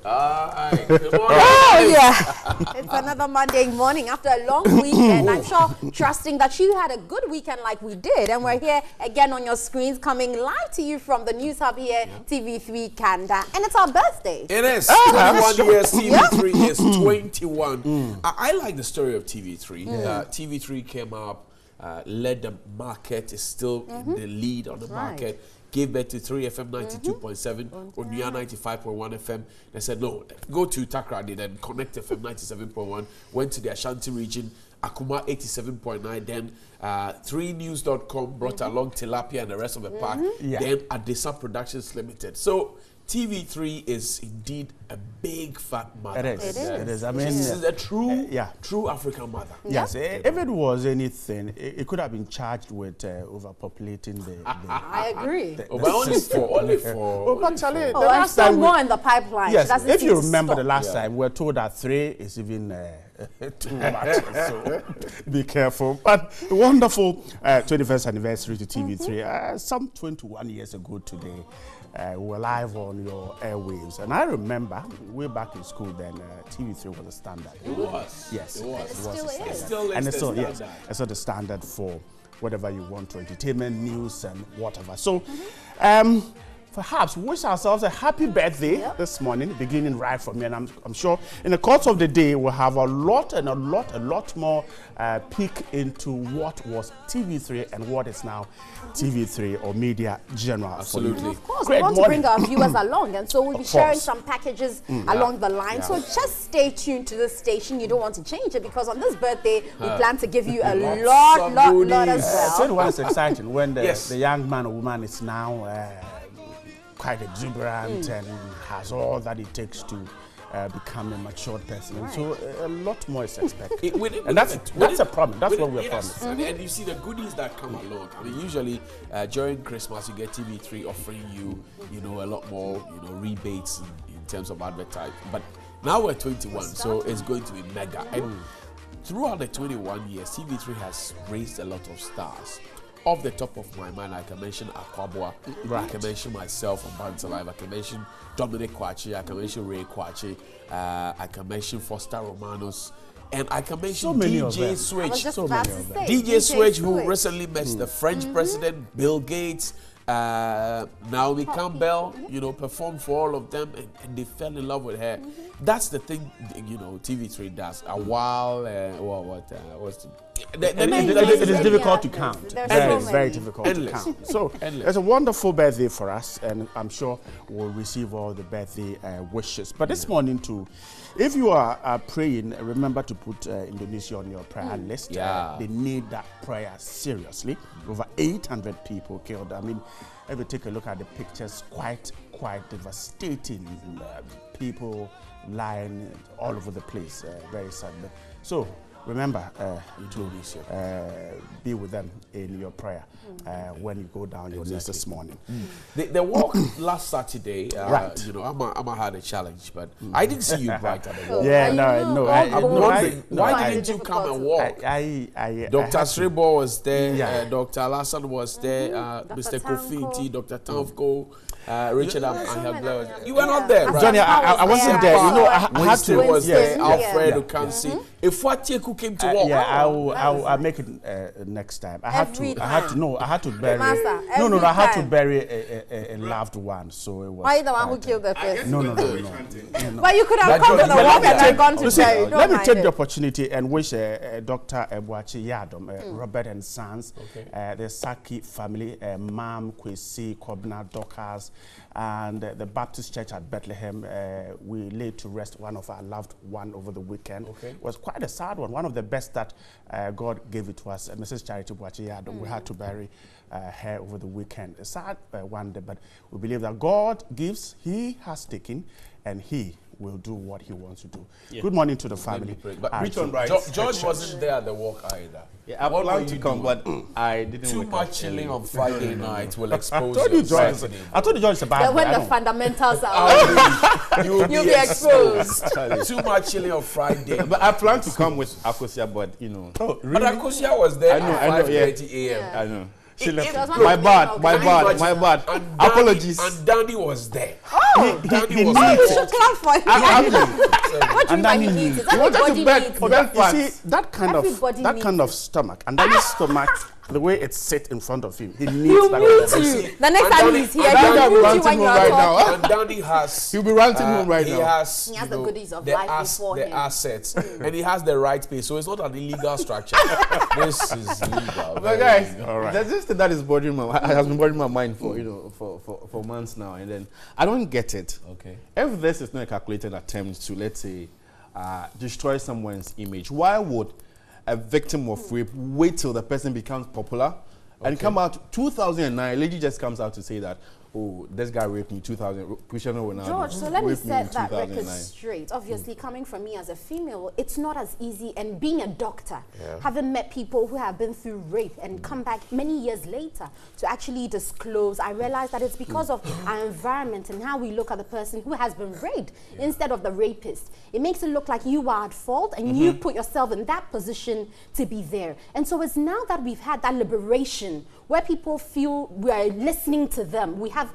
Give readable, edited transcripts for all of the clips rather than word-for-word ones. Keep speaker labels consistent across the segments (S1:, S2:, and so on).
S1: Good morning.
S2: Oh, yeah. It's another Monday morning after a long weekend. I'm sure, trusting that you had a good weekend like we did. And we're here again on your screens, coming live to you from the News Hub here, TV3 Kanda. And it's our birthday.
S1: It is. 21 years, TV3 is 21. I like the story of TV3. TV3 came up, led the market, is still in the lead on the market. Gave birth to 3FM 92.7, Onuya 95.1 FM. They said, no, go to Takrady, then Connect FM 97.1. Went to the Ashanti region, Akuma 87.9. Then 3news.com brought along Tilapia and the rest of the pack. Then Adesa Productions Limited. So TV3 is indeed a big fat mother.
S3: It is. I mean,
S1: this is a true African mother.
S3: Yes. If it was anything, it could have been charged with overpopulating the
S2: I agree.
S1: But only for.
S3: But Charlie,
S2: the last time more in the pipeline.
S3: Yes. If you remember the last time, we were told that 3 is even too much. So be careful. But wonderful 21st anniversary to TV3. Some 21 years ago today. We were live on your airwaves, and I remember way back in school then TV3 was a standard.
S1: It was.
S3: Yes,
S2: it still is.
S1: It still is.
S3: And it's still the standard for whatever you want, to entertainment, news, and whatever. So, perhaps wish ourselves a happy birthday this morning, beginning right from here. And I'm sure in the course of the day we'll have a lot more peek into what was TV3 and what is now TV3 or Media General.
S1: Absolutely.
S2: Of course, we want to bring our viewers along, and so we'll be sharing some packages along the line. So just stay tuned to this station. You don't want to change it, because on this birthday we plan to give you a lot as well.
S3: So what's exciting when the young man or woman is now quite exuberant and has all that it takes to become a mature person. Right. So a lot more is expected. And that's a problem. That's what we're promising.
S1: And you see the goodies that come along. I mean, usually during Christmas you get TV3 offering you, a lot more, rebates in terms of advertising. But now we're 21, so it's going to be mega. And throughout the 21 years, TV3 has raised a lot of stars. Off the top of my mind, I can mention Akwabwa, I can mention myself on Bands Alive, I can mention Dominic Kwachi, I can mention Ray Kwachi, I can mention Foster Romanos, and I can mention DJ Switch. DJ Switch, who recently met the French president, Bill Gates, Naomi Campbell, performed for all of them, and they fell in love with her. That's the thing, TV3 does. A while,
S3: it is difficult to count. Very difficult to count. So it's a wonderful birthday for us, and I'm sure we'll receive all the birthday wishes. But this morning too, if you are praying, remember to put Indonesia on your prayer list. They need that prayer seriously. Over 800 people killed. I mean, if you take a look at the pictures, quite devastating. People lying all over the place. Very sad. So remember to be with them in your prayer when you go down your knees this morning.
S1: The walk last Saturday, Amma had a challenge, but I didn't see you bright at the walk. Why didn't you come and walk? Dr. Sribo was there, Dr. Alassan was there, Mr. Kofi, Dr. Tavko, Richard and you were not there, right?
S3: Johnny, I wasn't there. I had to.
S1: Was there, Alfred Okansi. If Watieku came to walk,
S3: I'll make it next time. I had to bury. I had to bury a loved one. So it was.
S2: Why the one who killed the person?
S3: No.
S2: But you could have come to the walk and gone to bury.
S3: Let me take the opportunity and wish Dr. Ebuachi Yadom, Robert and Sons, the Saki family, Mom, Kwesi, Kobna, Dockers, and the Baptist Church at Bethlehem. We laid to rest one of our loved one over the weekend. It was quite a sad one. One of the best that God gave it to us. Mrs. Charity Buachi Yadom. We had to bury her over the weekend. A sad one day, but we believe that God gives, He has taken, and He will do what He wants to do. Good morning to the family.
S1: But George wasn't there at the walk either.
S4: I planned to come, but I didn't.
S1: Too much chilling on Friday night will expose
S3: I told you George is a bad
S2: when the fundamentals are you'll be exposed.
S1: Too much chilling on Friday.
S4: But I planned to come with Akosia, but
S1: But Akosia was there at 5:30 a.m.
S4: I know. My bad. Apologies.
S1: And Danny was there.
S2: Oh,
S1: Danny was
S2: we
S1: there.
S2: should clap for him. What do you mean he needs? Everybody needs it.
S3: You see, that kind of stomach, and Danny's stomach, the way it sits in front of him, he needs
S2: He'll
S3: that.
S2: mute you. The next time he's here, he'll mute you when you're talking.
S1: And Danny has...
S4: He'll be ranting home right now.
S1: He has
S2: the goodies of life before him.
S1: The assets. And he has the right pay. So it's not an illegal structure. This is legal.
S4: But guys,
S3: all right.
S4: there's this thing that is bothering has been bothering my mind for, for months now. And then I don't get it.
S1: Okay.
S4: If this is not a calculated attempt to, let's say, destroy someone's image, why would a victim of rape wait till the person becomes popular and come out? 2009, a lady just comes out to say that, oh, this guy raped me 2000, Cristiano Ronaldo.
S2: George, so let me set that record
S4: 2009.
S2: straight. Obviously, coming from me as a female, it's not as easy. And being a doctor, having met people who have been through rape and come back many years later to actually disclose, I realized that it's because of our environment and how we look at the person who has been raped instead of the rapist. It makes it look like you are at fault and you put yourself in that position to be there. And so it's now that we've had that liberation where people feel we're listening to them. We have,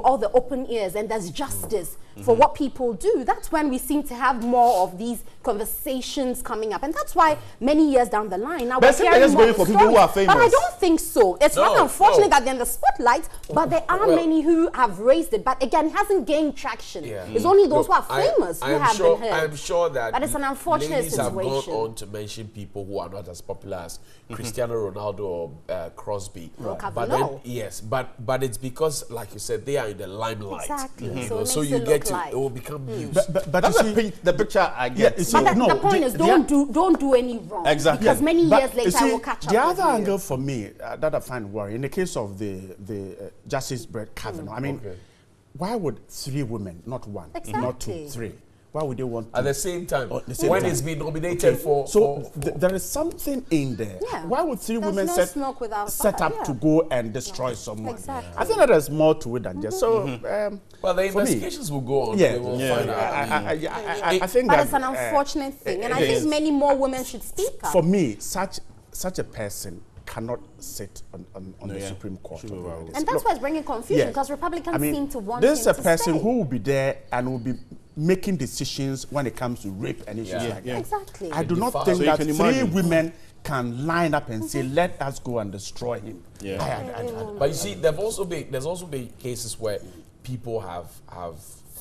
S2: all the open ears and there's justice for what people do. That's when we seem to have more of these conversations coming up. And that's why many years down the line, now we're hearing more
S4: for people who are famous.
S2: But I don't think so. It's not unfortunate that they're in the spotlight, but there are many who have raised it. But again, it hasn't gained traction. It's only those who are famous who have been heard.
S1: I'm sure that
S2: it's an unfortunate
S1: ladies
S2: situation.
S1: have gone on to mention people who are not as popular as Cristiano Ronaldo or Crosby.
S2: But then,
S1: yes, but it's because, like you said, they are in the limelight.
S2: Exactly.
S1: So you get to, it will become news.
S3: But
S4: That's the picture I get.
S2: But the point is, don't do any wrong.
S4: Exactly.
S2: Because many years later, I will catch up.
S3: The other angle for me that I find worrying, in the case of the Justice Brett Kavanaugh, I mean, why would 3 women, not 1, not 2, 3? Why would they want to?
S1: At the same time, when it's been nominated for...
S3: So there is something in there. Why would 3 women set up to go and destroy someone?
S2: Exactly.
S3: I think that there's more to it than just... So,
S1: well, the investigations will go on. They will find out.
S3: I think
S2: but it's an unfortunate thing. And I think many more women should speak up.
S3: For me, such a person cannot sit on the Supreme Court.
S2: And that's why it's bringing confusion, because Republicans seem to want him to
S3: This is a person
S2: stay.
S3: who will be there and will be making decisions when it comes to rape and issues like that.
S2: Exactly.
S3: I do not think that 3 women can line up and say, let us go and destroy him.
S1: But you see, there's also been cases where people have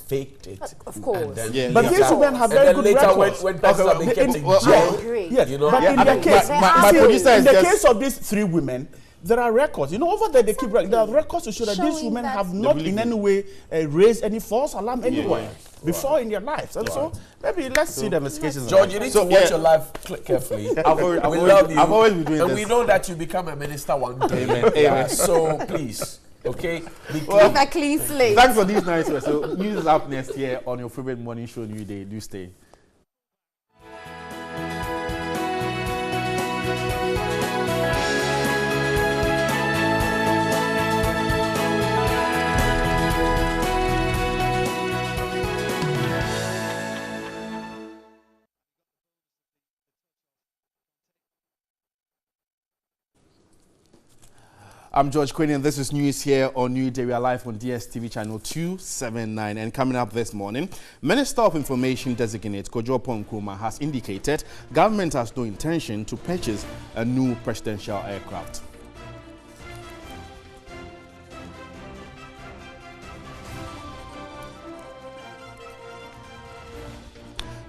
S1: faked it.
S2: Of course.
S3: But these women have very good records.
S1: When persons have been kept in jail.
S3: Yes, but in the case of these 3 women, there are records. Over there they keep there are records to show that these women have not in any way raised any false alarm anywhere before in their lives. And so maybe let's see the investigations.
S1: George, you need to watch your life carefully. We love you.
S4: I've always been doing
S1: and
S4: this.
S1: we know that you become a minister one day.
S4: Amen.
S1: So please, okay?
S2: Perfectly slate.
S4: Thanks for these nice words. So news is up next year on your favorite morning show, Newday. Do stay. I'm George Quinn, and this is news here on Newday. We are live on DSTV channel 279. And coming up this morning, Minister of Information designate Kojo Nkrumah has indicated government has no intention to purchase a new presidential aircraft.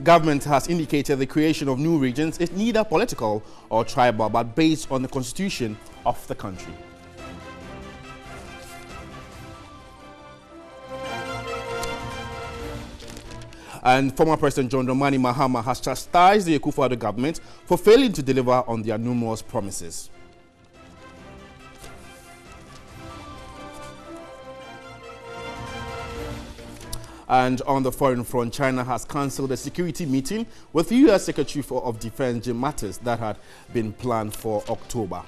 S4: Government has indicated the creation of new regions is neither political or tribal, but based on the constitution of the country. And former President John Dramani Mahama has chastised the Akufo-Addo government for failing to deliver on their numerous promises. And on the foreign front, China has cancelled a security meeting with the U.S. Secretary of Defense Jim Mattis that had been planned for October.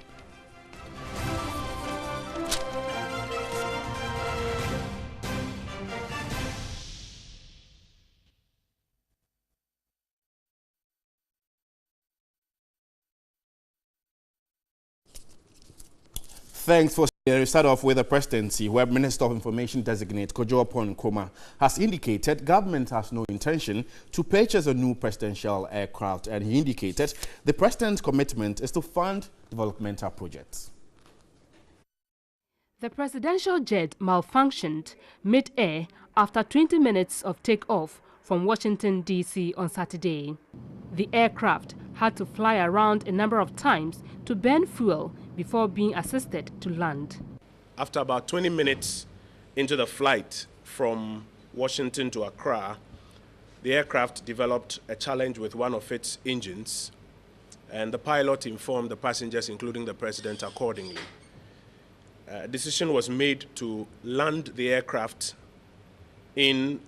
S4: Thanks for we start off with the presidency, where Minister of Information designate Kojo Nkrumah has indicated government has no intention to purchase a new presidential aircraft, and he indicated the president's commitment is to fund developmental projects.
S5: The presidential jet malfunctioned mid-air after 20 minutes of takeoff from Washington, D.C. on Saturday. The aircraft had to fly around a number of times to burn fuel before being assisted to land.
S6: After about 20 minutes into the flight from Washington to Accra, the aircraft developed a challenge with one of its engines, and the pilot informed the passengers, including the president, accordingly. A decision was made to land the aircraft in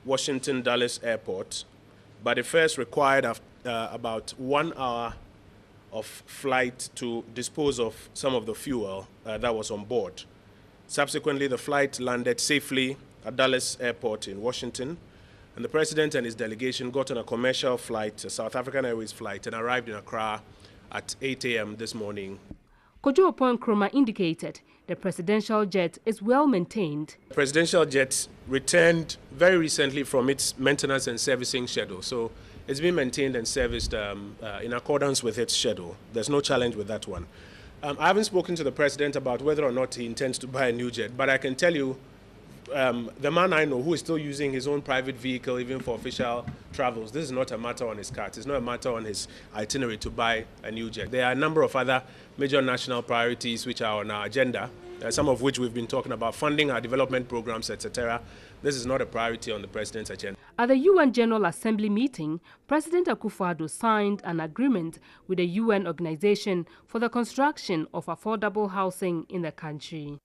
S6: Washington Dulles Airport, but it first required about 1 hour of flight to dispose of some of the fuel that was on board. Subsequently, the flight landed safely at Dulles Airport in Washington, and the president and his delegation got on a commercial flight, a South African Airways flight, and arrived in Accra at 8 a.m. this morning.
S5: Kojo Nkrumah indicated the presidential jet is well maintained.
S6: The presidential jet returned very recently from its maintenance and servicing schedule, so it's been maintained and serviced in accordance with its schedule. There's no challenge with that one. I haven't spoken to the president about whether or not he intends to buy a new jet, but I can tell you the man I know who is still using his own private vehicle even for official travels, this is not a matter on his card. It's not a matter on his itinerary to buy a new jet. There are a number of other major national priorities which are on our agenda, some of which we've been talking about, funding our development programs, etc. This is not a priority on the president's agenda.
S5: At the UN General Assembly meeting, President Akufo-Addo signed an agreement with the UN organization for the construction of affordable housing in the country.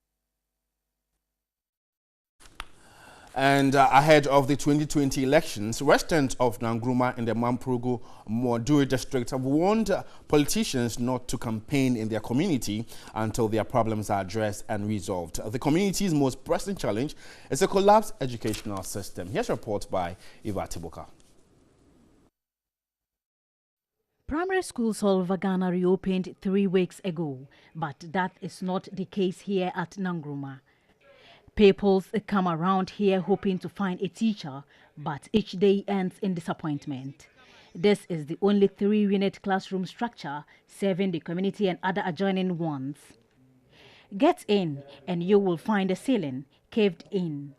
S4: And ahead of the 2020 elections, residents of Nkrumah in the Mamprogo Moduri district have warned politicians not to campaign in their community until their problems are addressed and resolved. The community's most pressing challenge is a collapsed educational system. Here's a report by Eva Tiboka.
S7: Primary schools all over Ghana reopened 3 weeks ago, but that is not the case here at Nkrumah. People come around here hoping to find a teacher, but each day ends in disappointment. This is the only 3-unit classroom structure serving the community and other adjoining ones. Get in and you will find a ceiling caved in,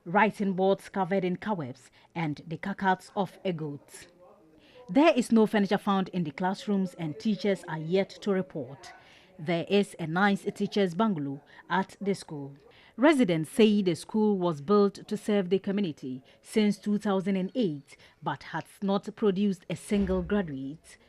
S7: writing boards covered in cobwebs, and the carcass of a goat. There is no furniture found in the classrooms and teachers are yet to report. There is a nice teacher's bungalow at the school. Residents say the school was built to serve the community since 2008, but has not produced a single graduate.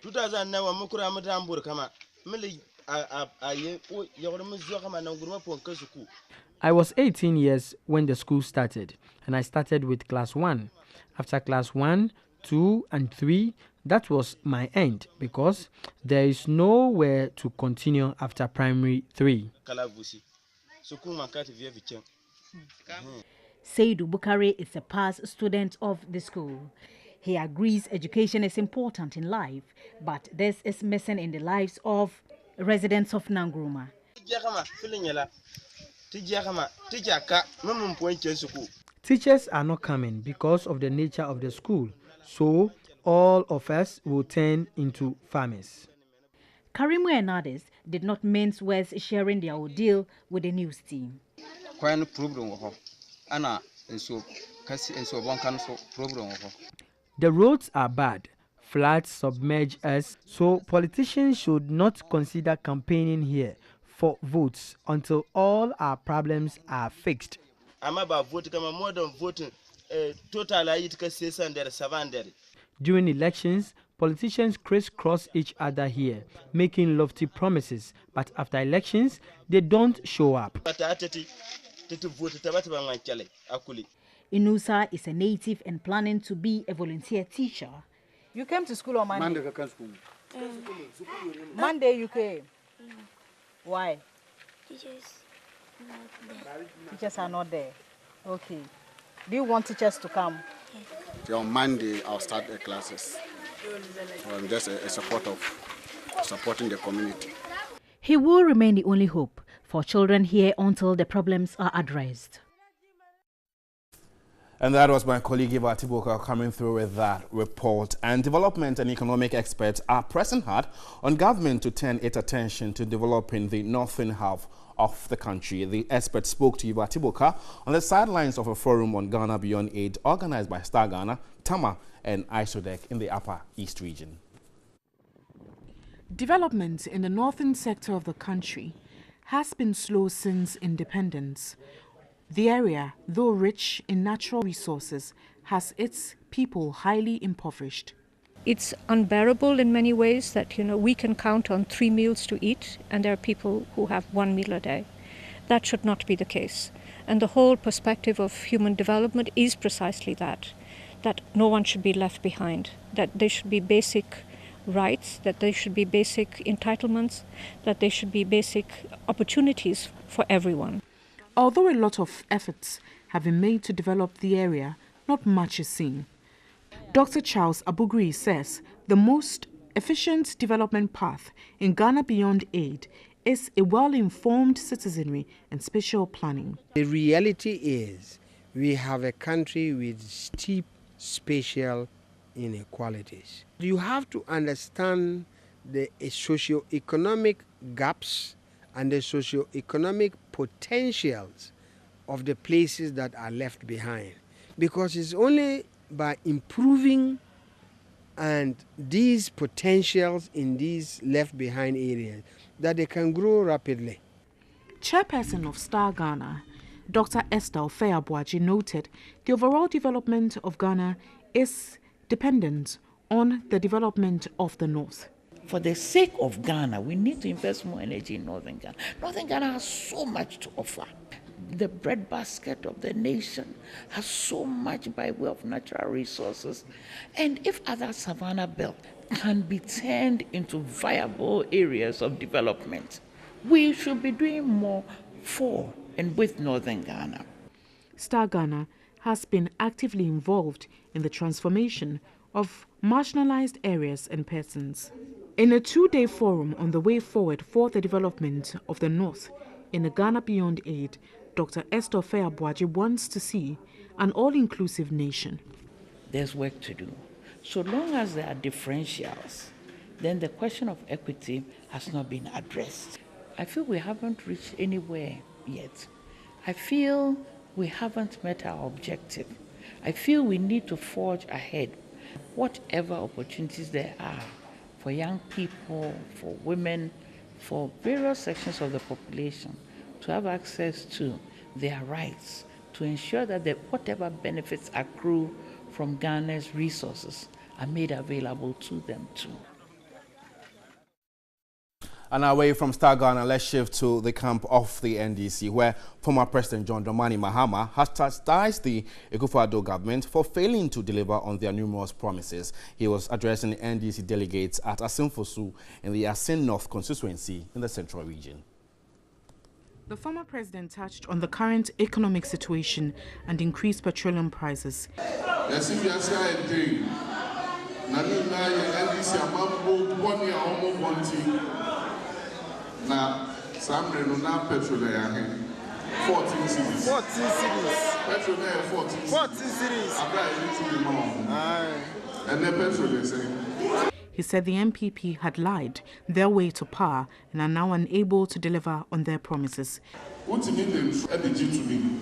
S8: I was 18 years when the school started, and I started with class 1. After class 1, 2, and 3, that was my end because there is nowhere to continue after primary 3.
S7: Seidu Bukare is a past student of the school. He agrees education is important in life, but this is missing in the lives of residents of Nkrumah.
S8: Teachers are not coming because of the nature of the school, so all of us will turn into farmers.
S7: Karimu and others did not mince words sharing their ordeal with the news team.
S8: The roads are bad. Floods submerge us, so politicians should not consider campaigning here for votes until all our problems are fixed. During elections, politicians crisscross each other here, making lofty promises, but after elections, they don't show up.
S7: Inusa is a native and planning to be a volunteer teacher.
S9: You came to school on Monday? Monday you came? Why? Teachers are not there. Okay. Do you want teachers to come?
S10: Yeah, on Monday, I'll start the classes. So I'm just a support of supporting the community.
S7: He will remain the only hope for children here until the problems are addressed.
S4: And that was my colleague Eva Tiboka coming through with that report. And development and economic experts are pressing hard on government to turn its attention to developing the northern half of the country. The experts spoke to Eva Tiboka on the sidelines of a forum on Ghana Beyond Aid organized by Star Ghana, Tama and ISODEC in the Upper East region.
S11: Development in the northern sector of the country has been slow since independence. The area, though rich in natural resources, has its people highly impoverished.
S12: It's unbearable in many ways that, we can count on 3 meals to eat and there are people who have 1 meal a day. That should not be the case. And the whole perspective of human development is precisely that no one should be left behind, that there should be basic rights, that there should be basic entitlements, that there should be basic opportunities for everyone.
S11: Although a lot of efforts have been made to develop the area, not much is seen. Dr. Charles Abugri says the most efficient development path in Ghana Beyond Aid is a well-informed citizenry and spatial planning.
S13: The reality is we have a country with steep spatial inequalities. You have to understand the socio-economic gaps and the socio-economic potentials of the places that are left behind. Because it's only by improving and these potentials in these left behind areas that they can grow rapidly.
S11: Chairperson of Star Ghana, Dr. Esther Ofeabuaji, noted the overall development of Ghana is dependent on the development of the North.
S14: For the sake of Ghana, we need to invest more energy in Northern Ghana. Northern Ghana has so much to offer. The breadbasket of the nation has so much by way of natural resources. And if other savanna belt can be turned into viable areas of development, we should be doing more for and with Northern Ghana.
S11: Star Ghana has been actively involved in the transformation of marginalized areas and persons. In a 2-day forum on the way forward for the development of the North in the Ghana Beyond Aid, Dr. Esther Ofeabuaji wants to see an all-inclusive nation.
S14: There's work to do. So long as there are differentials, then the question of equity has not been addressed. I feel we haven't reached anywhere yet. I feel we haven't met our objective. I feel we need to forge ahead. Whatever opportunities there are for young people, for women, for various sections of the population to have access to their rights, to ensure that whatever benefits accrue from Ghana's resources are made available to them too.
S4: And away from Star Ghana, let's shift to the camp of the NDC, where former President John Dramani Mahama has chastised the Akufo-Addo government for failing to deliver on their numerous promises. He was addressing the NDC delegates at Asinfosu in the Asin North constituency in the central region.
S11: The former president touched on the current economic situation and increased petroleum prices.
S15: Now, some petrol 14 cities. 14 cities. Petrol 14 cities. And then petrol they say.
S11: He said the MPP had lied their way to power and are now unable to deliver on their promises.
S15: What you mean the G to me?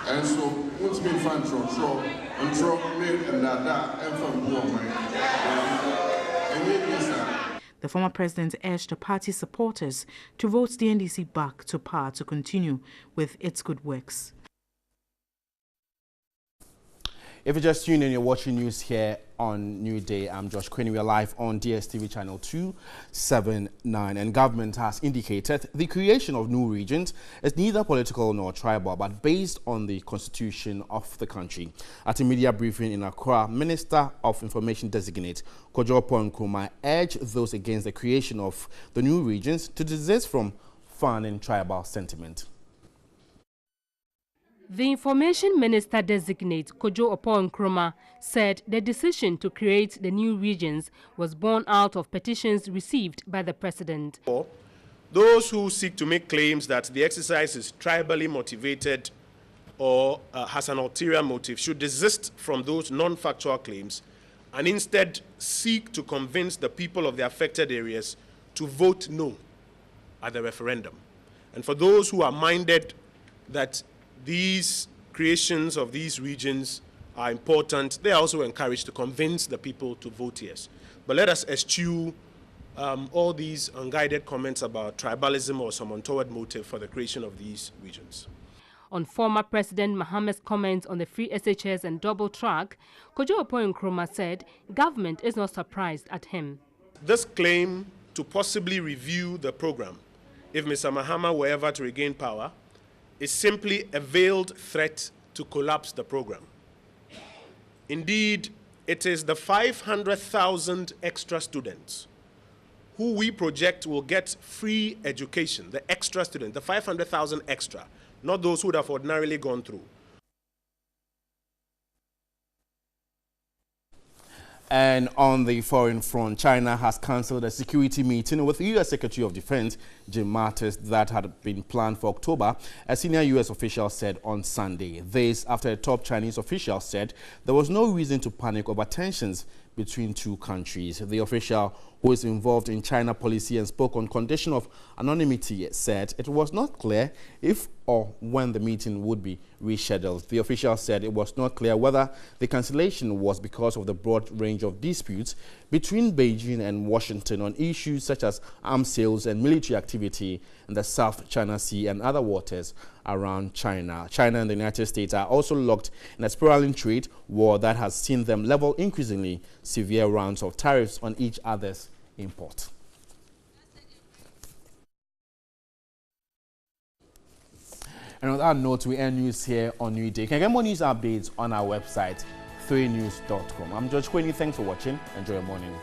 S15: And so, what you mean fan show and drop me and that and from woman. And yes,
S11: the former president urged the party supporters to vote the NDC back to power to continue with its good works.
S4: If you just tuned in, you're watching news here on Newday. I'm Josh Quinn. We are live on DSTV channel 279. And government has indicated the creation of new regions is neither political nor tribal, but based on the constitution of the country. At a media briefing in Accra, Minister of Information Designate Kojo Nkrumah urged those against the creation of the new regions to desist from fanning tribal sentiment.
S5: The Information Minister Designate Kojo Nkrumah said the decision to create the new regions was born out of petitions received by the President.
S6: Those who seek to make claims that the exercise is tribally motivated or has an ulterior motive should desist from those non-factual claims and instead seek to convince the people of the affected areas to vote no at the referendum. And for those who are minded that these creations of these regions are important, they are also encouraged to convince the people to vote yes. But let us eschew all these unguided comments about tribalism or some untoward motive for the creation of these regions.
S5: On former President Mohammed's comments on the free SHS and double track, Kojo Nkrumah said government is not surprised at him.
S6: This claim to possibly review the program if Mr. Mahama were ever to regain power is simply a veiled threat to collapse the program. Indeed, it is the 500,000 extra students who we project will get free education, the extra students, the 500,000 extra, not those who would have ordinarily gone through.
S4: And on the foreign front, China has cancelled a security meeting with U.S. Secretary of Defense Jim Mattis that had been planned for October, a senior U.S. official said on Sunday. This after a top Chinese official said there was no reason to panic over tensions between two countries. The official, who is involved in China policy and spoke on condition of anonymity, said it was not clear if or when the meeting would be rescheduled. The official said it was not clear whether the cancellation was because of the broad range of disputes between Beijing and Washington on issues such as arms sales and military activity in the South China Sea and other waters around China. China and the United States are also locked in a spiraling trade war that has seen them level increasingly severe rounds of tariffs on each other's import. And on that note, we end news here on Newday. You can get more news updates on our website, 3news.com. I'm George Quinny. Thanks for watching. Enjoy your morning.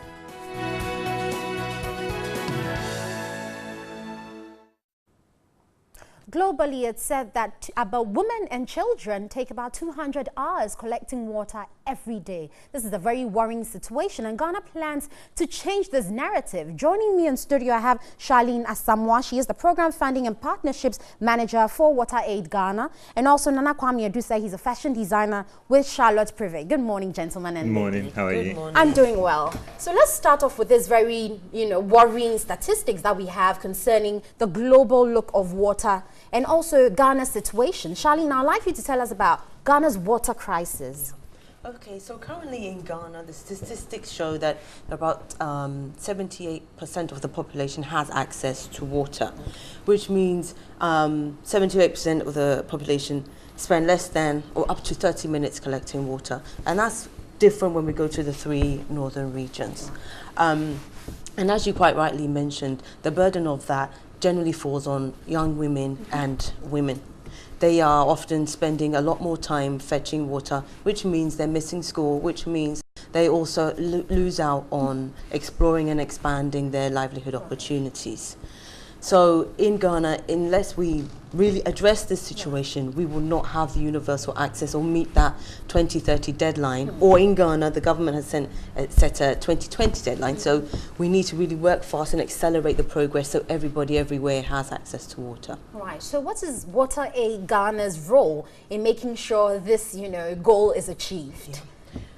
S2: Globally, it's said that about women and children take about 200 hours collecting water every day. This is a very worrying situation, and Ghana plans to change this narrative. Joining me in studio, I have Charlene Asamoah. She is the Program Funding and Partnerships Manager for Water Aid Ghana, and also Nana Kwame Adusa. He's a fashion designer with Charlotte Privé. Good morning, gentlemen. And
S16: good morning. How are you?
S2: Morning. I'm doing well. So let's start off with this very, worrying statistics that we have concerning the global look of water and also Ghana's situation. Charlene, I'd like you to tell us about Ghana's water crisis.
S17: Okay, so currently in Ghana, the statistics show that about 78% of the population has access to water, which means 78% of the population spend less than or up to 30 minutes collecting water. And that's different when we go to the three northern regions. And as you quite rightly mentioned, the burden of that generally falls on young women and women. They are often spending a lot more time fetching water, which means they're missing school, which means they also lose out on exploring and expanding their livelihood opportunities. So in Ghana, unless we really address this situation, we will not have the universal access or meet that 2030 deadline. Or in Ghana, the government has set a 2020 deadline. So we need to really work fast and accelerate the progress so everybody everywhere has access to water.
S2: Right. So what is Water Aid Ghana's role in making sure this, goal is achieved?
S17: Yeah.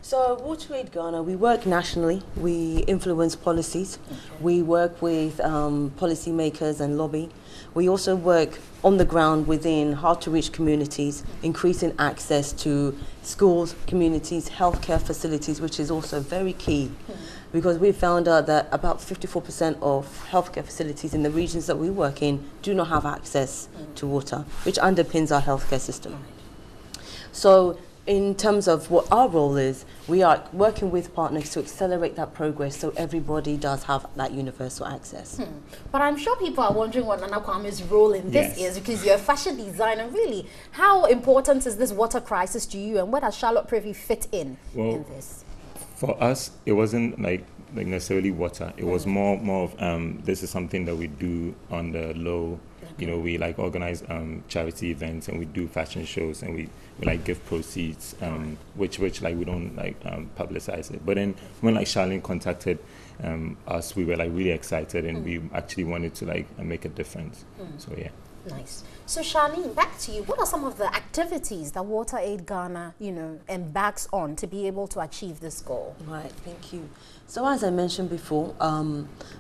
S17: So Water Aid Ghana, we work nationally, we influence policies, we work with policymakers and lobby. We also work on the ground within hard-to-reach communities, increasing access to schools, communities, healthcare facilities, which is also very key. Because we found out that about 54% of healthcare facilities in the regions that we work in do not have access to water, which underpins our healthcare system. So in terms of what our role is, we are working with partners to accelerate that progress so everybody does have that universal access.
S2: But I'm sure people are wondering what Nana Kwame's role in this is, because you're a fashion designer. Really, how important is this water crisis to you, and where does Charlotte Privé fit in this?
S16: For us, it wasn't like necessarily water. It was more of this is something that we do on the low You know, we like organize charity events, and we do fashion shows, and we like give proceeds, which like we don't like publicize it. But then when like Charlene contacted us, we were like really excited, and we actually wanted to like make a difference. So yeah.
S2: Nice. So Charlene, back to you. What are some of the activities that WaterAid Ghana, you know, embarks on to be able to achieve this goal?
S17: Right, thank you. So as I mentioned before,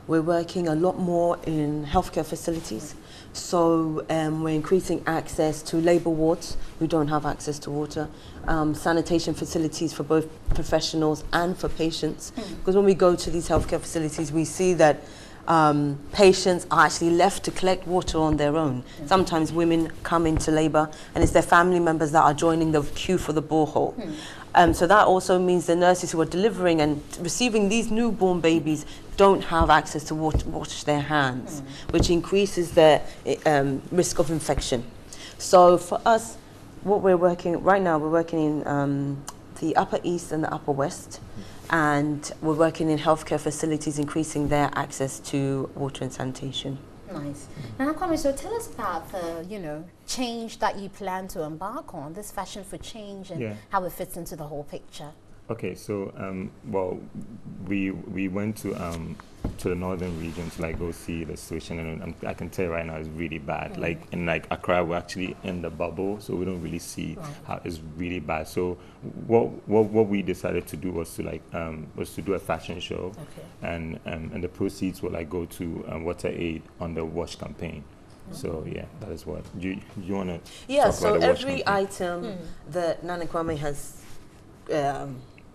S17: we're working a lot more in healthcare facilities. So we're increasing access to labour wards who don't have access to water, sanitation facilities for both professionals and for patients. Because when we go to these healthcare facilities, we see that patients are actually left to collect water on their own. Sometimes women come into labour and it's their family members that are joining the queue for the borehole. So that also means the nurses who are delivering and receiving these newborn babies don't have access to wash their hands, which increases their risk of infection. So for us, what we're working right now, we're working in the Upper East and the Upper West, and we're working in healthcare facilities, increasing their access to water and sanitation.
S2: Nice. Now, Kwame, so tell us about the, you know, change that you plan to embark on, this Fashion for Change, and how it fits into the whole picture.
S16: Okay, so well, we went to the northern region to like go see the situation, and I can tell you right now it's really bad. Like in like Accra, we're actually in the bubble, so we don't really see how it's really bad. So what we decided to do was to like was to do a fashion show, and the proceeds will like go to WaterAid on the wash campaign. So yeah, that is what you want to.
S17: Yeah. So every item that Nana Kwame has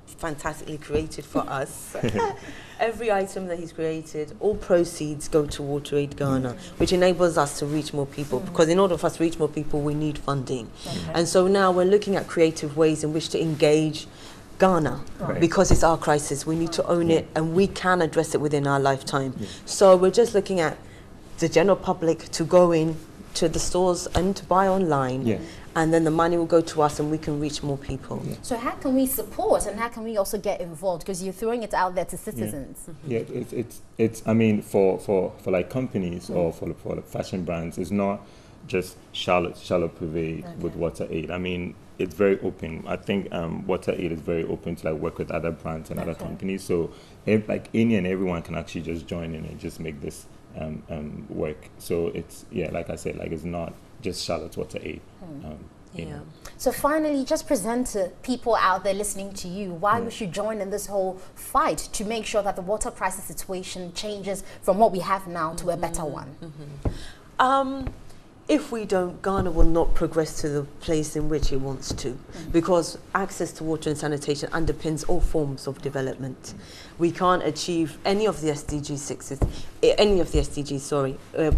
S17: fantastically created for us. Every item that he's created, all proceeds go to WaterAid Ghana, which enables us to reach more people, because in order for us to reach more people, we need funding. And so now we're looking at creative ways in which to engage Ghana, because it's our crisis. We need to own it, and we can address it within our lifetime. So we're just looking at the general public to go in to the stores and to buy online. And then the money will go to us and we can reach more people.
S2: So how can we support and how can we also get involved? Because you're throwing it out there to citizens.
S16: It's I mean, for like companies or for the fashion brands, it's not just Charlotte Privé with WaterAid. I mean, it's very open. I think WaterAid is very open to like work with other brands and other companies. So like any and everyone can actually just join in and just make this work. So it's, like I said, like it's not just Charlotte's WaterAid.
S2: So finally, just present to people out there listening to you why we should join in this whole fight to make sure that the water crisis situation changes from what we have now to a better one.
S17: If we don't, Ghana will not progress to the place in which it wants to, because access to water and sanitation underpins all forms of development. We can't achieve any of the SDGs,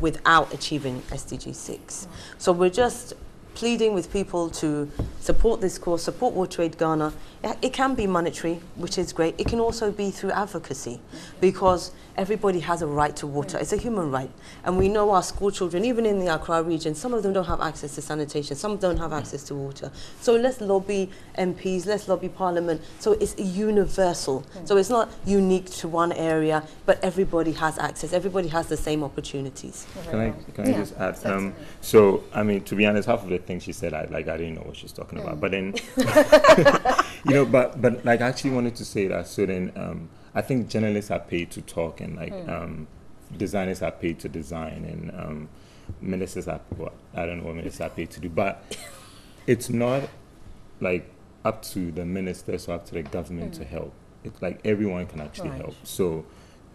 S17: without achieving SDG 6. So we're just pleading with people to support this cause, support WaterAid Ghana. It can be monetary, which is great. It can also be through advocacy, because everybody has a right to water. It's a human right. And we know our school children, even in the Accra region, some of them don't have access to sanitation, some don't have access to water. So let's lobby MPs, let's lobby Parliament. So it's universal. So it's not unique to one area, but everybody has access. Everybody has the same opportunities.
S16: Can I just add? So, I mean, to be honest, half of the things she said, I didn't know what she's talking about. But then, you know, but like I actually wanted to say that. So then, I think journalists are paid to talk, and like designers are paid to design, and ministers are, well, I don't know what ministers are paid to do, but it's not like up to the ministers or up to the government to help. It's like everyone can actually help. So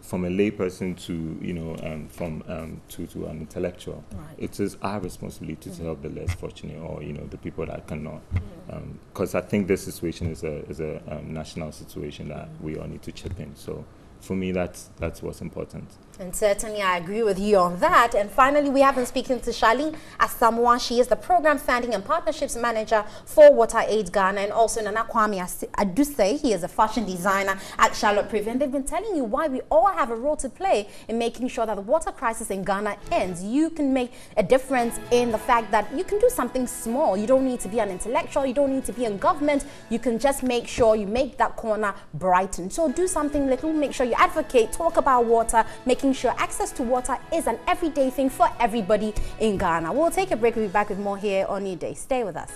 S16: from a layperson to, you know, to an intellectual, it is our responsibility to help the less fortunate, or, you know, the people that cannot. Because I think this situation is a national situation that we all need to chip in. So for me, that's what's important.
S2: And certainly I agree with you on that. And finally, we have been speaking to Charlene Asamoah. She is the Program Funding and Partnerships Manager for WaterAid Ghana. And also Nana Kwame Adusei, he is a fashion designer at Charlotte Privé. And they've been telling you why we all have a role to play in making sure that the water crisis in Ghana ends. You can make a difference in the fact that you can do something small. You don't need to be an intellectual. You don't need to be in government. You can just make sure you make that corner brighten. So do something little. Make sure sure you advocate, talk about water, making sure access to water is an everyday thing for everybody in Ghana. We'll take a break. We'll be back with more here on Newday. Stay with us.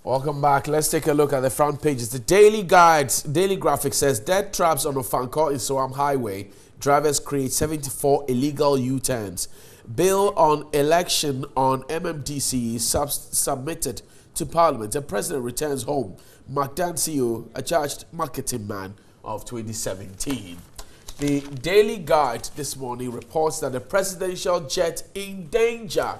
S1: Welcome back. Let's take a look at the front pages. The Daily Guides, Daily Graphic says death traps on Ofanko in Soam Highway. Drivers create 74 illegal U-turns. Bill on election on MMDC submitted to Parliament. The President returns home. Mark Dancio, a charged marketing man of 2017. The Daily Guide this morning reports that the presidential jet in danger.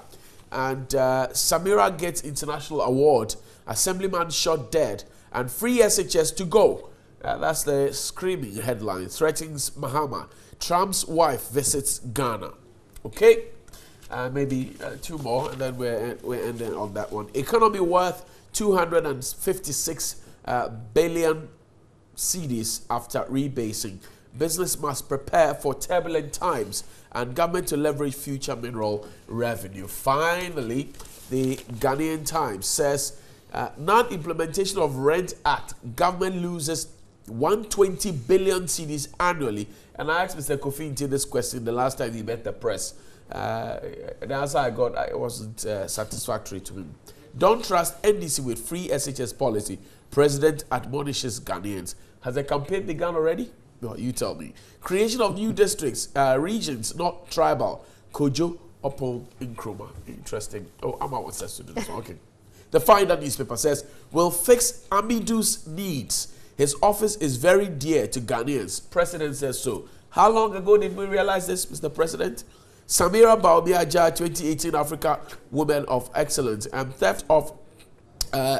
S1: And Samira gets international award. Assemblyman shot dead, and free SHS to go. That's the screaming headline. Threatens Mahama. Trump's wife visits Ghana. Okay, maybe two more, and then we're ending on that one. Economy worth 256 billion cedis after rebasing. Business must prepare for turbulent times, and government to leverage future mineral revenue. Finally, the Ghanaian Times says non-implementation of Rent Act, government loses 120 billion cedis annually. And I asked Mr. Kofi Nti this question the last time he met the press. The answer I got wasn't satisfactory to him. Don't trust NDC with free SHS policy. President admonishes Ghanaians. Has the campaign begun already? No, you tell me. Creation of new districts, regions, not tribal. Kojo, Oppo, Nkrumah. Interesting. Oh, Amma wants us to do this one. Okay. The Finder newspaper says, will fix Amidu's needs. His office is very dear to Ghanaians. President says so. How long ago did we realize this, Mr. President? Samira Baomiaja, 2018 Africa Woman of Excellence, and theft of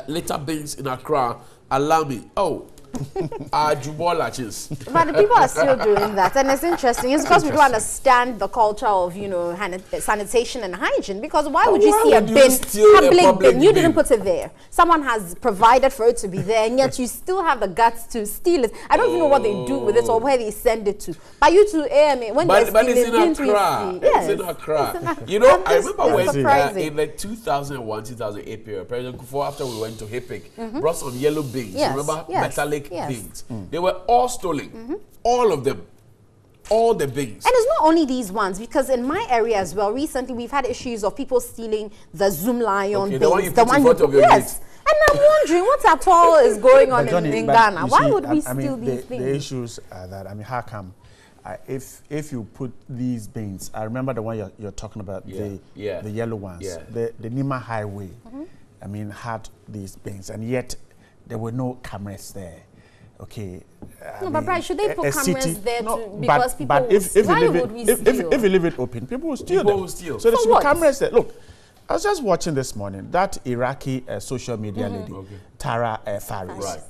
S1: litter bins in Accra. Allow me. Oh.
S2: But the people are still doing that, and it's interesting. It's because we don't understand the culture of, you know, sanitation and hygiene. Because why would you see a bin, public bin? You didn't put it there. Someone has provided for it to be there, and yet you still have the guts to steal it. I don't even know what they do with it or where they send it to. But you to AMA when they're stealing,
S1: it's in Accra.
S2: Yes,
S1: it's in Accra. You know, I remember when in the 2001-2008 period, President Kufuor, after we went to HIPIC, brought some yellow bins.
S2: Yes.
S1: Remember, metallic bins. They were all stolen. All of them. All the bins.
S2: And it's not only these ones, because in my area as well, recently we've had issues of people stealing the Zoom Lion bins.
S1: The one you put in front of your
S2: yes. And I'm wondering what at all is going on in Ghana. Why would we steal these things?
S3: The issues are that, I mean, how come? If you put these bins, I remember the one you're talking about, the yellow ones, the Nima Highway, I mean, had these bins, and yet there were no cameras there. Okay.
S2: No, but Brian, should they put cameras there because people
S3: but if
S2: if
S3: you leave it open, people will steal them. So there should be cameras there. Look, I was just watching this morning that Iraqi social media lady, Tara Faris. Right.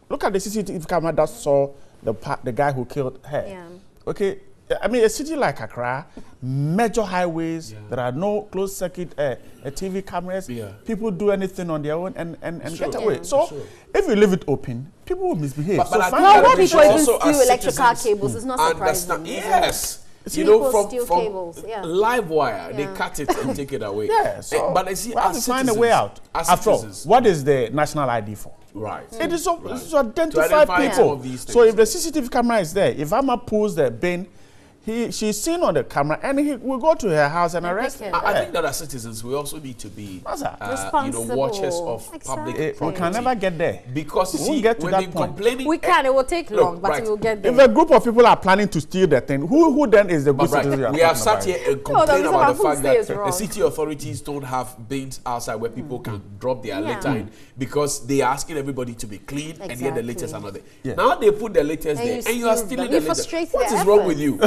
S3: Look at the CCTV camera that saw the guy who killed her. Yeah. Okay. I mean, a city like Accra, major highways, there are no closed circuit TV cameras. People do anything on their own and get away. So if you leave it open, people will misbehave.
S2: But why people even steal electrical cables? It's not surprising.
S1: Yes. You know, from cables, live wire, they cut it and take it away.
S3: Yeah, so
S1: but I see,
S3: we have to find a way out. After all, what is the national ID for?
S1: Right.
S3: It is to identify people. So if the CCTV camera is there, if Amma pulls the bin, she's seen on the camera, and he will go to her house and arrest her.
S1: I think that as citizens, we also need to be responsible, watchers of public property.
S3: We can never get there.
S1: Because you see,
S3: get to that point.
S2: We can, it will take long, but we will get there.
S3: If a group of people are planning to steal the thing, who then is the good citizen?
S1: We have sat here and complained about the fact that the city authorities don't have bins outside where people can drop their litter in, because they are asking everybody to be clean, and yet the litters are not there. Now they put the litters there, and you are stealing the litter. What is wrong with you?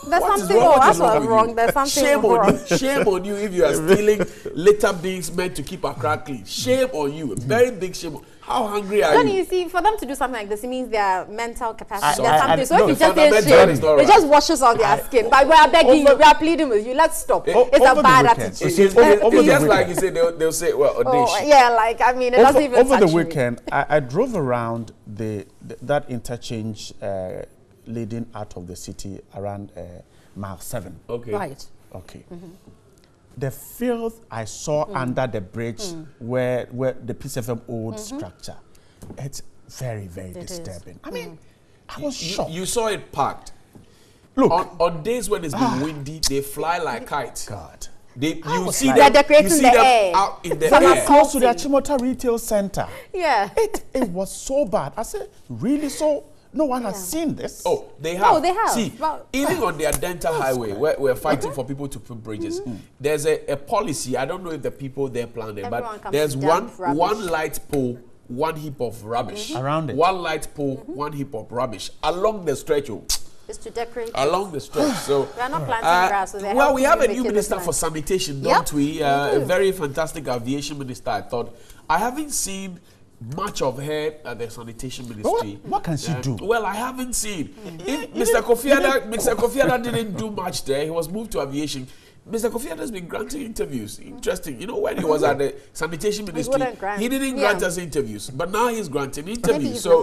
S2: There's something wrong. There's something wrong.
S1: Shame on you if you are stealing litter bins meant to keep Accra clean. Shame on you. Very big shame. How hungry are you?
S2: You see, for them to do something like this, it means their mental capacity. So if you just say shame, it just washes on their skin. But we are begging you, we are pleading with you. Let's stop. It's a bad attitude.
S1: It's just like you say, they'll say, well,
S2: yeah, like, I mean, it doesn't even touch me.
S3: Over the weekend, I drove around that interchange leading out of the city around mile 7.
S1: Okay.
S2: Right.
S3: Okay. the filth I saw under the bridge where the PCFM old structure, it's very, very disturbing. I mean, I was shocked.
S1: You saw it packed.
S3: Look,
S1: on days when it's been windy, they fly like kites.
S3: God.
S1: You see
S2: they're
S1: them,
S2: decorating the air.
S1: Out in the
S3: From
S1: air.
S3: close to the Achimota Retail Center.
S2: Yeah.
S3: It was so bad. I said, really? So no one has seen this?
S1: Oh, they have.
S2: No, they have.
S1: See, even on their dental highway, where we're fighting for people to put bridges, there's a policy. I don't know if the people there planned it, but there's one light pole, one heap of rubbish.
S3: Around it.
S1: One light pole, one heap of rubbish along the stretch.
S2: Is to decorate
S1: along the stretch. So
S2: we are not planting grass. So
S1: well, we have a new minister for sanitation, don't we? A very fantastic aviation minister. I thought I haven't seen much of her at the sanitation ministry.
S3: What can she do?
S1: Well, I haven't seen. Mr. Kofi Adda didn't do much there. He was moved to aviation. Mr. Kofi Adda has been granting interviews. Interesting. You know, when he was at the sanitation ministry, he didn't grant us interviews. But now he's granting interviews. So,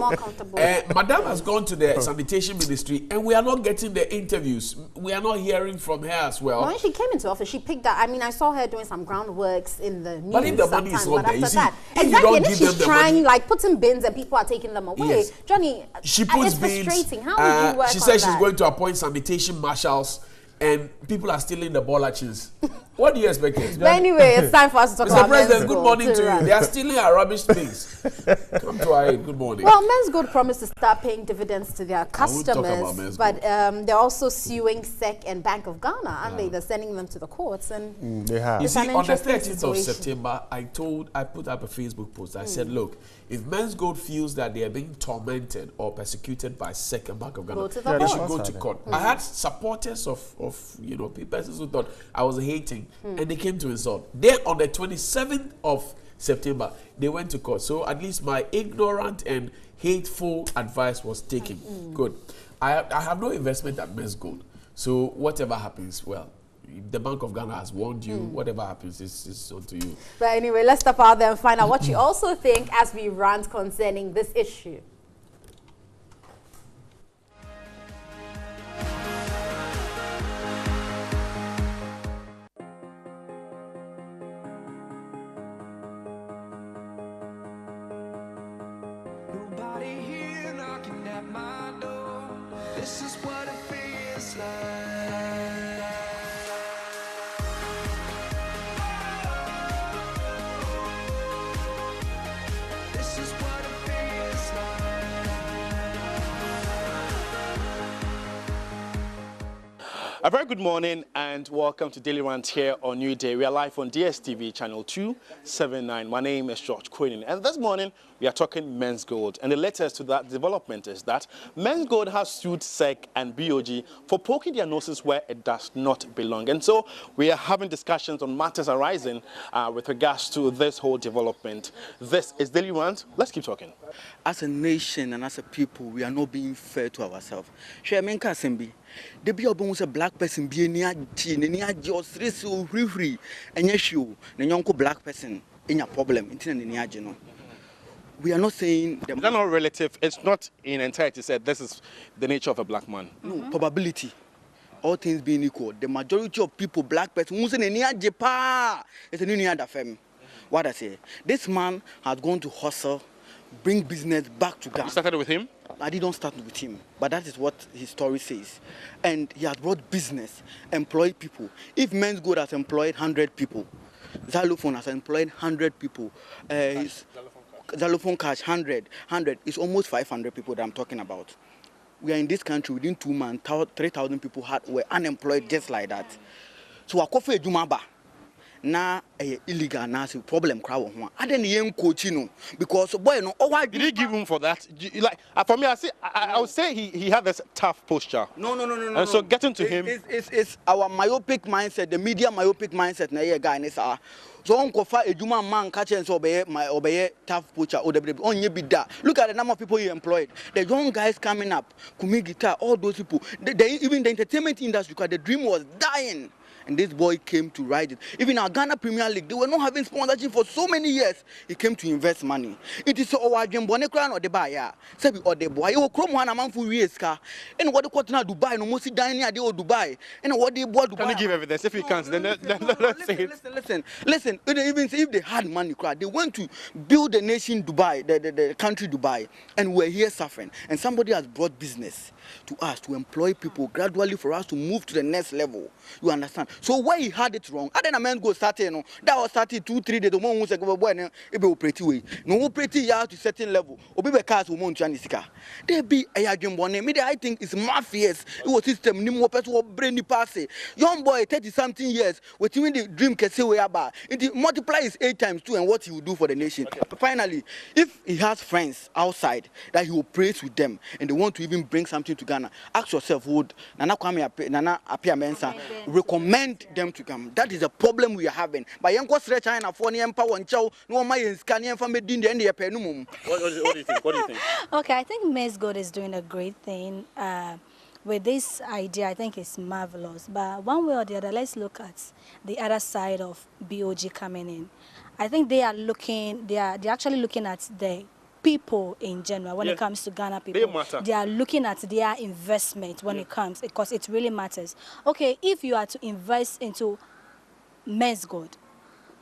S1: Madam has gone to the sanitation ministry, and we are not getting the interviews. We are not hearing from her as well.
S2: When she came into office, she picked up. I mean, I saw her doing some groundworks in the news.
S1: But if the money is not there, you see,
S2: exactly. And then she's trying, like, putting bins and people are taking them away.
S1: Yes.
S2: Johnny,
S1: she puts
S2: it's
S1: bins.
S2: Frustrating. How would you work
S1: she
S2: on
S1: says
S2: that?
S1: she's going to appoint sanitation marshals. And people are stealing the ball actions. What do you expect?
S2: But anyway, it's time for us to talk about
S1: Mr. President,
S2: Men's
S1: good morning to
S2: Gold.
S1: you. They are stealing our rubbish things. Come to our aid. Good morning.
S2: Well, Men's Gold promised to start paying dividends to their customers, but they're also suing SEC and Bank of Ghana, aren't they? They're sending them to the courts. And
S3: they have.
S1: You see, on the 13th of September, I put up a Facebook post. I said, look, if Men's Gold feels that they are being tormented or persecuted by SEC and Bank of Ghana, they should go to court. I had supporters of persons who thought I was hating, and they came to insult. Then on the 27th of September, they went to court. So at least my ignorant and hateful advice was taken. Good. I have no investment at Men's Gold. So whatever happens, well, the Bank of Ghana has warned you. Whatever happens is on to you.
S2: But anyway, let's step out there and find out what you also think as we rant concerning this issue.
S18: Nobody here knocking at my door. This is what it feels like. This is what it feels like.
S4: A very good morning and welcome to Daily Rant here on Newday. We are live on DSTV channel 279. My name is George Quinn, and this morning we are talking Men's Gold. And the latest to that development is that Men's Gold has sued SEC and BOG for poking their noses where it does not belong. And so we are having discussions on matters arising with regards to this whole development. This is Daily Rant. Let's keep talking.
S19: As a nation and as a people, we are not being fair to ourselves. Shemenka Sembi, the be a black person be near your free and yes, you, the young black person in your problem in we are not saying
S4: they're not relative. It's not in entirety said this is the nature of a black man.
S19: No, probability. All things being equal, the majority of people, black person, it's a new other fam. What I say, this man has gone to hustle, bring business back to Ghana.
S4: You started with him?
S19: I didn't start with him, but that is what his story says. And he has brought business, employed people. If Men's Gold has employed 100 people, Xylophone has employed 100 people. Xylophone Cash, 100 is almost 500 people that I'm talking about. We are in this country within 2 months, 3,000 people were unemployed just like that. So I coffee Jumaba. Na illegal na problem crowd one. I didn't even coach because boy no. Oh, why
S4: did he give him for that? Like for me, I would say he had this tough posture.
S19: No.
S4: And so getting to him,
S19: it's our myopic mindset, the media myopic mindset. Na here guy nesa. So on kofa ejuma man catch and so obey tough posture. On ye be that. Look at the number of people you employed. The young guys coming up, Kumi Guitar, all those people. Even the entertainment industry, because the dream was dying. and this boy came to ride it. Even our Ghana Premier League, they were not having sponsorship for so many years. He came to invest money. It is our Jambone Crown or the buyer. Sabi or the boy, you come one amount for years car. And what the quarter Dubai, no most dining idea or Dubai. And what they bought Dubai.
S4: Can you give evidence? If you can't, then let's say it.
S19: Listen. Even if they had money, they went to build the nation Dubai, the country Dubai, and we're here suffering. And somebody has brought business to us to employ people gradually for us to move to the next level. You understand? So where he had it wrong, I didn't man go starting. No, that was starting 2-3 days. The one who said go boy, it be operate way. No operate ya to certain level. Obi be cars who want to there be a Jambone. Me I think it's mafias. It was system. Ni mo person brainy pass. Young boy 30-something years with even the dream can say where about. It multiply is 8 times 2 and what he will do for the nation. Okay. Finally, if he has friends outside that he will praise with them and they want to even bring something to Ghana, ask yourself, would Nana Apia Mensa recommend them to come? That is a problem we are having. But young China for the empower and chow no my scanning from the India penum.
S4: What do you think? What do you think?
S20: Okay, I think Ms. God is doing a great thing. With this idea, I think it's marvelous. But one way or the other, let's look at the other side of BOG coming in. I think they are actually looking at the people in general when it comes to Ghana people. They are looking at their investment when it comes, because it really matters. Okay, if you are to invest into Men's Gold,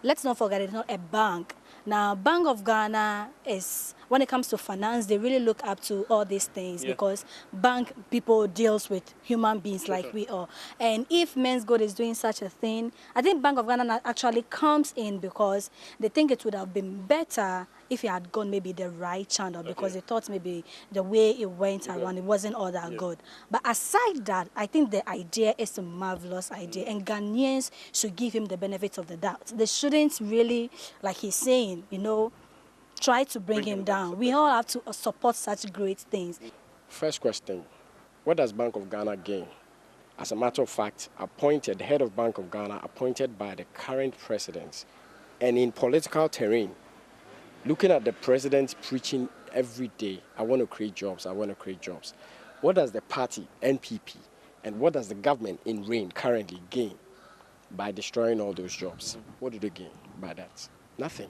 S20: let's not forget it's not a bank. Now, Bank of Ghana is, when it comes to finance, they really look up to all these things because bank people deals with human beings like we are. And if Men's Gold is doing such a thing, I think Bank of Ghana actually comes in because they think it would have been better if it had gone maybe the right channel, because they thought maybe the way it went around, it wasn't all that good. But aside that, I think the idea is a marvelous idea, and Ghanaians should give him the benefit of the doubt. They shouldn't really, like he's saying, you know, try to bring him down. We all have to support such great things.
S21: First question, what does Bank of Ghana gain? As a matter of fact, appointed, the head of Bank of Ghana, appointed by the current president, and in political terrain, looking at the president preaching every day, I want to create jobs, I want to create jobs. What does the party, NPP, and what does the government in reign currently gain by destroying all those jobs? What do they gain by that? Nothing.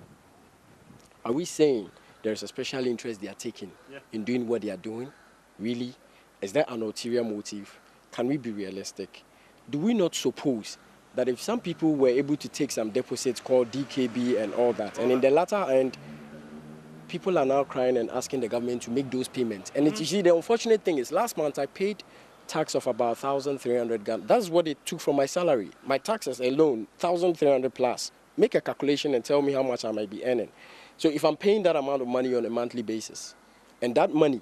S21: Are we saying there's a special interest they are taking in doing what they are doing? Really? Is there an ulterior motive? Can we be realistic? Do we not suppose that if some people were able to take some deposits called DKB and all that, and in the latter end, people are now crying and asking the government to make those payments. And you see, the unfortunate thing is, last month I paid tax of about 1,300 Ghana. That's what it took from my salary. My taxes alone, 1,300 plus. Make a calculation and tell me how much I might be earning. So if I'm paying that amount of money on a monthly basis, and that money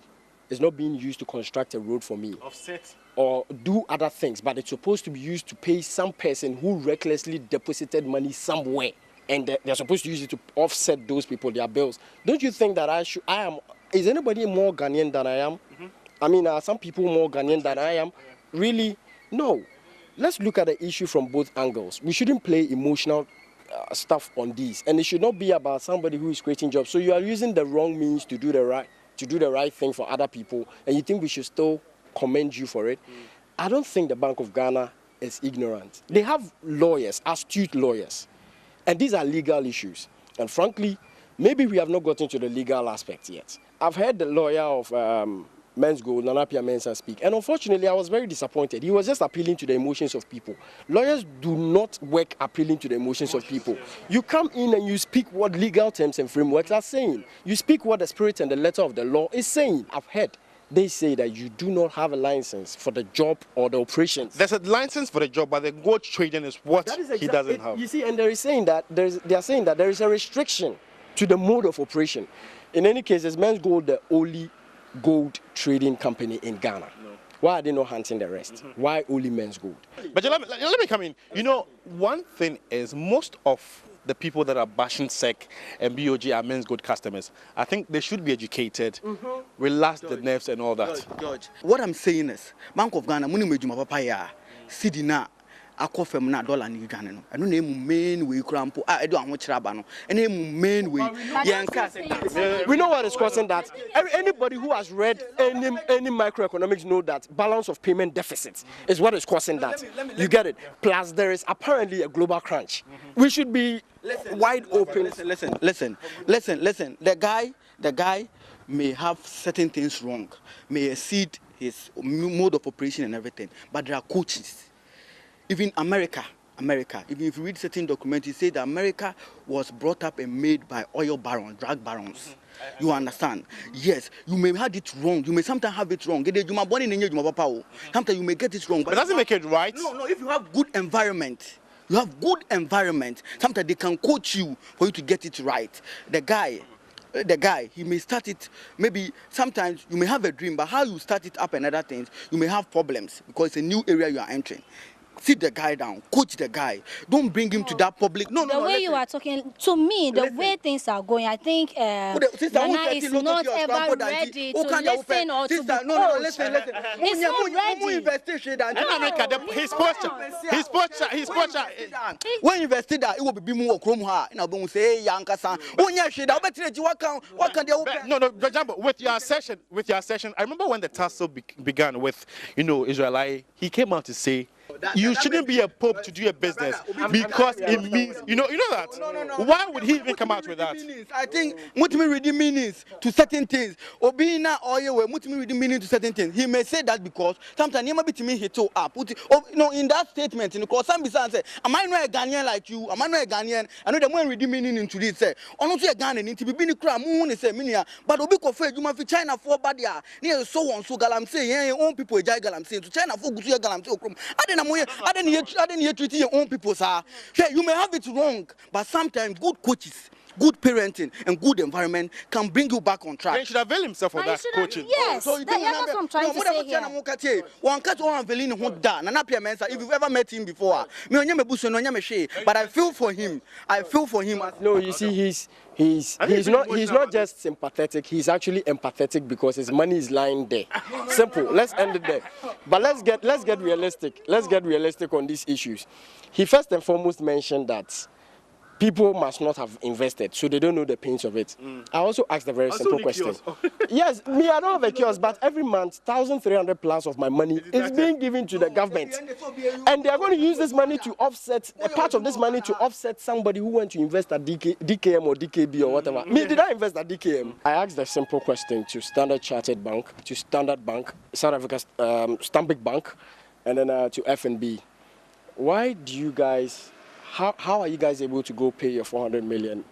S21: is not being used to construct a road for me,
S4: offset,
S21: or do other things, but it's supposed to be used to pay some person who recklessly deposited money somewhere, and they're supposed to use it to offset those people, their bills. Don't you think that is anybody more Ghanaian than I am? I mean, are some people more Ghanaian than I am? Really? No. Let's look at the issue from both angles. We shouldn't play emotional stuff on these, and it should not be about somebody who is creating jobs. So you are using the wrong means to do the right thing for other people, and you think we should still commend you for it? I don't think the Bank of Ghana is ignorant. They have lawyers, astute lawyers, and these are legal issues. And frankly, maybe we have not gotten to the legal aspect yet. I've heard the lawyer of Men's Gold, Nana Apia Mensa, speak, and unfortunately I was very disappointed. He was just appealing to the emotions of people. Lawyers do not work appealing to the emotions of people. You come in and you speak what legal terms and frameworks are saying. You speak what the spirit and the letter of the law is saying. I've heard they say that you do not have a license for the job or the operations.
S4: There's a license for the job, but the gold trading is what he doesn't have.
S21: You see, and they are saying that there is a restriction to the mode of operation. In any case, is Men's Gold the only gold trading company in Ghana? No. Why are they not hunting the rest? Why only Men's Gold?
S4: But let me come in. You know, one thing is, most of the people that are bashing SEC and BOG are Men's Gold customers. I think they should be educated, relax the nerves and all that.
S19: George, what I'm saying is, Bank of Ghana, Muni Mejuma Papaya, Sidina, akofem na dollar ni dwane no eno na main way krampo edo anwo kiraba no eno main way
S21: we know what is causing that. Anybody who has read any microeconomics know that balance of payment deficit is what is causing that. You get it? Plus there is apparently a global crunch. We should be wide open.
S19: Listen. The guy may have certain things wrong, may exceed his mode of operation and everything, but there are coaches. Even America, even if you read certain documents, you say that America was brought up and made by oil barons, drug barons. You understand? Yes, you may have it wrong. You may sometimes have it wrong. Sometimes you may get it wrong.
S4: But doesn't make it right?
S19: No, if you have good environment, sometimes they can coach you for you to get it right. The guy, he may start it, maybe sometimes you may have a dream, but how you start it up and other things, you may have problems because it's a new area you are entering. Sit the guy down, coach the guy. Don't bring him to that public.
S20: The way you are talking to me, the way things are going, I think Nana is not ever ready to listen or to be coached.
S19: No, listen.
S20: He's not ready.
S4: His posture.
S19: When you invested that, it will be more chrome ha. Now, don't say, Yankasa.
S4: No, Jambo, with your session, I remember when the tussle began with, Israelite, he came out to say, you shouldn't be a pope to do a business because it means, you know that.
S19: No.
S4: Why would he even come out with that?
S19: I think Mutimi reading meanings to certain things. Obina or Mutimi reading meaning to certain things. He may say that because sometimes he might be to me hit up. In that statement, because some besides say, am I not a Ghanaian like you? Am I not a Ghanaian? I know the one reading meaning into this say, not a Ghanaian to be bini cram moon say minia, but Obiko Fred, you must China for badia near so on so galam say, yeah, own people galam say to China for good galam to come. I didn't hear treating your own people, sir. You may have it wrong, but sometimes good coaches, good parenting, and good environment can bring you back on track.
S4: He should avail himself of that coaching.
S20: Yes, that's what I'm trying to say here.
S19: If you've ever met him before, but I feel for him.
S21: No, you see, he's not just sympathetic, he's actually empathetic because his money is lying there. Simple. Let's end it there. But let's get realistic. Let's get realistic on these issues. He first and foremost mentioned that people must not have invested, so they don't know the pains of it. I also asked a very simple question. Yes, I don't have a kiosk, but every month, 1,300 plus of my money is being given to the government. And they are going to use this money to offset, a part of this money to offset somebody who went to invest at DKM or DKB or whatever. Me, did I invest at DKM? I asked a simple question to Standard Chartered Bank, to Standard Bank, South Africa's Stanbic Bank, and then to FNB. Why do you guys... How are you guys able to go pay your 400 million,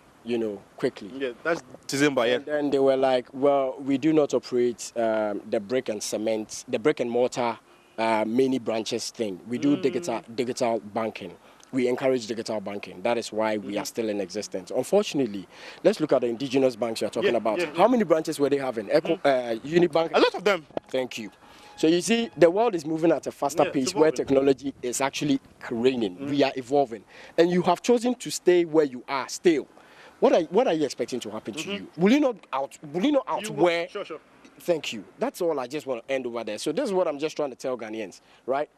S21: quickly?
S4: Yeah, that's December, yeah.
S21: And then they were like, well, we do not operate the brick and mortar many branches thing. We do digital banking. We encourage digital banking. That is why we are still in existence. Unfortunately, let's look at the indigenous banks you're talking about. How many branches were they having? Unibank?
S4: A lot of them.
S21: Thank you. So you see, the world is moving at a faster pace where technology is actually reigning. We are evolving. And you have chosen to stay where you are still. What are you expecting to happen to you? Will you not outwear?
S4: Sure.
S21: Thank you. That's all I just want to end over there. So this is what I'm just trying to tell Ghanaians, right?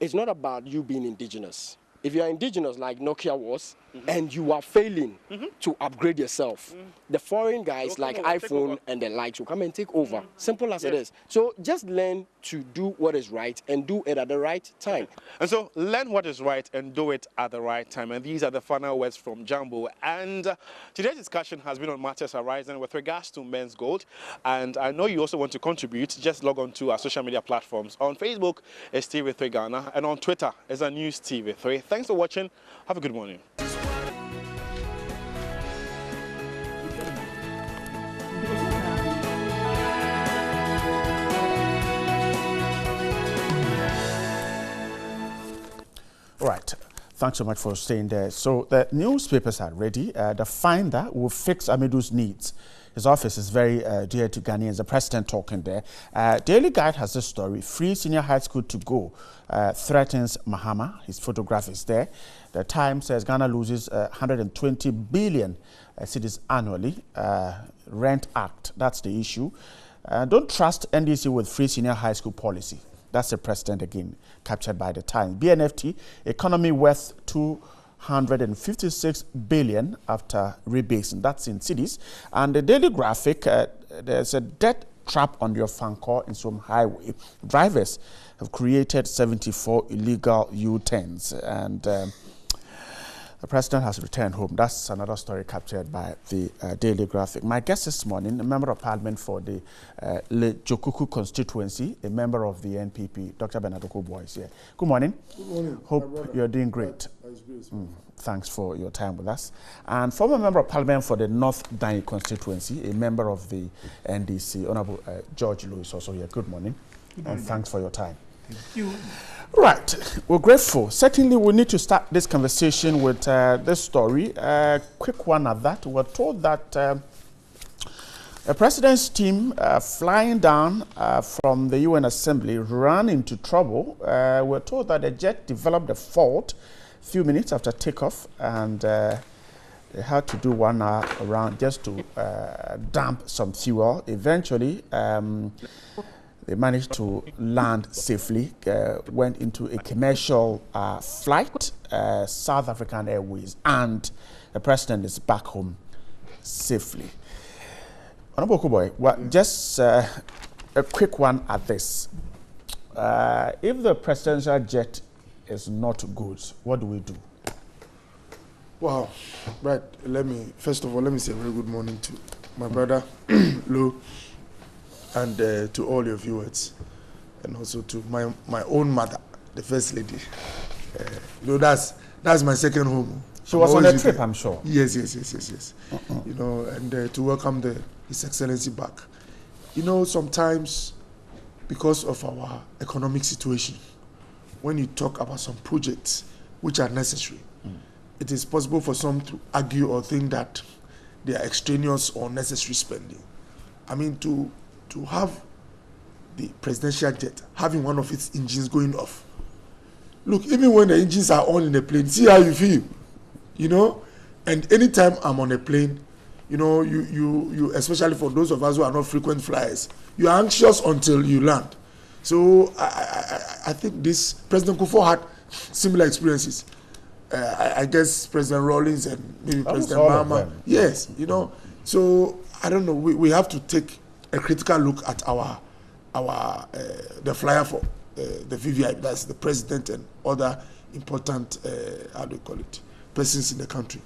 S21: It's not about you being indigenous. If you are indigenous like Nokia was, and you are failing to upgrade yourself, the foreign guys like iPhone and the likes will come and take over. Simple as it is. So just learn to do what is right and do it at the right time.
S4: And so learn what is right and do it at the right time. And these are the final words from Jambo. And today's discussion has been on matters arising with regards to men's gold. And I know you also want to contribute. Just log on to our social media platforms. On Facebook, it's TV3 Ghana. And on Twitter, it's a News TV3. Thanks for watching. Have a good morning.
S3: All right. Thanks so much for staying there. So the newspapers are ready. The finder will fix Amidu's needs. His office is very dear to Ghanaians. The president talking there. Daily Guide has this story. Free senior high school to go threatens Mahama. His photograph is there. The Times says Ghana loses 120 billion cedis annually. Rent Act, that's the issue. Don't trust NDC with free senior high school policy. That's the president again, captured by the Times. BNFT, economy worth 256 billion after rebasing. That's in cities. And the Daily Graphic, there's a death trap on your Fankor in some highway. Drivers have created 74 illegal U-turns, and the president has returned home. That's another story captured by the Daily Graphic. My guest this morning, a member of parliament for the Le Jokuku constituency, a member of the NPP, Dr. Bernard Okoboy is here. Good morning.
S8: Good morning.
S3: Hope you're doing great. Thanks for your time with us. And former member of parliament for the North Dai constituency, a member of the NDC, Honorable George Lewis, also here. Good morning.
S8: Good morning.
S3: And thanks for your time.
S8: Thank you.
S3: Right, we're grateful. Certainly, we need to start this conversation with this story. A quick one at that. We're told that a president's team flying down from the UN Assembly ran into trouble. We're told that the jet developed a fault a few minutes after takeoff, and they had to do 1 hour around just to dump some fuel. Eventually, they managed to land safely, went into a commercial flight, South African Airways, and the president is back home safely. Honorable Okoboy, well, just a quick one at this. If the presidential jet is not good, what do we do?
S8: Wow. Right. First of all, let me say a very good morning to my brother, Lou, and to all your viewers, and also to my own mother, the First Lady. That's my second home.
S3: She was on a trip, I'm sure.
S8: Yes. You know, and to welcome His Excellency back. You know, sometimes, because of our economic situation, when you talk about some projects which are necessary, it is possible for some to argue or think that they are extraneous or necessary spending. I mean, to have the presidential jet having one of its engines going off. Look, even when the engines are on in a plane, see how you feel, you know? And anytime I'm on a plane, you know, you especially for those of us who are not frequent flyers, you are anxious until you land. So I think this President Kufuor had similar experiences. I guess President Rawlings and maybe President Mahama. Yes, you know. So I don't know. We have to take a critical look at the flyer for the VVI, that's the president and other important how do you call it, persons in the country.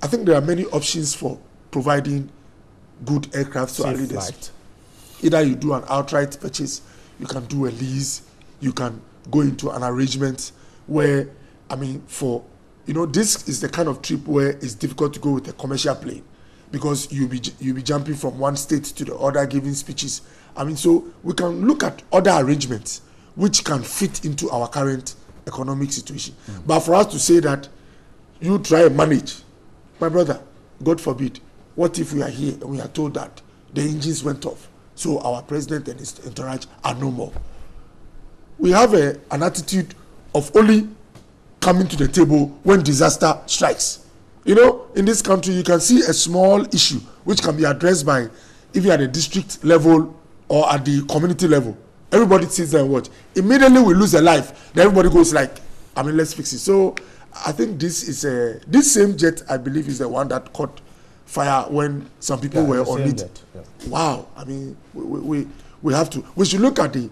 S8: I think there are many options for providing good aircraft to our leaders. Flight. Either you do an outright purchase, you can do a lease, you can go into an arrangement where, I mean, this is the kind of trip where it's difficult to go with a commercial plane, because you'll be jumping from one state to the other, giving speeches. I mean, so we can look at other arrangements which can fit into our current economic situation. But for us to say that you try and manage, my brother, God forbid, what if we are here and we are told that the engines went off, so our president and his entourage are no more? We have an attitude of only coming to the table when disaster strikes. You know, in this country, you can see a small issue which can be addressed by, if you're at the district level or at the community level. Everybody sits there and watch. Immediately we lose a life, then everybody goes like, I mean, let's fix it. So I think this same jet, I believe, is the one that caught fire when some people were on it. Wow. I mean, we should look at the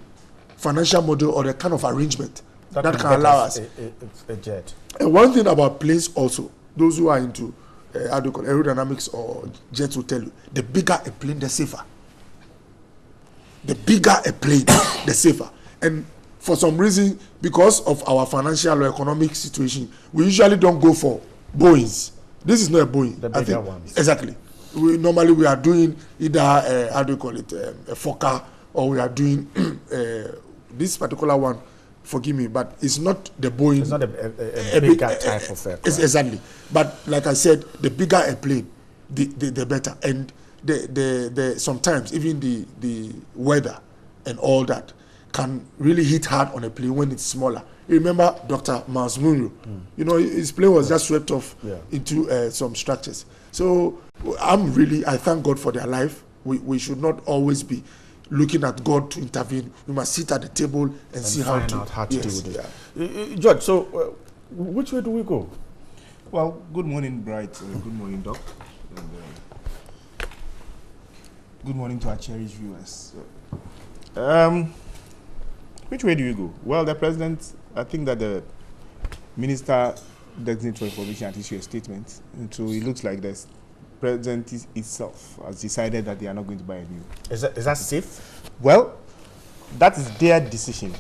S8: financial model or the kind of arrangement that can allow us.
S3: A jet.
S8: And one thing about planes also, those who are into aerodynamics or jets will tell you, the bigger a plane, the safer. The bigger a plane, the safer. And for some reason, because of our financial or economic situation, we usually don't go for Boeings. This is not a Boeing.
S3: The bigger ones.
S8: Exactly. Normally we are doing either a Fokker, or we are doing this particular one. Forgive me, but it's not the Boeing.
S3: It's not a bigger type of aircraft.
S8: Exactly. But like I said, the bigger a plane, the better. And the sometimes even the weather and all that can really hit hard on a plane when it's smaller. You remember Dr. Miles Munro? You know, his plane was just swept off into some structures. So I thank God for their life. We should not always be looking at God to intervene. We must sit at the table and see how to
S3: deal with it. George, so which way do we go?
S9: Well, good morning, Bright. Good morning, Doc. And, good morning to our cherished viewers. Which way do we go? Well, the president, I think that the minister designated for information has issued a statement, and so it looks like the president itself has decided that they are not going to buy a new.
S3: Is that safe?
S9: Well, that is their decision.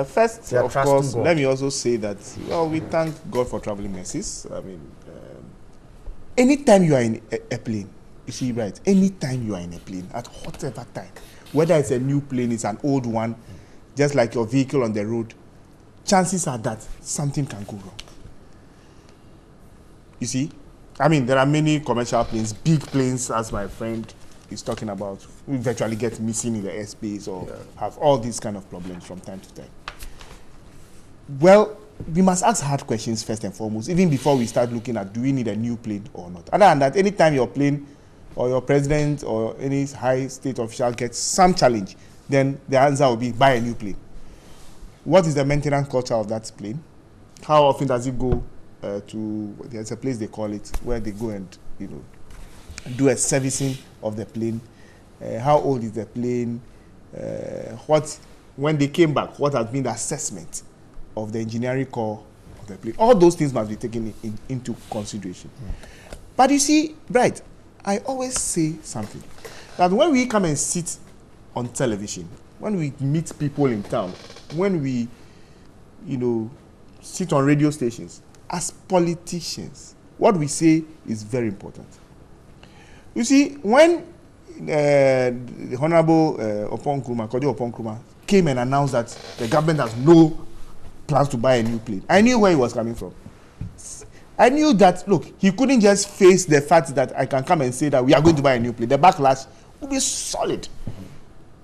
S9: First, of course,
S3: God.
S9: let me also say that, well, we thank God for traveling mercies. I mean, anytime you are in a plane, you see, right, anytime you are in a plane, at whatever time, whether it's a new plane, it's an old one, just like your vehicle on the road, chances are that something can go wrong. You see? I mean, there are many commercial planes, big planes, as my friend is talking about, we virtually get missing in the airspace or have all these kind of problems from time to time. Well, we must ask hard questions first and foremost, even before we start looking at do we need a new plane or not. Other than that, anytime your plane or your president or any high state official gets some challenge, then the answer will be buy a new plane. What is the maintenance culture of that plane? How often does it go to, there's a place they call it, where they go and, you know, do a servicing of the plane. How old is the plane? When they came back, what has been the assessment of the engineering core of the plane? All those things must be taken into consideration. But you see, Bright, I always say something, that when we come and sit on television, when we meet people in town, when we, you know, sit on radio stations, as politicians, what we say is very important. You see, when the Honorable Kojo Oponkruma came and announced that the government has no plans to buy a new plane, I knew where he was coming from. I knew that, look, he couldn't just face the fact that I can come and say that we are going to buy a new plane. The backlash will be solid.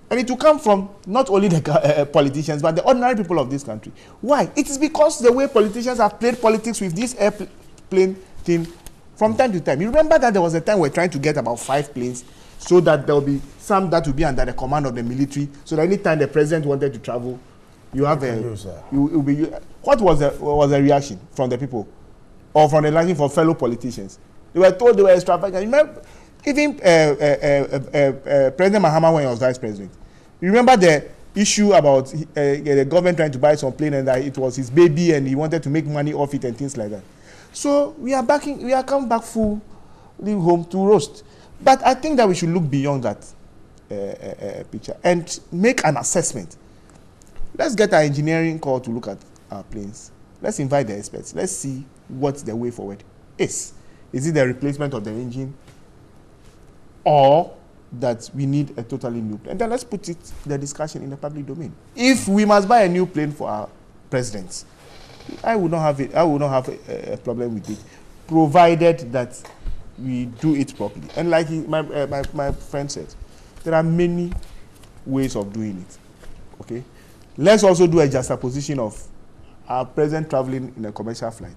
S9: And it will come from not only the politicians, but the ordinary people of this country. Why? It is because the way politicians have played politics with this airplane thing from time to time. You remember that there was a time we were trying to get about 5 planes so that there will be some that will be under the command of the military, so that any time the president wanted to travel, you have what was the reaction from the people or from the reaction from fellow politicians? They were told they were extravagant. Remember, even President Mahama, when he was vice president, you remember the issue about the government trying to buy some plane and that it was his baby and he wanted to make money off it and things like that. So we are coming back full home to roast. But I think that we should look beyond that picture and make an assessment. Let's get our engineering corps to look at our planes. Let's invite the experts. Let's see what the way forward is. Is it the replacement of the engine, or that we need a totally new plane? And then let's put the discussion in the public domain. If we must buy a new plane for our presidents, I would not have it. I would not have a problem with it, provided that we do it properly. And like my friend said, there are many ways of doing it. Okay, let's also do a juxtaposition of our president traveling in a commercial flight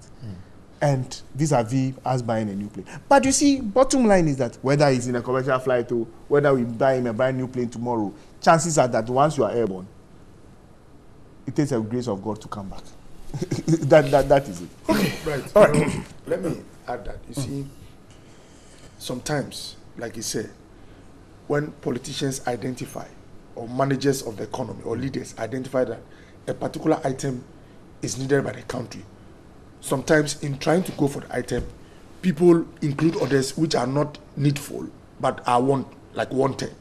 S9: and vis-a-vis us buying a new plane. But you see, bottom line is that whether he's in a commercial flight or whether we buy him a brand new plane tomorrow, chances are that once you are airborne, it takes a grace of God to come back. that is it.
S8: Okay, right. All right. Let me add that. You see, sometimes, like you said, when politicians identify, or managers of the economy, or leaders identify that a particular item is needed by the country, sometimes in trying to go for the item, people include others which are not needful but are wanted.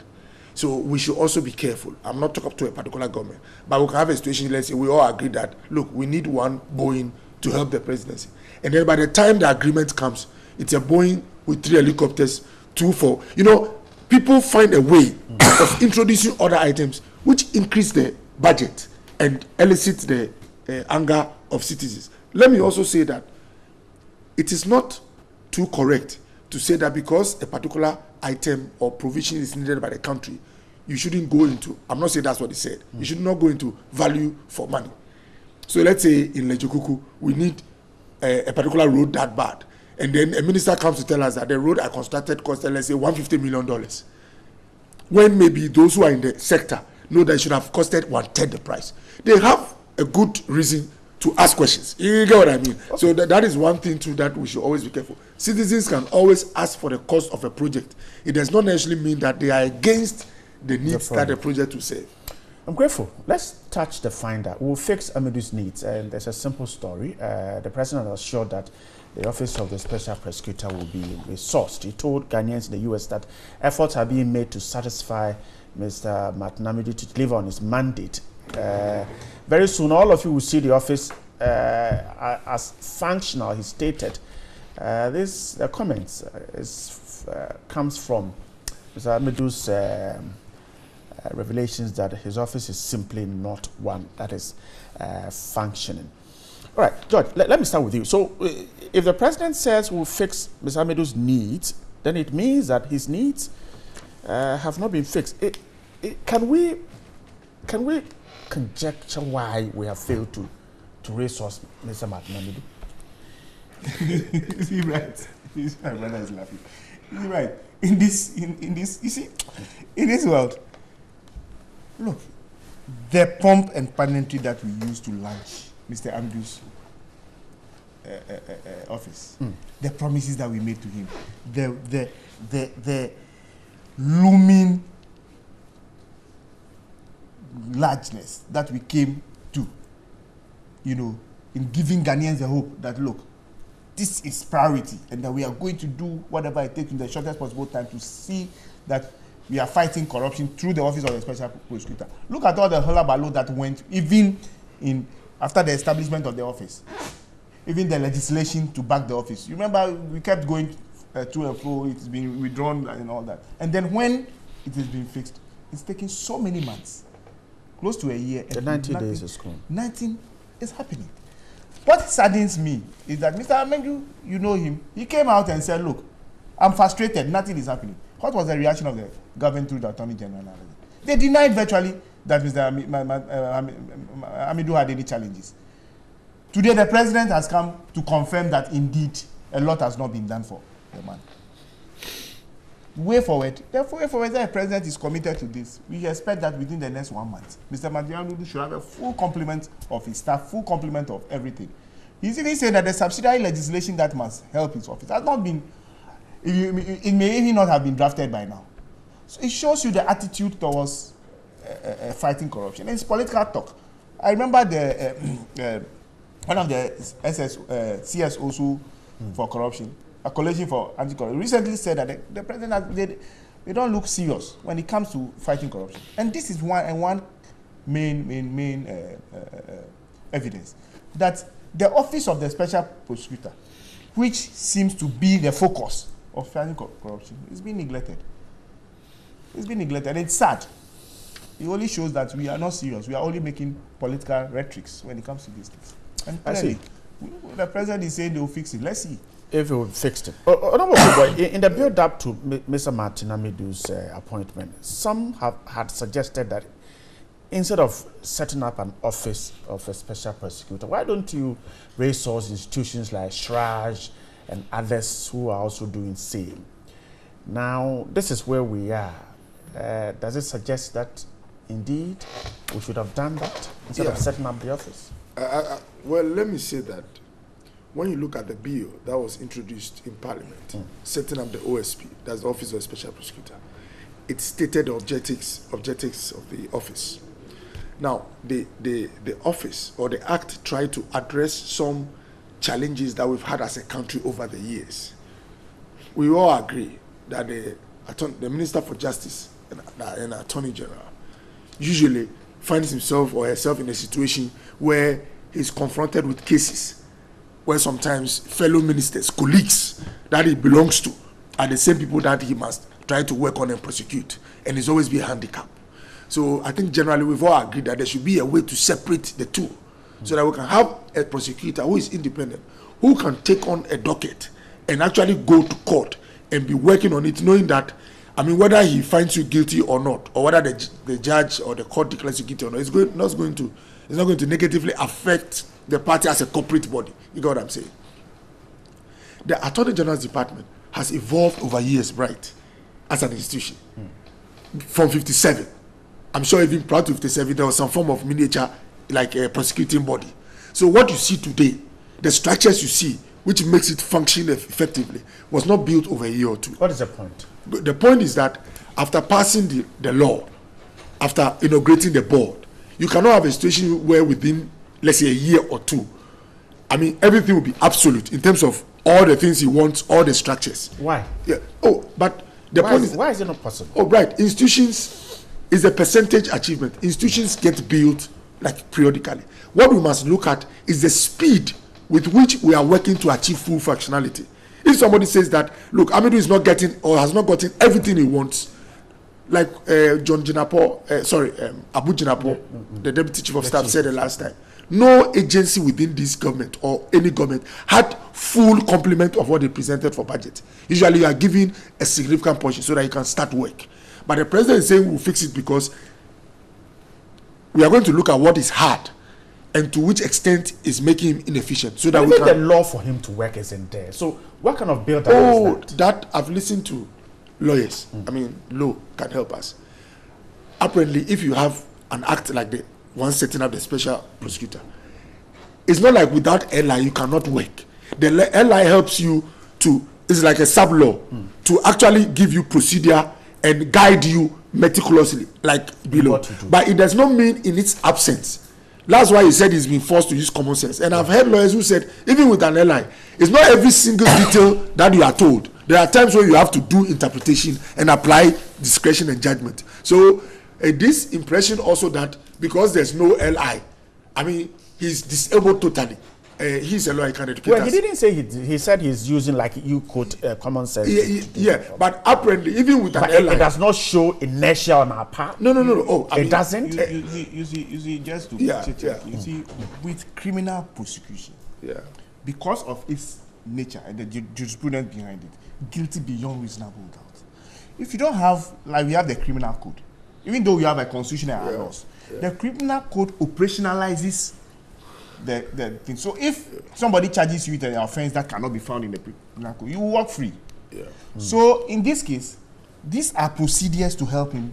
S8: So we should also be careful. I'm not talking up to a particular government, but we can have a situation, let's say we all agree that, look, we need one Boeing to help the presidency. And then by the time the agreement comes, it's a Boeing with 3 helicopters, 2 for, you know, people find a way of introducing other items which increase the budget and elicit the anger of citizens. Let me also say that it is not too correct to say that because a particular item or provision is needed by the country, you shouldn't go into, I'm not saying that's what he said, you should not go into value for money. So let's say in Lejokuku, we need a particular road that bad. And then a minister comes to tell us that the road I constructed cost, let's say, $150 million. when maybe those who are in the sector know that it should have costed 1/10 the price. They have a good reason to ask questions. You get what I mean? Okay. So that is one thing too that we should always be careful. Citizens can always ask for the cost of a project. It does not necessarily mean that they are against the needs that the project will serve.
S3: I'm grateful. Let's touch the finder. We'll fix Amidu's needs. And there's a simple story. The president assured that the office of the special prosecutor will be resourced. He told Ghanaians in the U.S. that efforts are being made to satisfy Mr. Martin Amidu to deliver on his mandate. Very soon, all of you will see the office as functional, he stated. This comments comes from Mr. Amidu's revelations that his office is simply not one that is functioning. All right, George, let me start with you. So, if the president says we'll fix Mr. Amidu's needs, then it means that his needs have not been fixed. Can we conjecture why we have failed to resource Mr. Martin Amidu?
S9: Is he right? My brother is laughing. Is he right? In this, you see, in this world, look, the pomp and pageantry that we used to launch Mr. Amidu's office, the promises that we made to him, the looming largeness that we came to, you know, in giving Ghanaians a hope that, look, this is priority and that we are going to do whatever it takes in the shortest possible time to see that we are fighting corruption through the office of the special prosecutor. Look at all the hullabaloo that went even in after the establishment of the office, even the legislation to back the office. You remember we kept going to and fro, it's been withdrawn and all that. And then when it has been fixed, it's taking so many months, close to a year.
S3: The 90 days is gone.
S9: Nothing is happening. What saddens me is that Mr. Amendu, you know him, he came out and said, look, I'm frustrated, nothing is happening. What was the reaction of the government through the Attorney General? They denied virtually that Mr. Amidu had any challenges. Today, the president has come to confirm that indeed a lot has not been done for the man. Way forward, the president is committed to this. We expect that within the next 1 month, Mr. Amidu should have a full complement of his staff, full complement of everything. He's even saying that the subsidiary legislation that must help his office has not been, it may even not have been drafted by now. So it shows you the attitude towards fighting corruption. And it's political talk. I remember one of the CSOs who for corruption, a coalition for anti-corruption, recently said that the president they don't look serious when it comes to fighting corruption. And this is one main evidence that the office of the special prosecutor, which seems to be the focus of fighting corruption, is being neglected. It's been neglected, and it's sad. It only shows that we are not serious. We are only making political rhetorics when it comes to these things. And clearly, the president is saying they will fix it. Let's see.
S3: If we fixed it. In the build-up to Mr. Martin Amidu's appointment, some had suggested that instead of setting up an office of a special prosecutor, why don't you resource institutions like SHRAJ and others who are also doing same? Now, this is where we are. Does it suggest that indeed we should have done that instead of setting up the office?
S8: Well, let me say that when you look at the bill that was introduced in Parliament, setting up the OSP, that's the Office of the Special Prosecutor, it stated the objectives of the office. Now, the office or the act tried to address some challenges that we've had as a country over the years. We all agree that the Minister for Justice and Attorney General usually finds himself or herself in a situation where he's confronted with cases where sometimes fellow ministers, colleagues that he belongs to are the same people that he must try to work on and prosecute, and it's always be a handicap. So I think generally we've all agreed that there should be a way to separate the two so that we can have a prosecutor who is independent, who can take on a docket and actually go to court and be working on it, knowing that, I mean, whether he finds you guilty or not, or whether the judge or the court declares you guilty or not, it's not going to negatively affect the party as a corporate body. You get what I'm saying? The Attorney General's Department has evolved over years, right, as an institution. from 57. I'm sure even prior to 57, there was some form of miniature, like a prosecuting body. So what you see today, the structures you see, which makes it function effectively, was not built over a year or two.
S3: What is the point?
S8: The point is that after passing the law, after inaugurating the board, you cannot have a situation where within, let's say, a year or two, I mean, everything will be absolute in terms of all the things he wants, all the structures.
S3: Why?
S8: Yeah. Oh, but the point is,
S3: why is it not possible?
S8: Oh, right. Institutions is a percentage achievement. Institutions get built like periodically. What we must look at is the speed with which we are working to achieve full functionality. If somebody says that, look, Amidu is not getting or has not gotten everything he wants, like Abu Jinapo, the Deputy Chief of Staff, said the last time, no agency within this government or any government had full complement of what they presented for budget. Usually you are given a significant portion so that you can start work. But the president is saying we'll fix it because we are going to look at what is hard and to which extent is making him inefficient, so that we can.
S3: The law for him to work isn't there. So what kind of bill is that?
S8: That I've listened to lawyers. I mean, law can help us. Apparently, if you have an act like the one setting up the special prosecutor, it's not like without LI you cannot work. The LI helps you to. It's like a sub law to actually give you procedure and guide you meticulously, like below. But it does not mean in its absence. That's why he said he's been forced to use common sense. And I've heard lawyers who said, even with an LI, it's not every single detail that you are told. There are times where you have to do interpretation and apply discretion and judgment. So this impression also that because there's no LI, I mean, he's disabled totally. He's a lawyer, can educate
S3: Well, he didn't say he said he's using, like you quote, common sense.
S8: Yeah, but apparently, even with an LI,
S3: it does not show inertia on our part.
S8: No. Oh,
S3: it doesn't.
S9: You see, just to check, you see, with criminal prosecution, because of its nature and the jurisprudence behind it, guilty beyond reasonable doubt. If you don't have, like we have the criminal code, even though we have a constitutional laws, the criminal code operationalizes the thing. So if somebody charges you with an offense that cannot be found in the criminal code, you walk free. So in this case, these are procedures to help him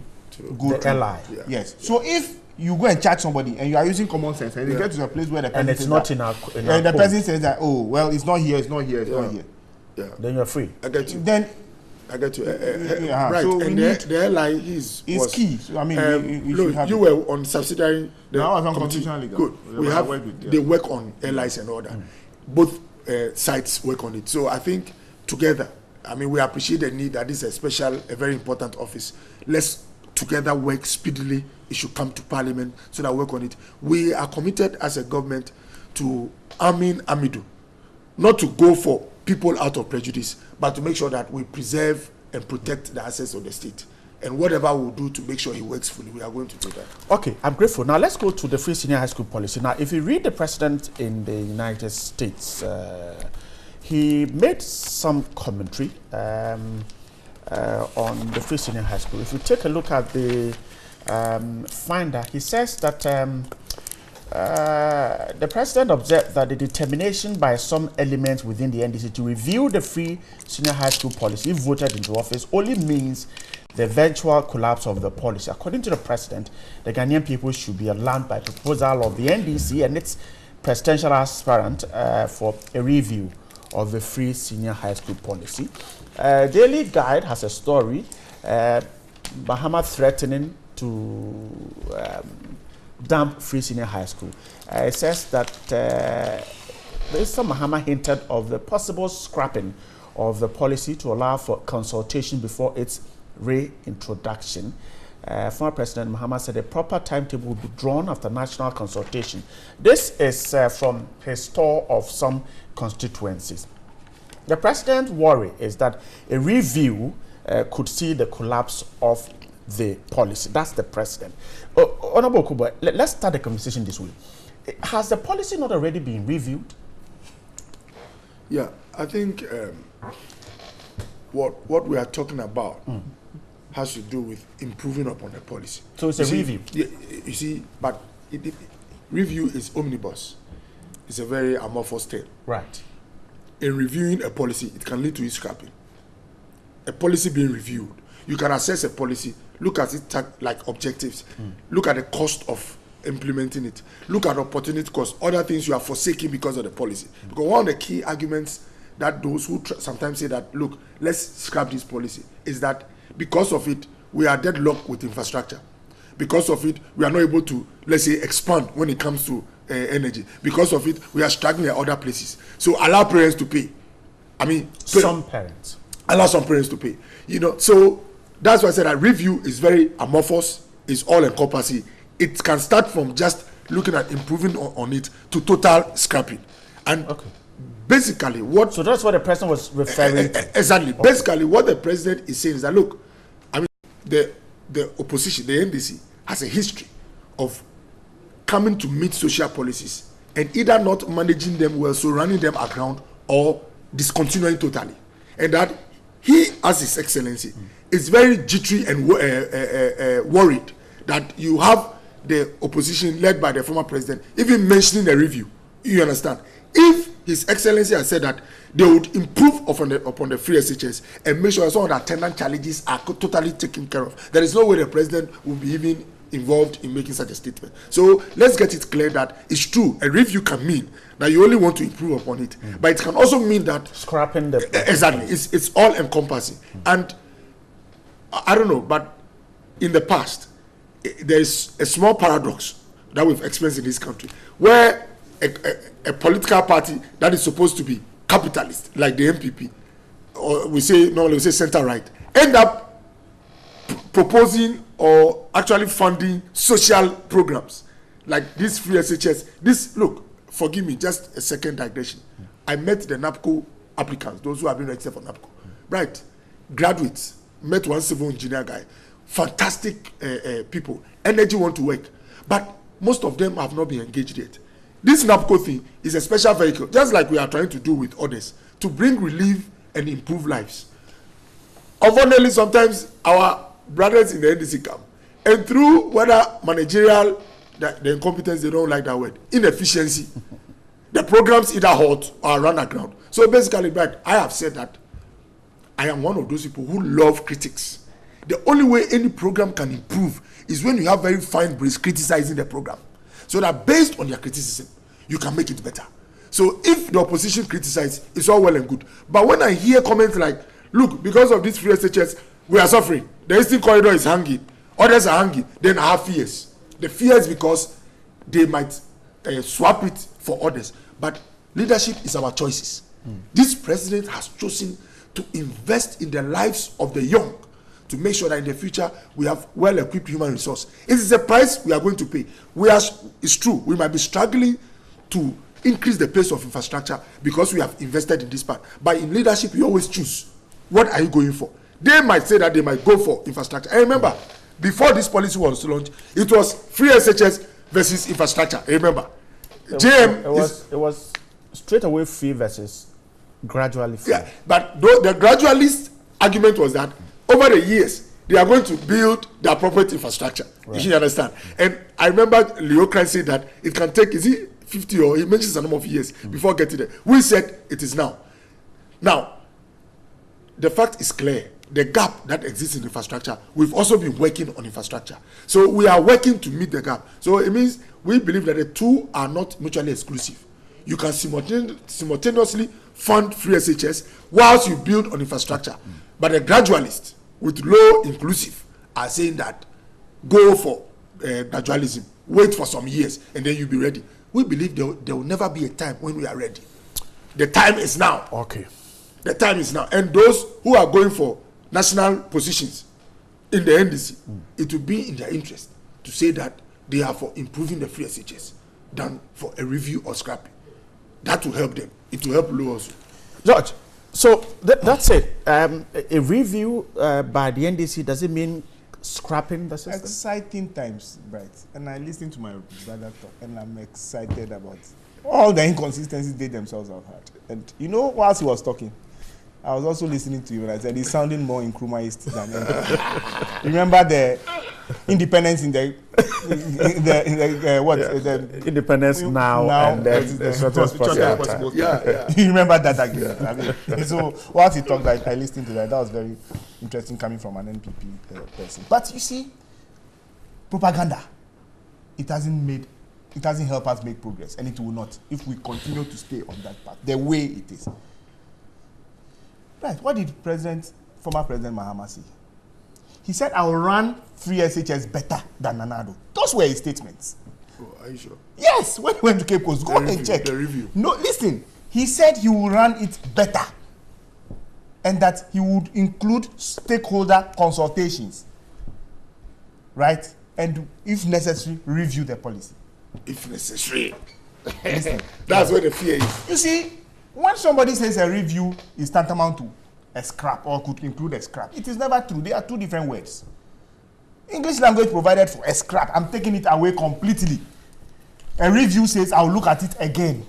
S9: go
S3: the LI.
S9: Yes. So if you go and charge somebody and you are using common sense and you get to a place where the person
S3: it's not in our
S9: and the person says that, oh well, it's not here, it's not here, it's not here.
S3: Then you're free.
S8: I get you.
S9: Then
S8: I get you. Right.
S9: So
S8: and the LI is
S9: key. So, I mean,
S8: you were on subsidiary.
S9: Now I was on constitutional legal.
S8: Good. We have they work on LIs and all that. Both sides work on it. So I think together, I mean, we appreciate the need that this is a very important office. Let's together work speedily. It should come to Parliament so that we work on it. We are committed as a government to arming Amidu, not to go for people out of prejudice, but to make sure that we preserve and protect the assets of the state. And whatever we'll do to make sure he works fully, we are going to do that.
S3: Okay, I'm grateful. Now let's go to the free senior high school policy. Now, if you read the president in the United States, he made some commentary on the free senior high school. If you take a look at the finder, he says that the president observed that the determination by some elements within the NDC to review the free senior high school policy, if voted into office, only means the eventual collapse of the policy. According to the president, the Ghanaian people should be alarmed by proposal of the NDC and its presidential aspirant for a review of the free senior high school policy. Daily Guide has a story, Bahama threatening to dump free senior high school. It says that Mr. Mahama hinted of the possible scrapping of the policy to allow for consultation before its reintroduction. Former President Mahama said a proper timetable will be drawn after national consultation. This is from his tour of some constituencies. The president's worry is that a review could see the collapse of the policy. That's the president. Honorable Kuba, let's start the conversation this way. Has the policy not already been reviewed?
S8: Yeah, I think what we are talking about has to do with improving upon the policy.
S3: So it's a review?
S8: Yeah, you see, but review is omnibus. It's a very amorphous term.
S3: Right.
S8: In reviewing a policy, it can lead to its scrapping. A policy being reviewed, you can assess a policy, look at it like objectives. Look at the cost of implementing it. Look at opportunity cost, other things you are forsaking because of the policy. Because one of the key arguments that those who sometimes say that, look, let's scrap this policy, is that because of it, we are deadlocked with infrastructure. Because of it, we are not able to, let's say, expand when it comes to energy. Because of it, we are struggling at other places. So allow parents to pay. I mean,
S3: some parents.
S8: Allow some parents to pay. You know, so that's why I said that review is very amorphous, is all-encompassing. It can start from just looking at improving on it to total scrapping. And basically what...
S3: So that's what the president was referring to.
S8: Exactly. Okay. Basically what the president is saying is that, look, I mean, the opposition, the NDC, has a history of coming to meet social policies and either not managing them well, so running them aground, or discontinuing totally. And that he, as His Excellency, is very jittery and worried that you have the opposition led by the former president even mentioning a review. You understand? If His Excellency has said that they would improve upon the free SHS and make sure that some of the attendant challenges are totally taken care of, there is no way the president will be even involved in making such a statement. So let's get it clear that it's true. A review can mean that you only want to improve upon it, but it can also mean that
S3: scrapping the
S8: exactly. It's all encompassing. And I don't know, but in the past, there's a small paradox that we've experienced in this country, where a political party that is supposed to be capitalist, like the MPP, or we say center right, end up proposing or actually funding social programs like this free SHS. This, look, forgive me, just a second digression. I met the NAPCO applicants, those who have been registered for NAPCO, right? Graduates, met one civil engineer guy, fantastic people, energy want to work, but most of them have not been engaged yet. This NAPCO thing is a special vehicle, just like we are trying to do with others, to bring relief and improve lives. Unfortunately, sometimes our brothers in the NDC come, and through whether managerial, the incompetence, they don't like that word, inefficiency, the programs either halt or run aground. So basically, but I have said that I am one of those people who love critics. The only way any program can improve is when you have very fine brains criticizing the program, so that based on their criticism, you can make it better. So if the opposition criticizes, it's all well and good. But when I hear comments like, look, because of this free SHS, we are suffering, the Eastern Corridor is hanging, others are hanging, then I have fears. The fears because they might swap it for others. But leadership is our choices. This president has chosen to invest in the lives of the young, to make sure that in the future we have well-equipped human resource. It is a price we are going to pay. It's true, we might be struggling to increase the pace of infrastructure because we have invested in this part. But in leadership, you always choose. What are you going for? They might say that they might go for infrastructure. And remember, before this policy was launched, it was free SHS versus infrastructure. Remember,
S3: it was straight away free versus gradually free.
S8: Yeah, but the gradualist argument was that over the years, they are going to build the appropriate infrastructure. Right. You understand? And I remember Leo Kran said that it can take, is it 50 or he mentions a number of years before getting there. We said it is now. Now, the fact is clear. The gap that exists in infrastructure, we've also been working on infrastructure. So we are working to meet the gap. So it means we believe that the two are not mutually exclusive. You can simultaneously fund free SHS whilst you build on infrastructure. But the gradualists with low inclusive are saying that go for gradualism, wait for some years, and then you'll be ready. We believe there will never be a time when we are ready. The time is now.
S3: Okay.
S8: The time is now. And those who are going for national positions in the NDC, it will be in their interest to say that they are for improving the free SHS than for a review or scrapping. That will help them. It will help Lou also.
S3: George, so that's it. A review by the NDC, does it mean scrapping the system?
S9: Exciting times, Bright. And I listened to my brother talk, and I'm excited about all the inconsistencies they themselves have had. And you know, whilst he was talking, I was also listening to you, and I said he's sounding more Nkrumahist than ever. Remember independence in the
S3: independence now and then the shortest possible time.
S8: Yeah.
S9: You remember that again? I mean, so whilst he talked, I listened to that. That was very interesting coming from an NPP person. But you see, propaganda, it hasn't helped us make progress, and it will not if we continue to stay on that path the way it is. Right? What did former President Mahama say? He said, "I will run free SHS better than Nanado." Those were his statements.
S8: Oh, are you sure?
S9: Yes, when he went to Cape Coast, go and check.
S8: The review.
S9: No, listen. He said he will run it better, and that he would include stakeholder consultations, right? And if necessary, review the policy.
S8: If necessary. That's where the fear is.
S9: You see, when somebody says a review is tantamount to a scrap or could include a scrap, it is never true. They are two different words. English language provided for a scrap. I'm taking it away completely. A review says I'll look at it again.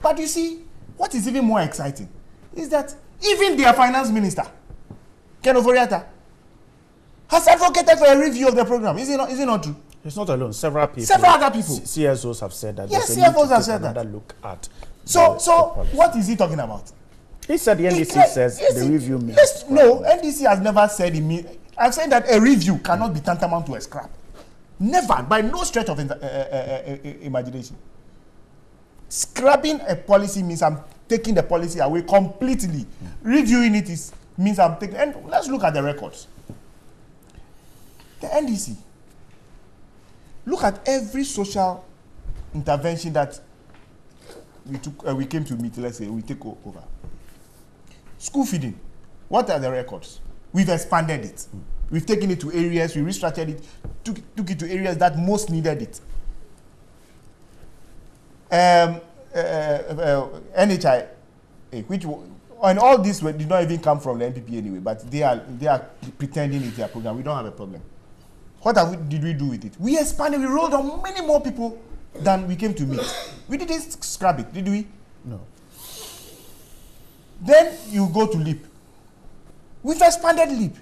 S9: But you see, what is even more exciting is that even their finance minister, Ken Oforiatta, has advocated for a review of the program. Is it not true?
S3: It's not alone. Several other people. CSOs have said that.
S9: Yes, CFOs have said that.
S3: Look at.
S9: So what is he talking about?
S3: He said the NDC says the review means.
S9: No, NDC has never said it means. I'm saying that a review cannot be tantamount to a scrap. Never, by no stretch of imagination. Scrapping a policy means I'm taking the policy away completely. Reviewing it means I'm taking. And let's look at the records. The NDC. Look at every social intervention that we came to meet. Let's say we take over. School feeding. What are the records? We've expanded it. We've taken it to areas. We restructured it. Took it to areas that most needed it. NHI, which and all this did not even come from the NPP anyway. But they are pretending it's their program. We don't have a problem. What did we do with it? We expanded. We rolled on many more people than we came to meet. We didn't scrap it, did we?
S3: No.
S9: Then you go to LEAP. We've expanded LEAP.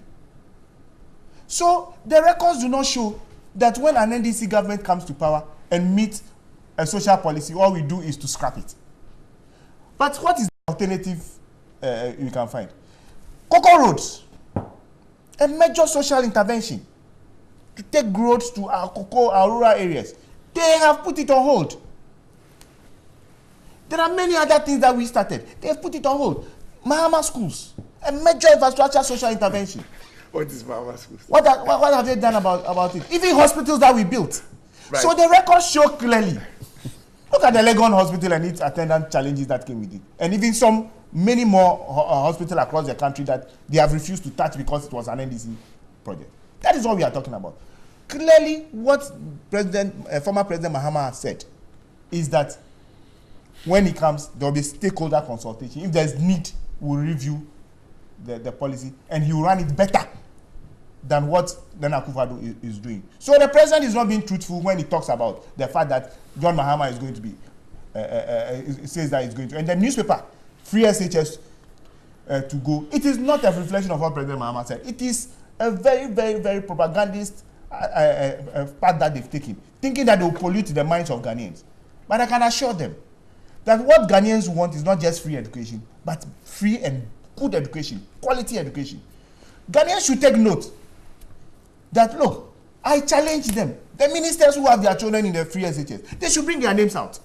S9: So the records do not show that when an NDC government comes to power and meets a social policy, all we do is to scrap it. But what is the alternative you can find? Cocoa roads, a major social intervention to take roads to our rural areas. They have put it on hold. There are many other things that we started. They have put it on hold. Mahama schools, a major infrastructure social intervention.
S8: What is Mahama schools?
S9: What have they done about it? Even hospitals that we built.
S8: Right.
S9: So the records show clearly. Look at the Legon Hospital and its attendant challenges that came with it. And even many more hospitals across the country that they have refused to touch because it was an NDC project. That is what we are talking about. Clearly, what former President Mahama has said is that when he comes, there will be stakeholder consultation. If there's need, we'll review the policy and he will run it better than what Nana Akufo-Addo is doing. So the president is not being truthful when he talks about the fact that John Mahama is going to be, says that he's going to. And the newspaper, Free SHS to go, it is not a reflection of what President Mahama said. It is a very, very, very propagandist path that they've taken, thinking that they will pollute the minds of Ghanaians. But I can assure them that what Ghanaians want is not just free education, but free and good education, quality education. Ghanaians should take note that, look, I challenge them. The ministers who have their children in the free SHS, they should bring their names out.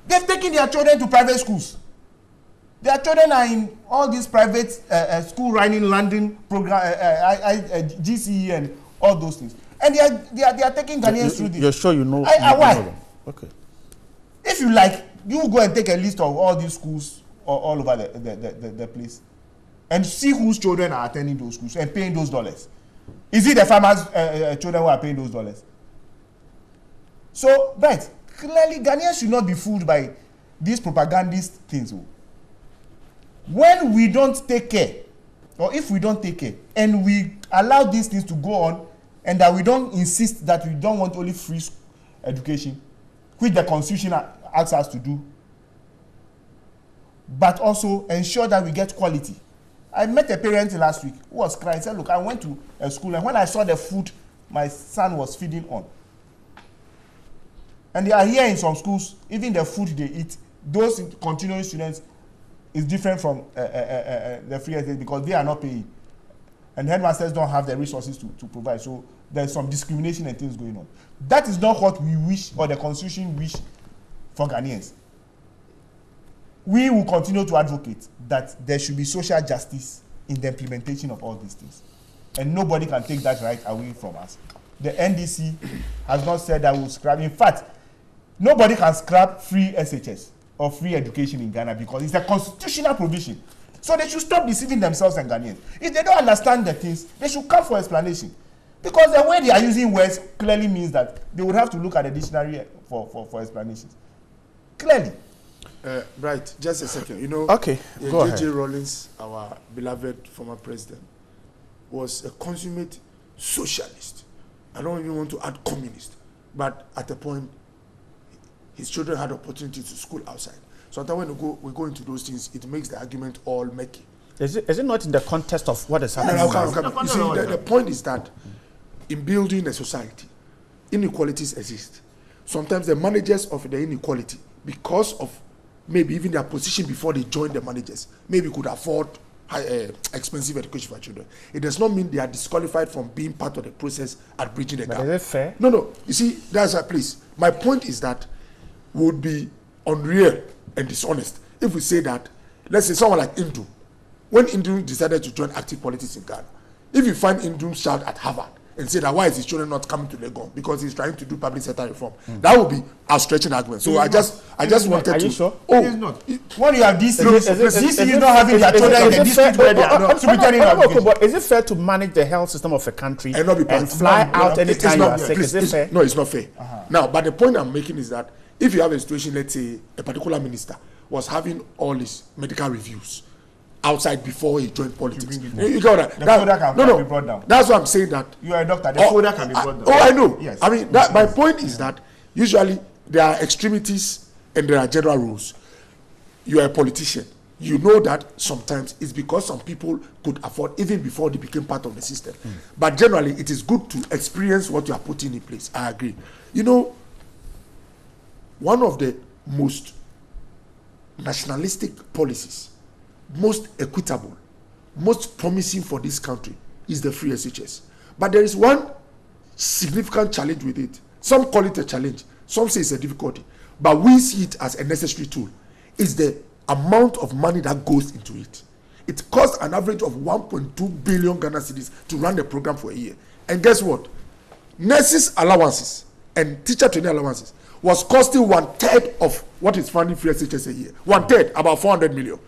S9: They've taken their children to private schools. Their children are in all these private school running London program, GCE and all those things. And they are taking Ghanaians through this.
S3: You're sure you know?
S9: Why?
S3: Know them. Okay.
S9: If you like, you go and take a list of all these schools all over the place and see whose children are attending those schools and paying those dollars. Is it the farmers' children who are paying those dollars? So, right, clearly Ghanaians should not be fooled by these propagandist things. When we don't take care, or if we don't take care, and we allow these things to go on, and that we don't insist that we don't want only free education, which the Constitution asks us to do, but also ensure that we get quality. I met a parent last week who was crying. Said, look, I went to a school, and when I saw the food my son was feeding on. And they are here in some schools, even the food they eat, those continuing students is different from the free estate because they are not paying. And headmasters don't have the resources to provide. So there's some discrimination and things going on. That is not what we wish or the constitution wish for Ghanaians. We will continue to advocate that there should be social justice in the implementation of all these things. And nobody can take that right away from us. The NDC has not said that we'll scrap. In fact, nobody can scrap free SHS or free education in Ghana because it's a constitutional provision. So they should stop deceiving themselves and Ghanaians. If they don't understand the things, they should come for explanation. Because the way they are using words clearly means that they would have to look at the dictionary for explanations. Clearly.
S8: Right, just a second. You know,
S3: okay,
S8: J.J. Rawlings, our beloved former president, was a consummate socialist. I don't even want to add communist. But at a point, his children had opportunity to school outside. So when we go into those things, it makes the argument all murky.
S3: Is it not in the context of what is happening?
S8: You see, the point is that in building a society, inequalities exist. Sometimes the managers of the inequality, because of maybe even their position before they join the managers, maybe could afford expensive education for children. It does not mean they are disqualified from being part of the process at bridging the gap.
S3: Is it fair?
S8: No. You see, that's a place. My point is that we would be unreal and dishonest if we say that, let's say someone like Indu, when Indu decided to join active politics in Ghana, if you find Indu's child at Harvard and say that why is his children not coming to Legon because he's trying to do public sector reform, that would be a stretching argument. So I just wanted to.
S3: Are you sure?
S8: Oh,
S9: it is not. When you have these things not having their children in the district where they are not.
S3: Is it fair to manage the health system of a country and fly out anytime you are sick? Is it fair?
S8: No, it's not fair. Now, but the point I'm making is that if you have a situation, let's say a particular minister was having all his medical reviews outside before he joined politics. You got that?
S9: The folder can be brought down.
S8: That's what I'm saying. That
S9: you are a doctor. The folder can be brought down.
S8: I know.
S9: Yes.
S8: I mean, my point is that usually there are extremities and there are general rules. You are a politician. You know that sometimes it's because some people could afford even before they became part of the system. But generally, it is good to experience what you are putting in place. I agree. You know, one of the most nationalistic policies, most equitable, most promising for this country is the free SHS. But there is one significant challenge with it. Some call it a challenge, some say it's a difficulty, but we see it as a necessary tool. It's the amount of money that goes into it. It costs an average of 1.2 billion Ghana cedis to run the program for a year. And guess what? Nurses' allowances and teacher training allowances was costing 1/3 of what is funding free SHS a year. 1/3, about 400 million.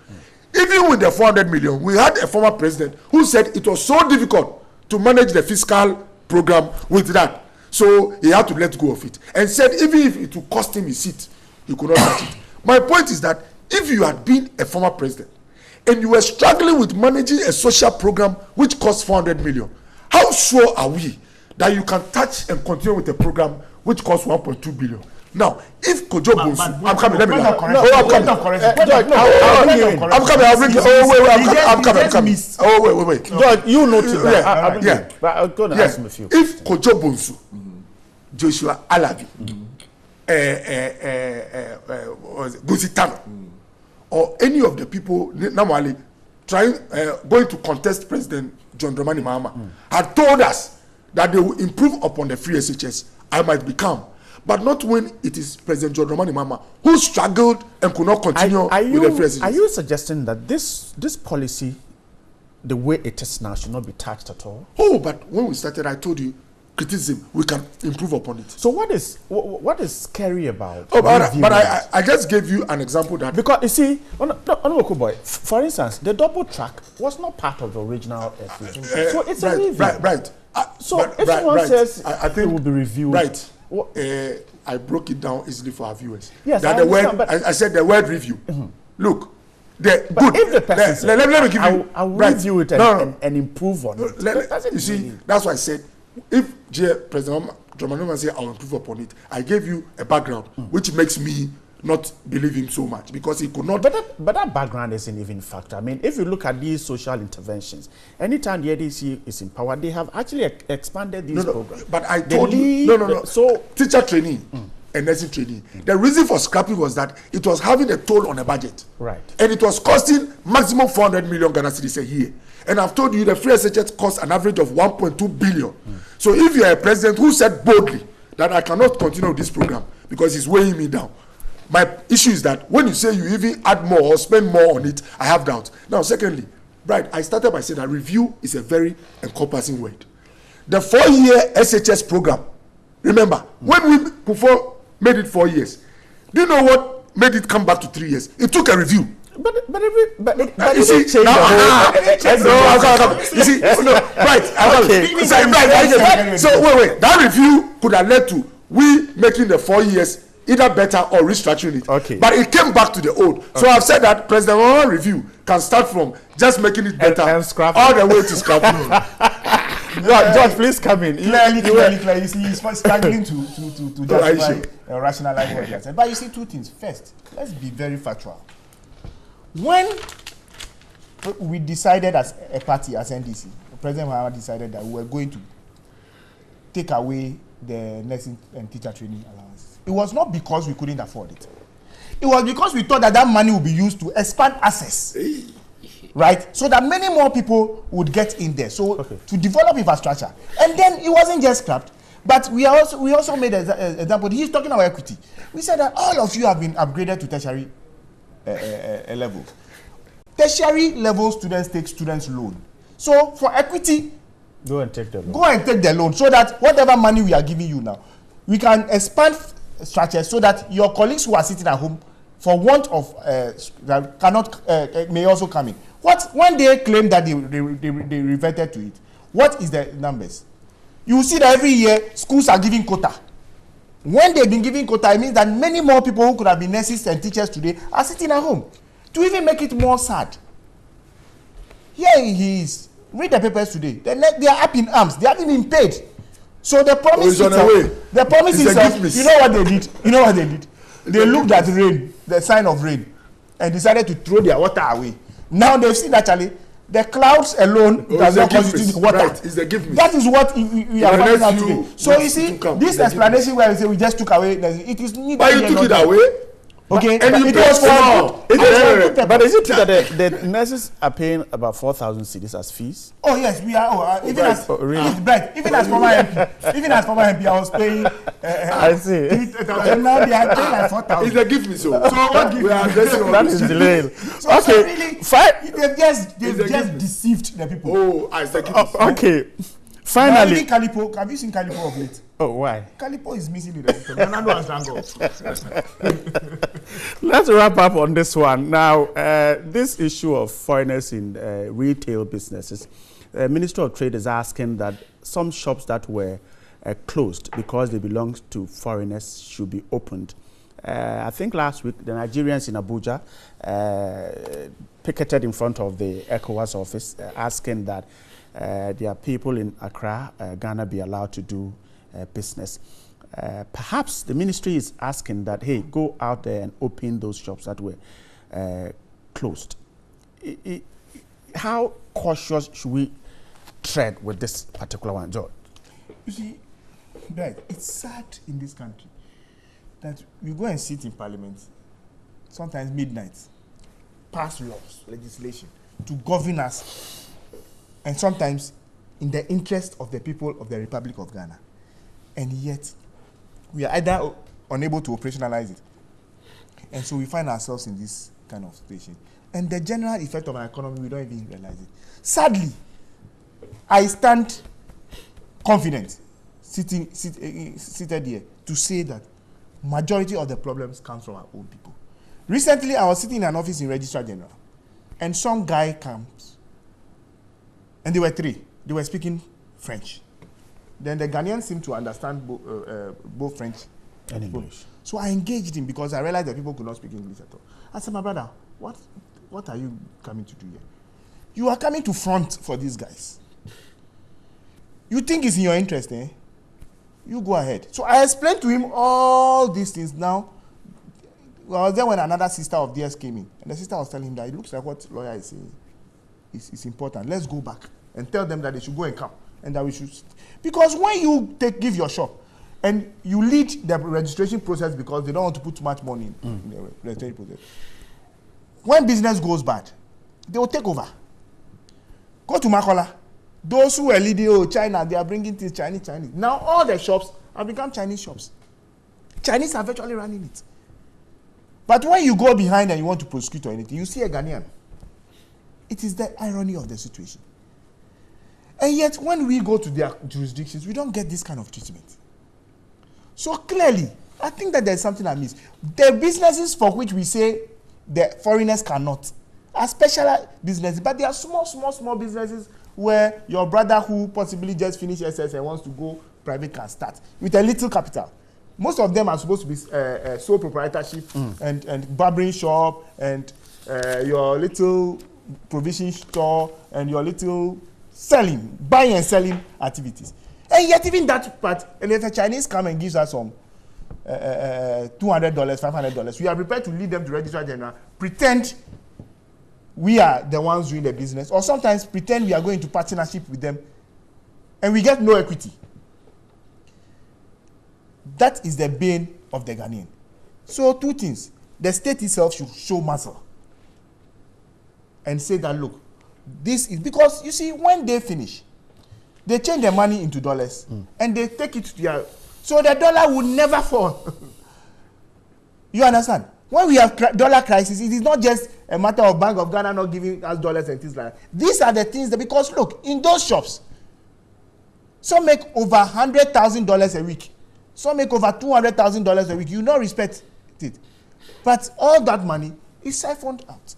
S8: Even with the 400 million, we had a former president who said it was so difficult to manage the fiscal program with that. So he had to let go of it. And said even if it would cost him his seat, he could not touch it. My point is that if you had been a former president and you were struggling with managing a social program which costs 400 million, how sure are we that you can touch and continue with a program which costs 1.2 billion? Now, if Kojo Bonsu, I'm coming. Let me. I'm coming. Oh, wait.
S3: George, you know to that.
S8: Yeah.
S3: But I'm going to ask him a few.
S8: If Kojo Bonsu, Joshua Alavi, Gusitano, or any of the people normally going to contest President John Dramani Mahama had told us that they will improve upon the free SHS, I might become. But not when it is President John Dramani Mahama who struggled and could not continue with the free SHS.
S3: Are you suggesting that this policy, the way it is now, should not be touched at all?
S8: Oh, but when we started, I told you, criticism, we can improve upon it.
S3: So what is scary about?
S8: Oh, but I just gave you an example that
S3: because you see, for instance, the double track was not part of the original FA. So it's a review.
S8: Right.
S3: So if someone says I think it will be reviewed,
S8: right? I broke it down easily for our viewers.
S3: Yes,
S8: that I said the word review. Look,
S3: if the person
S8: let me give you.
S3: I'll review it and improve on it.
S8: You see, that's why I said if President Dramani Mahama said I'll improve upon it, I gave you a background which makes me not believe him so much because he could not.
S3: But that background isn't even factor. I mean, if you look at these social interventions, anytime the ADC is in power, they have actually expanded these programs.
S8: But I told you, no. So teacher training and nursing training. The reason for scrapping was that it was having a toll on the budget.
S3: Right.
S8: And it was costing maximum 400 million Ghana cedis a year. And I've told you the free SHS costs an average of 1.2 billion. So if you are a president who said boldly that I cannot continue with this program because it's weighing me down, my issue is that when you say you even add more or spend more on it, I have doubts. Now, secondly, Bright, I started by saying that review is a very encompassing word. The 4-year SHS program, remember, when we before made it 4 years, do you know what made it come back to 3 years? It took a review.
S3: But
S8: you see, you see, right. So wait. That review could have led to we making the 4 years either better or restructuring it.
S3: Okay.
S8: But it came back to the old. Okay. So I've said that President Obama review can start from just making it better
S3: and scrapping
S8: all the way to scrapping.
S3: George, please come in.
S9: Clearly. You see, he's struggling to justify or rationalize what he has said. But you see two things. First, let's be very factual. When we decided as a party, as NDC, President Mahama decided that we were going to take away the nursing and teacher training allowances, it was not because we couldn't afford it. It was because we thought that that money would be used to expand access, right? So that many more people would get in there. So to develop infrastructure, and then it wasn't just scrapped, but we also made an example. He's talking about equity. We said that all of you have been upgraded to tertiary level. Tertiary level students take students loan. So for equity,
S3: go and take the loan.
S9: Go and take the loan so that whatever money we are giving you now, we can expand structures so that your colleagues who are sitting at home for want of that cannot may also come in. When they claim that they reverted to it, what is the numbers? You see that every year schools are giving quota. When they've been giving quota, it means that many more people who could have been nurses and teachers today are sitting at home. To even make it more sad, here he is. Read the papers today. They are up in arms. They haven't been paid. So the promise is, you know what they did? They looked at rain, the sign of rain, and decided to throw their water away. Now they've seen actually the clouds alone does not constitute the water.
S8: Right.
S9: That is what we are finding out today. So you see, this explanation where we say we just took away, it is neither.
S8: But you took it away.
S9: Okay,
S8: and
S9: it was for
S3: but is it true that the nurses are paying about 4,000 cedis as fees?
S9: Oh yes, we are. Even as former MP, I was paying.
S3: I see.
S9: Now they are paying like 4,000.
S8: It's a give me so. So what give me?
S3: That is delayed.
S9: So really, they've just deceived the people.
S8: Oh, I said give me.
S3: Okay. Finally,
S9: Calipo. Have you seen Calipo of late?
S3: Oh, why?
S9: Calipo is missing in the system.
S3: Let's wrap up on this one. Now, this issue of foreigners in retail businesses, the Minister of Trade is asking that some shops that were closed because they belong to foreigners should be opened. I think last week, the Nigerians in Abuja picketed in front of the ECOWAS office asking that there are people in Accra, Ghana, be allowed to do business. Perhaps the ministry is asking that, hey, go out there and open those shops that were closed. How cautious should we tread with this particular one, George?
S9: You see, right, it's sad in this country that we go and sit in parliament, sometimes midnight, pass laws, legislation to govern us, and sometimes in the interest of the people of the Republic of Ghana. And yet, we are either unable to operationalize it. And so we find ourselves in this kind of situation. And the general effect of our economy, we don't even realize it. Sadly, I stand confident, seated here, to say that majority of the problems comes from our own people. Recently, I was sitting in an office in Registrar General, and some guy comes, and they were three. They were speaking French. Then the Ghanaians seemed to understand both French
S3: and English.
S9: So I engaged him because I realized that people could not speak English at all. I said, my brother, what are you coming to do here? You are coming to front for these guys. You think it's in your interest, eh? You go ahead. So I explained to him all these things. Now, I was there when another sister of theirs came in, and the sister was telling him that it looks like what lawyer is saying is important. Let's go back and tell them that they should go and come, and that we should. Because when you give your shop, and you lead the registration process because they don't want to put too much money in the registration process. When business goes bad, they will take over. Go to Makola. Those who are leading China, they are bringing things Chinese. Now all the shops have become Chinese shops. Chinese are virtually running it. But when you go behind and you want to prosecute or anything, you see a Ghanaian. It is the irony of the situation. And yet, when we go to their jurisdictions, we don't get this kind of treatment. So clearly, I think that there's something I miss. The businesses for which we say the foreigners cannot are special businesses, but they are small businesses where your brother who possibly just finished SS and wants to go private can start with a little capital. Most of them are supposed to be sole proprietorship and barbering shop and your little provision store and your little buying and selling activities. And yet even that part, and if a Chinese come and gives us some $200, $500, we are prepared to lead them to Registrar General, pretend we are the ones doing the business, or sometimes pretend we are going into partnership with them, and we get no equity. That is the bane of the Ghanaian. So two things. The state itself should show muscle and say that, look, this is because, you see, when they finish, they change their money into dollars and they take it to their... So the dollar will never fall. You understand? When we have dollar crisis, it is not just a matter of Bank of Ghana not giving us dollars and things like that. These are the things that, because look, in those shops, some make over $100,000 a week. Some make over $200,000 a week. You don't respect it. But all that money is siphoned out.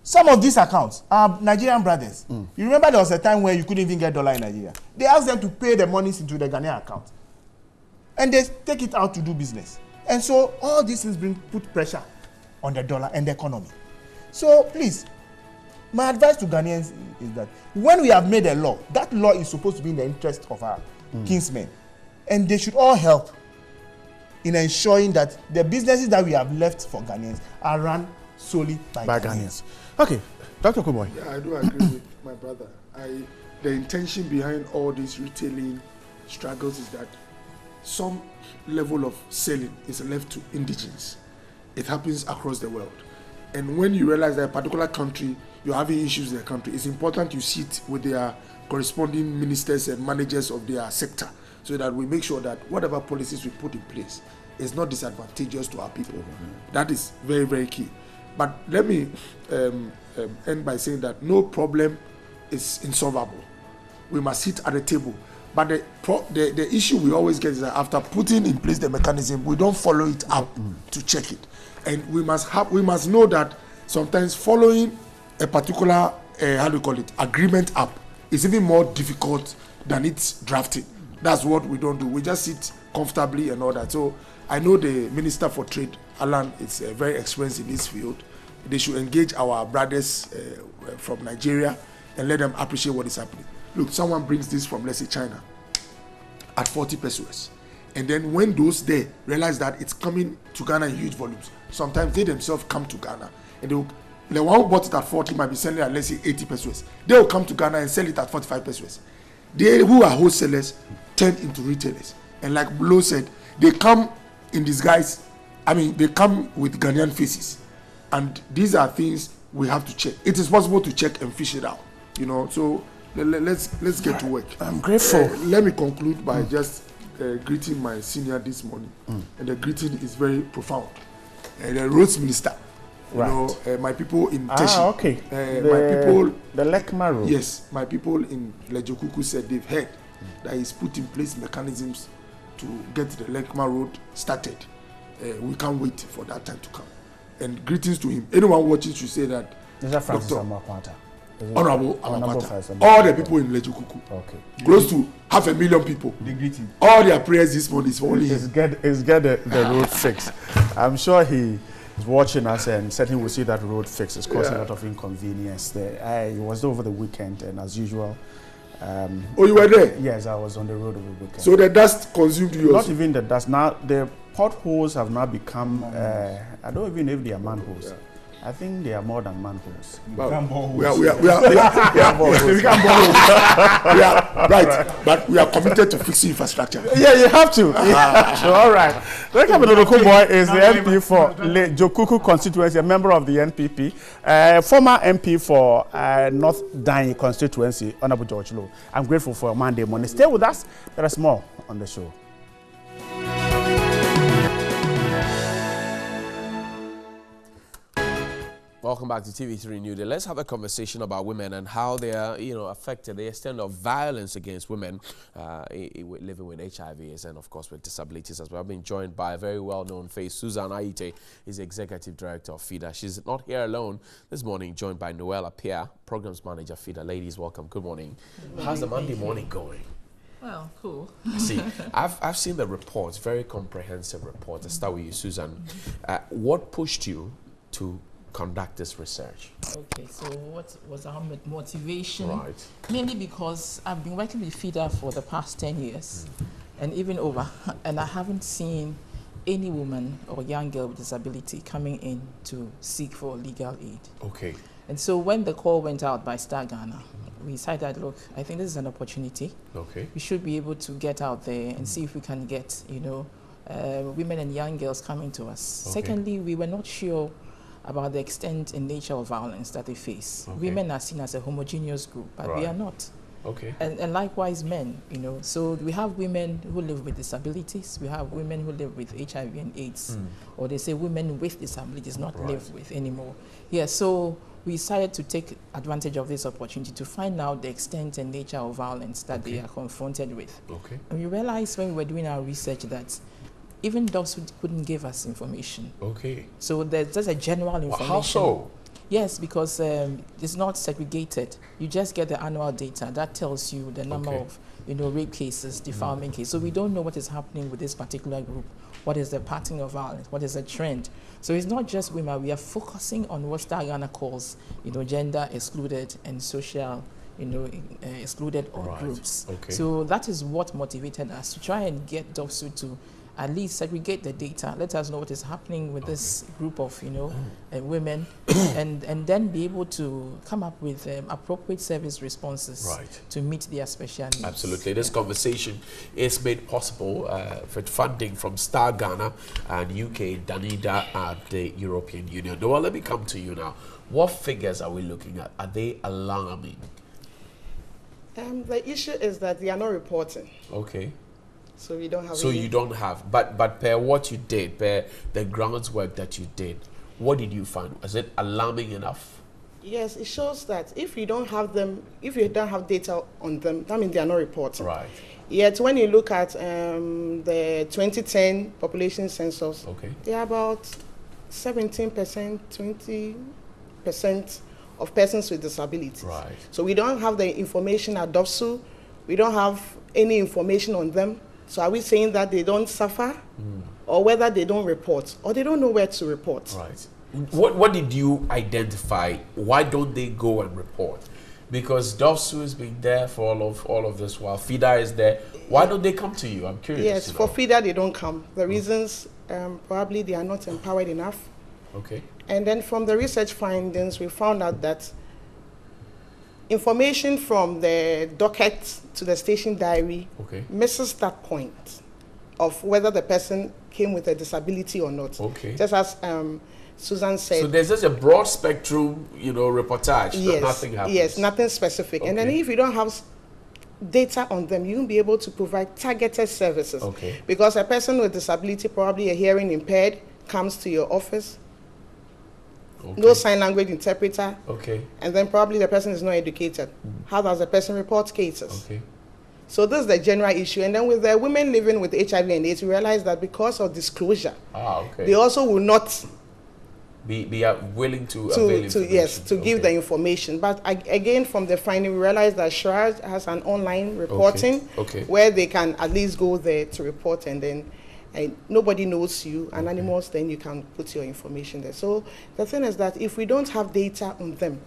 S9: Some of these accounts are Nigerian brothers. You remember there was a time where you couldn't even get dollar in Nigeria. They asked them to pay the monies into the Ghanaian account. And they take it out to do business. And so all these things put pressure on the dollar and the economy. So please, my advice to Ghanaians is that when we have made a law, that law is supposed to be in the interest of our kinsmen. And they should all help in ensuring that the businesses that we have left for Ghanaians are run solely by Ghanaians.
S3: Okay, Dr. Kuboy.
S8: Yeah, I do agree with my brother. The intention behind all these retailing struggles is that some level of selling is left to indigenes. It happens across the world. And when you realize that a particular country, you're having issues in the country, it's important you sit with their corresponding ministers and managers of their sector so that we make sure that whatever policies we put in place is not disadvantageous to our people. That is very, very key. But let me end by saying that no problem is insolvable. We must sit at the table. But the issue we always get is that after putting in place the mechanism, we don't follow it up to check it. And we must know that sometimes following a particular agreement up is even more difficult than its drafting. That's what we don't do. We just sit comfortably and all that. So I know the Minister for Trade, Alan, is very experienced in this field. They should engage our brothers from Nigeria and let them appreciate what is happening. Look, someone brings this from, let's say, China at 40 pesos. And then when those there realize that it's coming to Ghana in huge volumes, sometimes they themselves come to Ghana. And the one who bought it at 40 might be selling at, let's say, 80 pesos. They will come to Ghana and sell it at 45 pesos. They who are wholesalers turn into retailers. And like Blo said, they come in disguise. I mean, they come with Ghanaian faces. And these are things we have to check. It is possible to check and fish it out. You know, so let's get to work.
S3: I'm grateful.
S8: Let me conclude by just greeting my senior this morning. And the greeting is very profound. The roads minister.
S3: Right.
S8: You know, my people in Teshi.
S3: Okay.
S8: My people,
S3: the Lekma Road.
S8: Yes, my people in Lejokuku said they've heard that he's put in place mechanisms to get the Lekma Road started. We can't wait for that time to come. And greetings to him. Anyone watching should say that. Honorable Amakwata. All the people in Lejokuku.
S3: Okay.
S8: Close to 500,000 people.
S3: They greet him.
S8: All their prayers this morning is for only him.
S3: It's get the road fixed. I'm sure he is watching us and said he will see that road fixed. It's causing a lot of inconvenience there. I was there over the weekend, and as usual.
S8: Oh, you were there?
S3: Yes, I was on the road over the weekend.
S8: So the dust consumed you?
S3: Not even the dust. Now the potholes have now become, I don't even know if they are manholes. Yeah. I think they are more than manholes.
S8: Well, we are right, but we are committed to fixing infrastructure.
S3: Yeah, you have to. So, all right. Rekha Boy is the MP for Jokuku constituency, a member of the NPP, former MP for North Dine constituency, Honorable George Low. I'm grateful for Monday morning. Stay with us. There is more on the show.
S1: Welcome back to TV3 Newday. Let's have a conversation about women and how they are, affected, the extent of violence against women living with HIV and, of course, with disabilities as well. I've been joined by a very well-known face. Susan Aite is Executive Director of FIDA. She's not here alone this morning, joined by Noel Appiah, Programs Manager, FIDA. Ladies, welcome. Good morning. How's the Monday morning going?
S10: Well, cool.
S1: See, I've seen the reports, very comprehensive reports. Let's start with you, Susan. What pushed you to conduct this research?
S10: Okay, so what was our motivation?
S1: Right.
S10: Mainly because I've been working with FIDA for the past 10 years and even over, and I haven't seen any woman or young girl with disability coming in to seek for legal aid.
S1: Okay.
S10: And so when the call went out by Star Ghana, we decided, look, I think this is an opportunity.
S1: Okay.
S10: We should be able to get out there and see if we can get, women and young girls coming to us. Okay. Secondly, we were not sure about the extent and nature of violence that they face. Okay. Women are seen as a homogeneous group, but we are not.
S1: Okay.
S10: And likewise men, So we have women who live with disabilities. We have women who live with HIV and AIDS. Or they say women with disabilities not live with anymore. Yeah, so we decided to take advantage of this opportunity to find out the extent and nature of violence that they are confronted with.
S1: Okay.
S10: And we realized when we were doing our research that even those who couldn't give us information.
S1: Okay.
S10: So there's just a general information.
S1: How so?
S10: Yes, because it's not segregated. You just get the annual data that tells you the number of, rape cases, defilement cases. So we don't know what is happening with this particular group. What is the pattern of violence? What is the trend? So it's not just women. We are focusing on what Star Ghana calls, gender excluded and social, excluded groups. Okay. So that is what motivated us to try and get DOFSU to at least segregate the data, let us know what is happening with this group of, women, and then be able to come up with appropriate service responses to meet their special needs.
S1: Absolutely. This conversation is made possible with funding from Star Ghana and UK, Danida, and the European Union. Noel, let me come to you now. What figures are we looking at? Are they alarming?
S22: The issue is that they are not reporting.
S1: Okay.
S22: So we don't have.
S1: So you don't have, but per what you did, per the groundwork that you did, what did you find? Was it alarming enough?
S22: Yes, it shows that if you don't have them, if you don't have data on them, that means they are not reporting.
S1: Right.
S22: Yet when you look at the 2010 population census, they are about 17%, 20% of persons with disabilities.
S1: Right.
S22: So we don't have the information at DOFSU. We don't have any information on them. So are we saying that they don't suffer, or whether they don't report, or they don't know where to report?
S1: Right. What did you identify? Why don't they go and report? Because DOFSU has been there for all of this while FIDA is there. Why don't they come to you? I'm curious.
S22: Yes, for FIDA they don't come. The reasons, probably they are not empowered enough.
S1: Okay.
S22: And then from the research findings, we found out that information from the docket to the station diary misses that point of whether the person came with a disability or not.
S1: Okay.
S22: Just as Susan said.
S1: So there's just a broad spectrum, reportage.
S22: Yes.
S1: Nothing happens.
S22: Yes, nothing specific. And then if you don't have data on them, you won't be able to provide targeted services.
S1: Okay.
S22: Because a person with disability, probably a hearing impaired, comes to your office. No sign language interpreter.
S1: Okay.
S22: And then probably the person is not educated. How does the person report cases?
S1: Okay.
S22: So this is the general issue. And then with the women living with HIV and AIDS, we realize that because of disclosure, they also will not
S1: be willing to avail
S22: give the information. But again, from the finding, we realize that SHRAD has an online reporting where they can at least go there to report, and then nobody knows you, anonymous, then you can put your information there. So the thing is that if we don't have data on them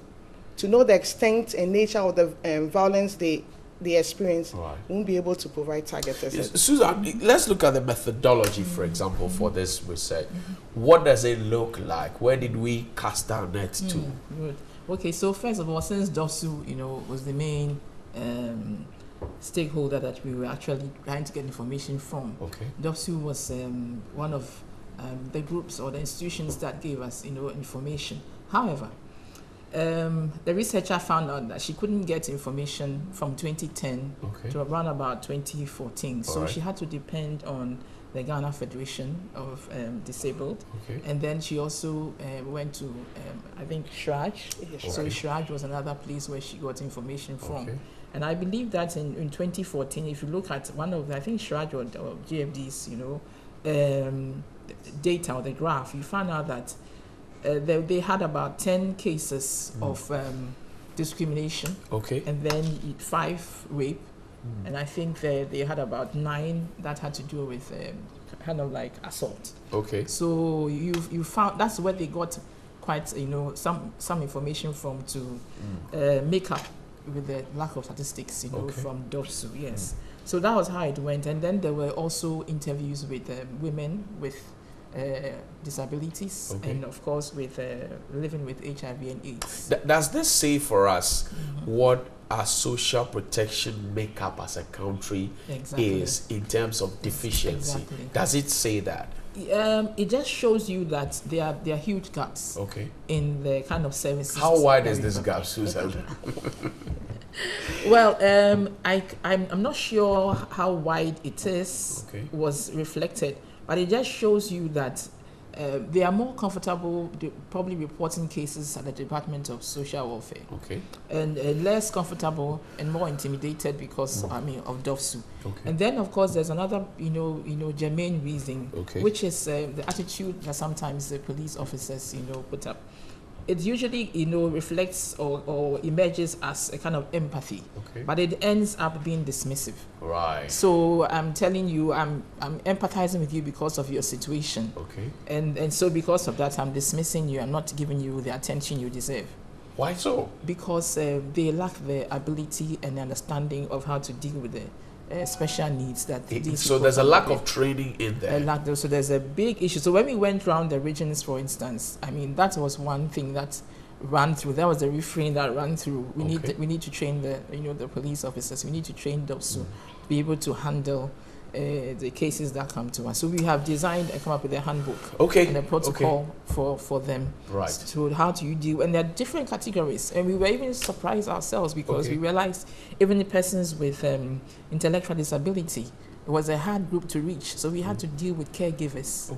S22: to know the extent and nature of the violence they the experience, won't be able to provide targeted.
S1: Yes. Susan, let's look at the methodology, for example, for this research. What does it look like? Where did we cast our net to?
S10: Good. Okay, so first of all, since DOSU, was the main stakeholder that we were actually trying to get information from.
S1: Okay.
S10: DOSU was one of the groups or the institutions that gave us, information. However, the researcher found out that she couldn't get information from 2010 to around about 2014. So she had to depend on the Ghana Federation of Disabled. And then she also went to, I think, SHRAJ. So SHRAJ was another place where she got information from. And I believe that in 2014, if you look at one of the, I think SHRAJ or GFD's, data or the graph, you find out that they had about 10 cases of discrimination. And then 5 rape. And I think they had about 9 that had to do with kind of like assault. So you found that's where they got quite some information from to make up with the lack of statistics from DOSU. Yes. So that was how it went. And then there were also interviews with women with disabilities and of course with living with HIV and AIDS.
S1: Does this say for us what our social protection makeup as a country is in terms of deficiency? Does it say that?
S10: It just shows you that there are huge gaps in the kind of services.
S1: How wide is this gap, Susan?
S10: Well, I'm not sure how wide it is, was reflected, but it just shows you that they are more comfortable probably reporting cases at the Department of Social Welfare. And less comfortable and more intimidated because, of DOSU. And then, of course, there's another, germane reason, which is the attitude that sometimes the police officers, put up. It usually, reflects or emerges as a kind of empathy, but it ends up being dismissive. So I'm telling you, I'm empathizing with you because of your situation. And so because of that, I'm dismissing you. I'm not giving you the attention you deserve.
S1: Why so? Because
S10: they lack the ability and understanding of how to deal with the special needs that these
S1: so there's a lack of training in there.
S10: So there's a big issue. So when we went around the regions, for instance, that was one thing that ran through. That was the refrain that ran through. We need to train the police officers. We need to train those to be able to handle the cases that come to us. So we have designed and come up with a handbook and a protocol for them. So how do you deal? And there are different categories. And we were even surprised ourselves because we realized even the persons with intellectual disability, it was a hard group to reach. So we had to deal with caregivers.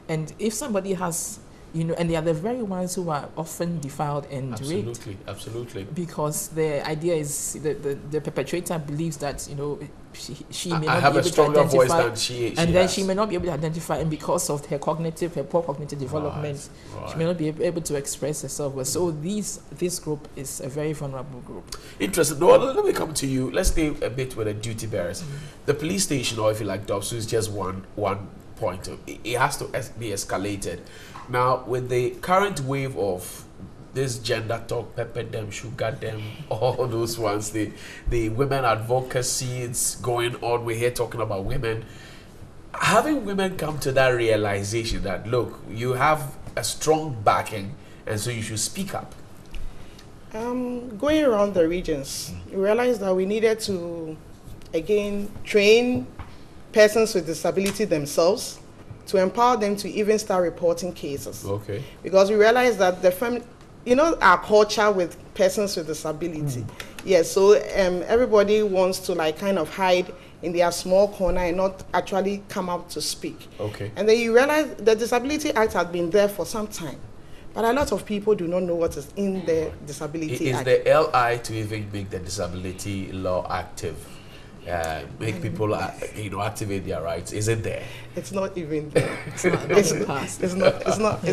S10: And if somebody has, and they are the very ones who are often defiled and raped.
S1: Absolutely.
S10: Because the idea is the perpetrator believes that, she may not
S1: have
S10: be able
S1: a stronger
S10: to identify,
S1: voice than she
S10: and then
S1: has.
S10: she may not be able to identify, and because of her poor cognitive development, she may not be able to express herself well. So this group is a very vulnerable group.
S1: Interesting. No, let me come to you. Let's stay a bit with the duty bearers. The police station, or if you like, DOSU, is just one point. It has to be escalated. Now, with the current wave of this gender talk, pepper them, sugar them, all those ones, the women advocacy, it's going on. We're here talking about women. Having women come to that realization that, look, you have a strong backing, and so you should speak up.
S22: Going around the regions, we realized that we needed to, again, train persons with disability themselves to empower them to even start reporting cases. Because we realized that our culture with persons with disability. Yes, so everybody wants to kind of hide in their small corner and not actually come out to speak. And then you realize the Disability Act has been there for some time, but a lot of people do not know what is in the Disability Act.
S1: Is the LI to even make the disability law active? Make people, activate their rights. Is it there?
S22: It's not even there. It's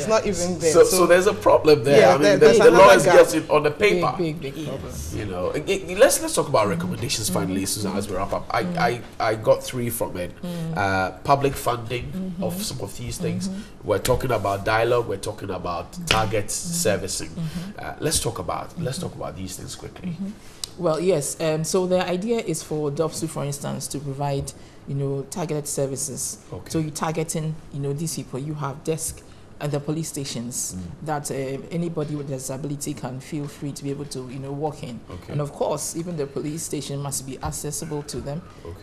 S22: not even there.
S1: So there's a problem there.
S22: Yeah,
S1: the law is just on the paper.
S22: Big problem.
S1: Let's talk about recommendations finally, Susan, as we wrap up. I got 3 from it. Public funding of some of these things. We're talking about dialogue. We're talking about target servicing. Let's talk about these things quickly.
S10: Well, yes. So the idea is for DOPSU, for instance, to provide, targeted services.
S1: Okay.
S10: So you're targeting, these people. You have desk at the police stations that anybody with disability can feel free to be able to, walk in.
S1: Okay.
S10: And of course, even the police station must be accessible to them,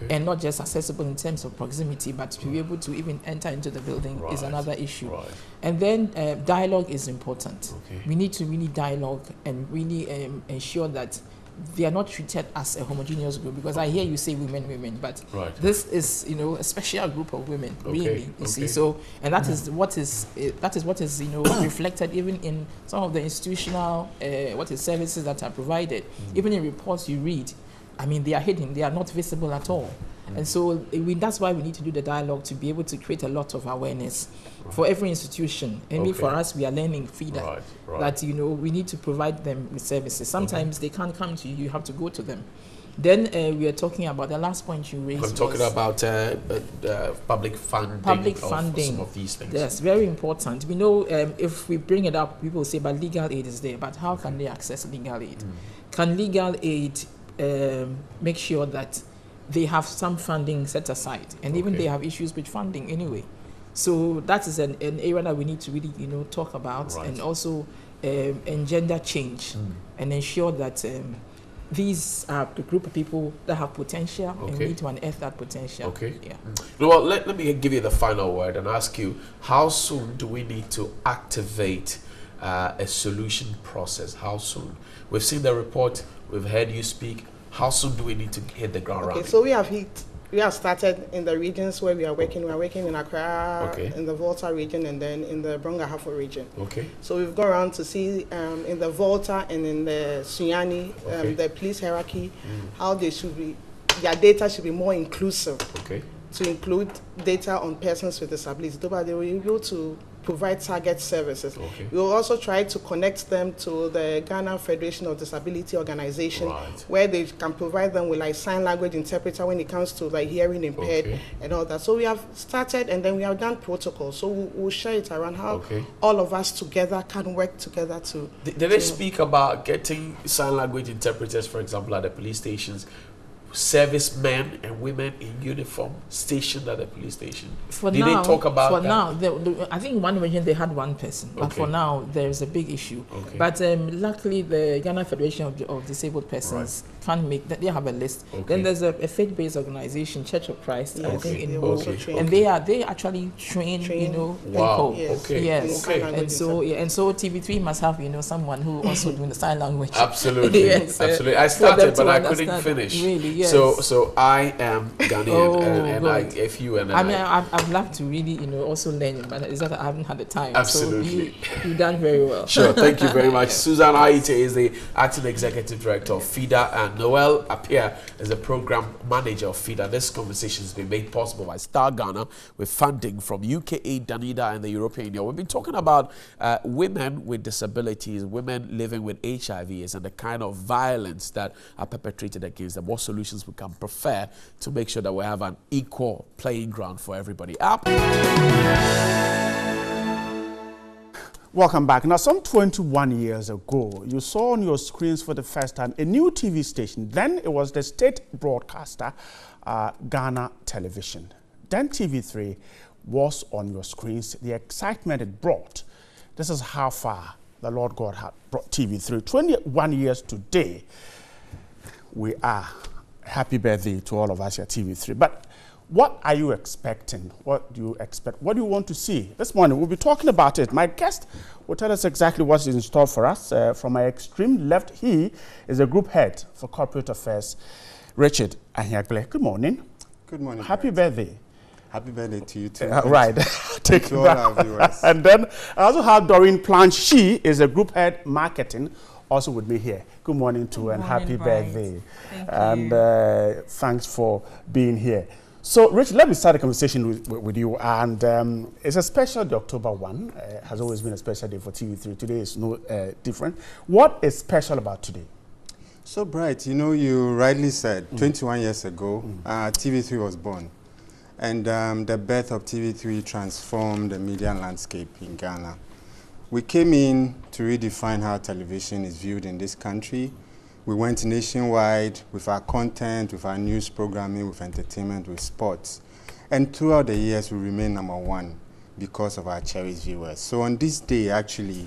S10: and not just accessible in terms of proximity, but to be able to even enter into the building is another issue.
S1: Right.
S10: And then dialogue is important.
S1: Okay.
S10: We need to really dialogue and really ensure that they are not treated as a homogeneous group, because I hear you say women, but this is, a special group of women, really. You see, so and that is what is reflected even in some of the institutional services that are provided. Even in reports you read, I mean, they are hidden; they are not visible at all. And so that's why we need to do the dialogue, to be able to create a lot of awareness for every institution. And for us, we are learning feeder that we need to provide them with services. Sometimes they can't come to you; you have to go to them. Then we are talking about the last point you raised.
S1: I'm talking about public funding.
S10: Public funding.
S1: Some of these things.
S10: Yes, very important. We know if we bring it up, people say, but legal aid is there. But how can they access legal aid? Can legal aid make sure that they have some funding set aside, and even they have issues with funding anyway? So that is an area that we need to really talk about, and also engender change and ensure that these are the group of people that have potential, and we need to unearth that potential. Yeah.
S1: Well, let me give you the final word and ask you, how soon do we need to activate a solution process? How soon? We've seen the report, we've heard you speak. How soon do we need to hit the ground running?
S22: So we have started in the regions where we are working. We are working in Accra, in the Volta region, and then in the Brongahafo region. So we've gone around to see in the Volta and in the Sunyani, the police hierarchy, how they should be, their data should be more inclusive. To include data on persons with disabilities, but they will be able to provide target services. We will also try to connect them to the Ghana Federation of Disability Organization, where they can provide them with like sign language interpreter when it comes to like hearing impaired and all that. So we have started, and then we have done protocols. So we'll share it around how all of us together can work together to.
S1: Did they speak about getting sign language interpreters, for example, at the police stations? Servicemen and women in uniform stationed at the police station. Did they talk about that?
S10: Now, I think one region they had one person, but for now there is a big issue. But luckily, the Ghana Federation of Disabled Persons can make that. They have a list. Then there's a faith-based organization, Church of Christ, I think in Wales, and they actually train people. And so TV3 must have someone who also doing the sign language.
S1: Absolutely, absolutely. I started, but I couldn't finish.
S10: Really. Yes.
S1: So I am Ghanaian, if you and
S10: I mean, I'd love to really, also learn, but it's that I haven't had the time.
S1: Absolutely.
S10: So you've done very well.
S1: Sure, thank you very much. Susan Aite is the Acting Executive Director of FIDA, and Noel Appiah is the Program Manager of FIDA. This conversation has been made possible by Star Ghana with funding from UKAID, Danida, and the European Union. We've been talking about women with disabilities, women living with HIVs, and the kind of violence that are perpetrated against them. What solutions we can prefer to make sure that we have an equal playing ground for everybody.
S3: Welcome back. Now, some 21 years ago, you saw on your screens for the first time a new TV station. Then it was the state broadcaster, Ghana Television. Then TV3 was on your screens. The excitement it brought. This is how far the Lord God had brought TV3. 21 years today. We are. Happy birthday to all of us here at TV3. But what are you expecting? What do you expect? What do you want to see? This morning, we'll be talking about it. My guest will tell us exactly what's in store for us. From my extreme left, he is a group head for corporate affairs, Richard Ahiagle. Good morning.
S7: Good morning.
S3: Happy birthday.
S7: Happy birthday to you too.
S3: Right. Take
S7: to all our viewers.
S3: And then I also have Doreen Plant. She is a group head marketing, also with me here. Good morning to you and happy birthday.
S12: Thank
S3: you. Thanks for being here. So, Rich, let me start a conversation with you. And it's a special day, October 1. Has always been a special day for TV3. Today is no different. What is special about today?
S7: So, Bright, you rightly said 21 years ago, TV3 was born. And the birth of TV3 transformed the media landscape in Ghana. We came in to redefine how television is viewed in this country. We went nationwide with our content, with our news programming, with entertainment, with sports. And throughout the years, we remain #1 because of our cherished viewers. So on this day, actually,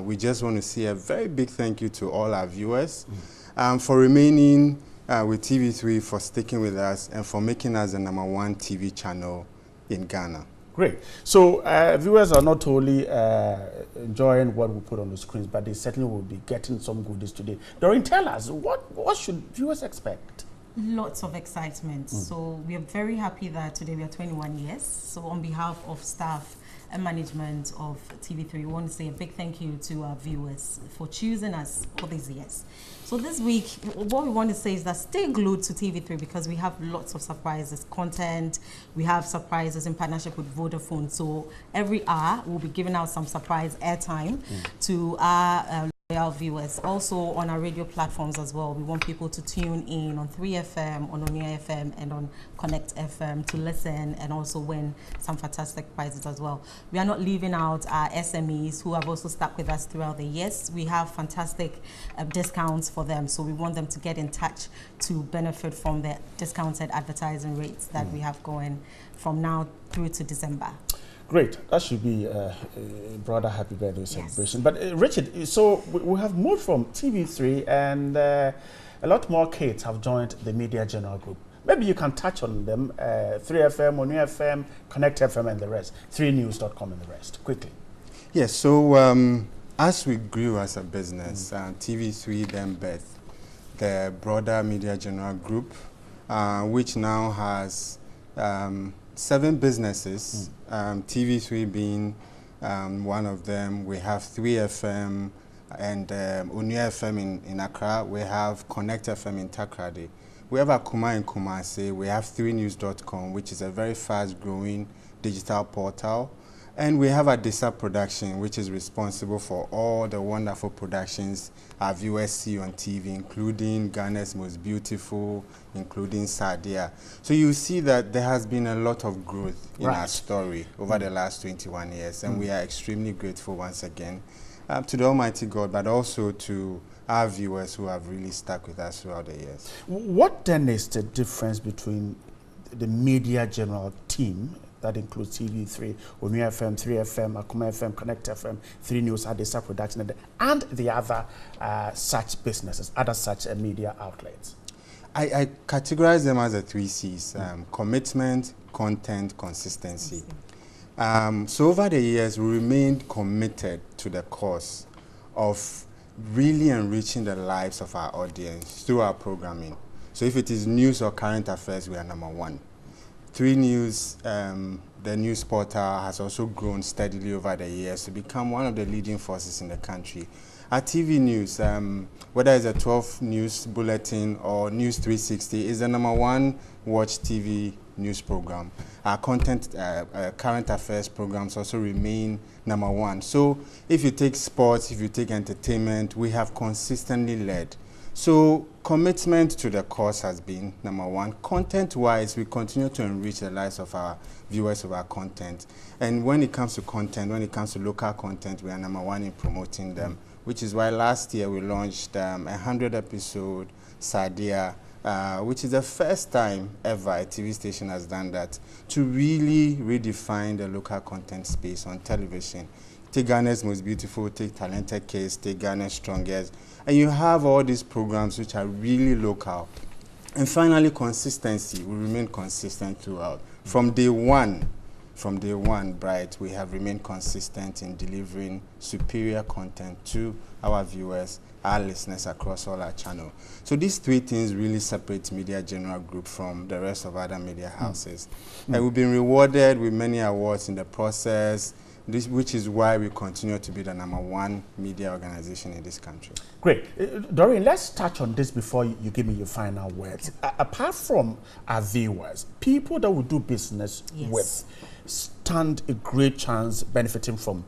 S7: we just want to say a very big thank you to all our viewers for remaining with TV3, for sticking with us, and for making us the #1 TV channel in Ghana.
S3: Great. So viewers are not only enjoying what we put on the screens, but they certainly will be getting some goodies today. Doreen, tell us, what should viewers expect?
S12: Lots of excitement. So we are very happy that today we are 21 years. So on behalf of staff and management of TV3, we want to say a big thank you to our viewers for choosing us for these years. So this week, what we want to say is that stay glued to TV3 because we have lots of surprises, content, we have surprises in partnership with Vodafone. So every hour, we'll be giving out some surprise airtime to our loyal viewers. Also on our radio platforms as well. We want people to tune in on 3FM, on Onia FM, and on Connect FM to listen and also win some fantastic prizes as well. We are not leaving out our SMEs who have also stuck with us throughout the years. We have fantastic discounts for them, so we want them to get in touch to benefit from the discounted advertising rates that we have going from now through to December.
S3: Great. That should be a broader happy birthday celebration. But Richard, so we have moved from TV3 and a lot more kids have joined the Media General Group. Maybe you can touch on them, 3FM, Onu FM, Connect FM and the rest, 3news.com and the rest, quickly.
S7: Yes, so as we grew as a business, TV3 then birthed the broader Media General Group, which now has 7 businesses, TV3 being one of them. We have 3FM and Onia FM in Accra. We have Connect FM in Takrady. We have Akuma in Kumasi. We have 3news.com, which is a very fast-growing digital portal. And we have Adisa Production, which is responsible for all the wonderful productions our viewers see on TV, including Ghana's Most Beautiful, including Sadia. So you see that there has been a lot of growth in our story over the last 21 years, and we are extremely grateful once again to the Almighty God, but also to our viewers who have really stuck with us throughout the years.
S3: What then is the difference between the Media General team, that includes TV3, Onu FM, 3FM, Akuma FM, Connect FM, 3 News, Adisa Production, and the other such businesses, other such media outlets?
S7: I categorize them as the 3 C's, commitment, content, consistency. So over the years, we remained committed to the cause of really enriching the lives of our audience through our programming. So if it is news or current affairs, we are #1. 3 News, the news portal, has also grown steadily over the years to become one of the leading forces in the country. Our TV news, whether it's a 12 news bulletin or News 360, is the #1 watch TV news program. Our content, current affairs programs also remain #1. So if you take sports, if you take entertainment, we have consistently led. So commitment to the cause has been #1. Content-wise, we continue to enrich the lives of our viewers of our content. And when it comes to content, when it comes to local content, we are #1 in promoting them, which is why last year we launched a 100-episode Sadia, which is the first time ever a TV station has done that, to really redefine the local content space on television. Take Ghana's Most Beautiful, take Talented Kids, take Ghana's Strongest, and you have all these programs which are really local. And finally, consistency. We remain consistent throughout. From day one, Bright, we have remained consistent in delivering superior content to our viewers, our listeners across all our channels. So these 3 things really separate Media General Group from the rest of other media houses. And we've been rewarded with many awards in the process, which is why we continue to be the #1 media organization in this country.
S3: Great. Doreen, let's touch on this before you give me your final words. Apart from our viewers, people that we do business with stand a great chance benefiting from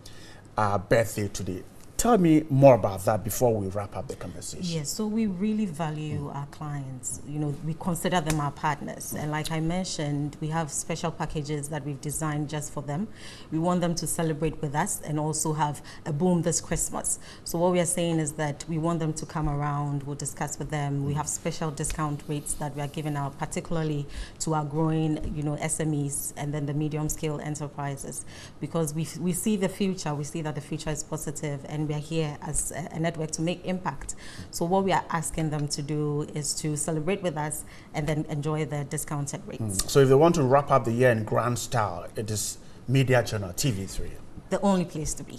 S3: our birthday today. Tell me more about that before we wrap up the conversation.
S12: Yes, so we really value our clients. You know, we consider them our partners. And like I mentioned, we have special packages that we've designed just for them. We want them to celebrate with us and also have a boom this Christmas. So what we are saying is that we want them to come around, we'll discuss with them. We have special discount rates that we are giving out, particularly to our growing, you know, SMEs and then the medium scale enterprises, because we see the future, we see that the future is positive, and we are here as a network to make impact. So what we are asking them to do is to celebrate with us and then enjoy the discounted rates.
S3: So if they want to wrap up the year in grand style, it is Media Channel TV3.
S12: The only place to be.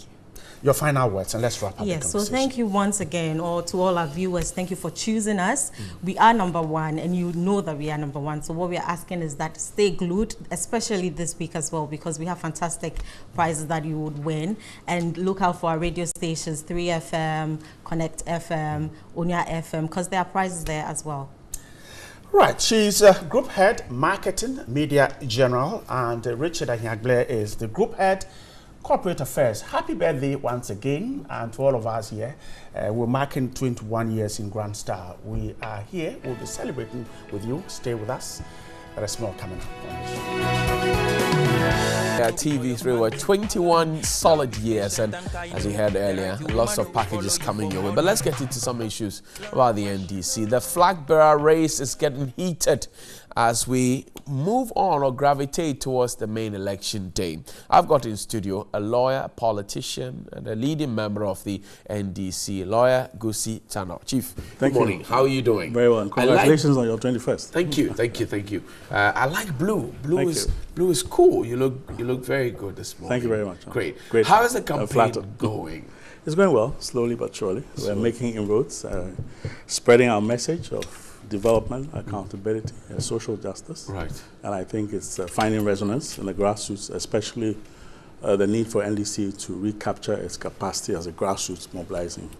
S3: Your final words, and let's wrap up the
S12: Yes,
S3: conversation.
S12: so thank you once again, or to all our viewers, thank you for choosing us. We are #1, and you know that we are #1. So what we are asking is that stay glued, especially this week as well, because we have fantastic prizes that you would win. And look out for our radio stations, 3FM, Connect FM, Onya FM, because there are prizes there as well.
S3: Right, she's Group Head, Marketing, Media General, and Richard Ahiagbler is the Group Head, Corporate Affairs. Happy birthday once again, and to all of us here. We're marking 21 years in Grand Star. We are here. We'll be celebrating with you. Stay with us. There is more coming up.
S1: TV3 were 21 solid years, and as we heard earlier, lots of packages coming your way. But let's get into some issues about the NDC. The flag bearer race is getting heated as we move on or gravitate towards the main election day. I've got in studio a lawyer, a politician, and a leading member of the NDC, lawyer Gusi Tano. Chief, good morning. How are you doing?
S13: Very well. Congratulations on your 21st.
S1: Thank you, thank you, thank you. I like blue. Blue is cool. You look very good this morning.
S13: Thank you very much.
S1: Great.
S13: Great.
S1: How is the campaign going?
S13: It's going well, slowly but surely. We're making inroads, spreading our message of development, accountability, and social justice.
S1: Right.
S13: And I think it's finding resonance in the grassroots, especially the need for NDC to recapture its capacity as a grassroots mobilizing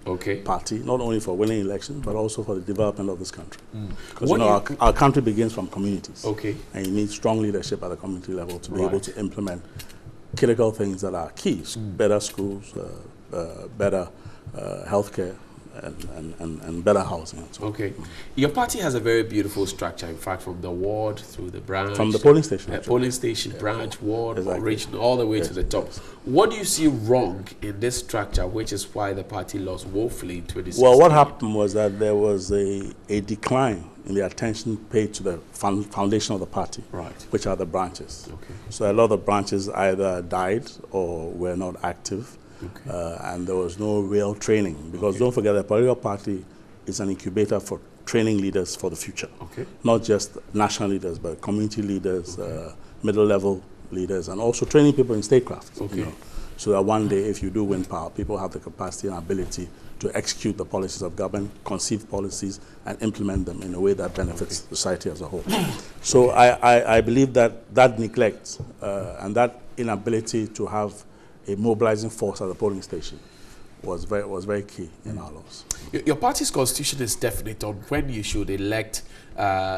S13: party, not only for winning elections, but also for the development of this country. Because our country begins from communities. And you need strong leadership at the community level to be able to implement critical things that are keys: better schools, better healthcare, and better housing. And so
S1: Your party has a very beautiful structure, in fact, from the ward through the branch.
S13: From the polling station.
S1: Polling station, branch, ward, region, all the way to the top. What do you see wrong in this structure, which is why the party lost woefully in 2016?
S13: Well, what happened was that there was a decline in the attention paid to the foundation of the party, which are the branches. So a lot of the branches either died or were not active. And there was no real training, because don't forget the political party is an incubator for training leaders for the future. Not just national leaders, but community leaders, middle-level leaders, and also training people in statecraft. You know, so that one day, if you do win power, people have the capacity and ability to execute the policies of government, conceive policies, and implement them in a way that benefits society as a whole. So I believe that neglect and that inability to have a mobilizing force at the polling station was very key in our laws.
S1: Your party's constitution is definite on when you should elect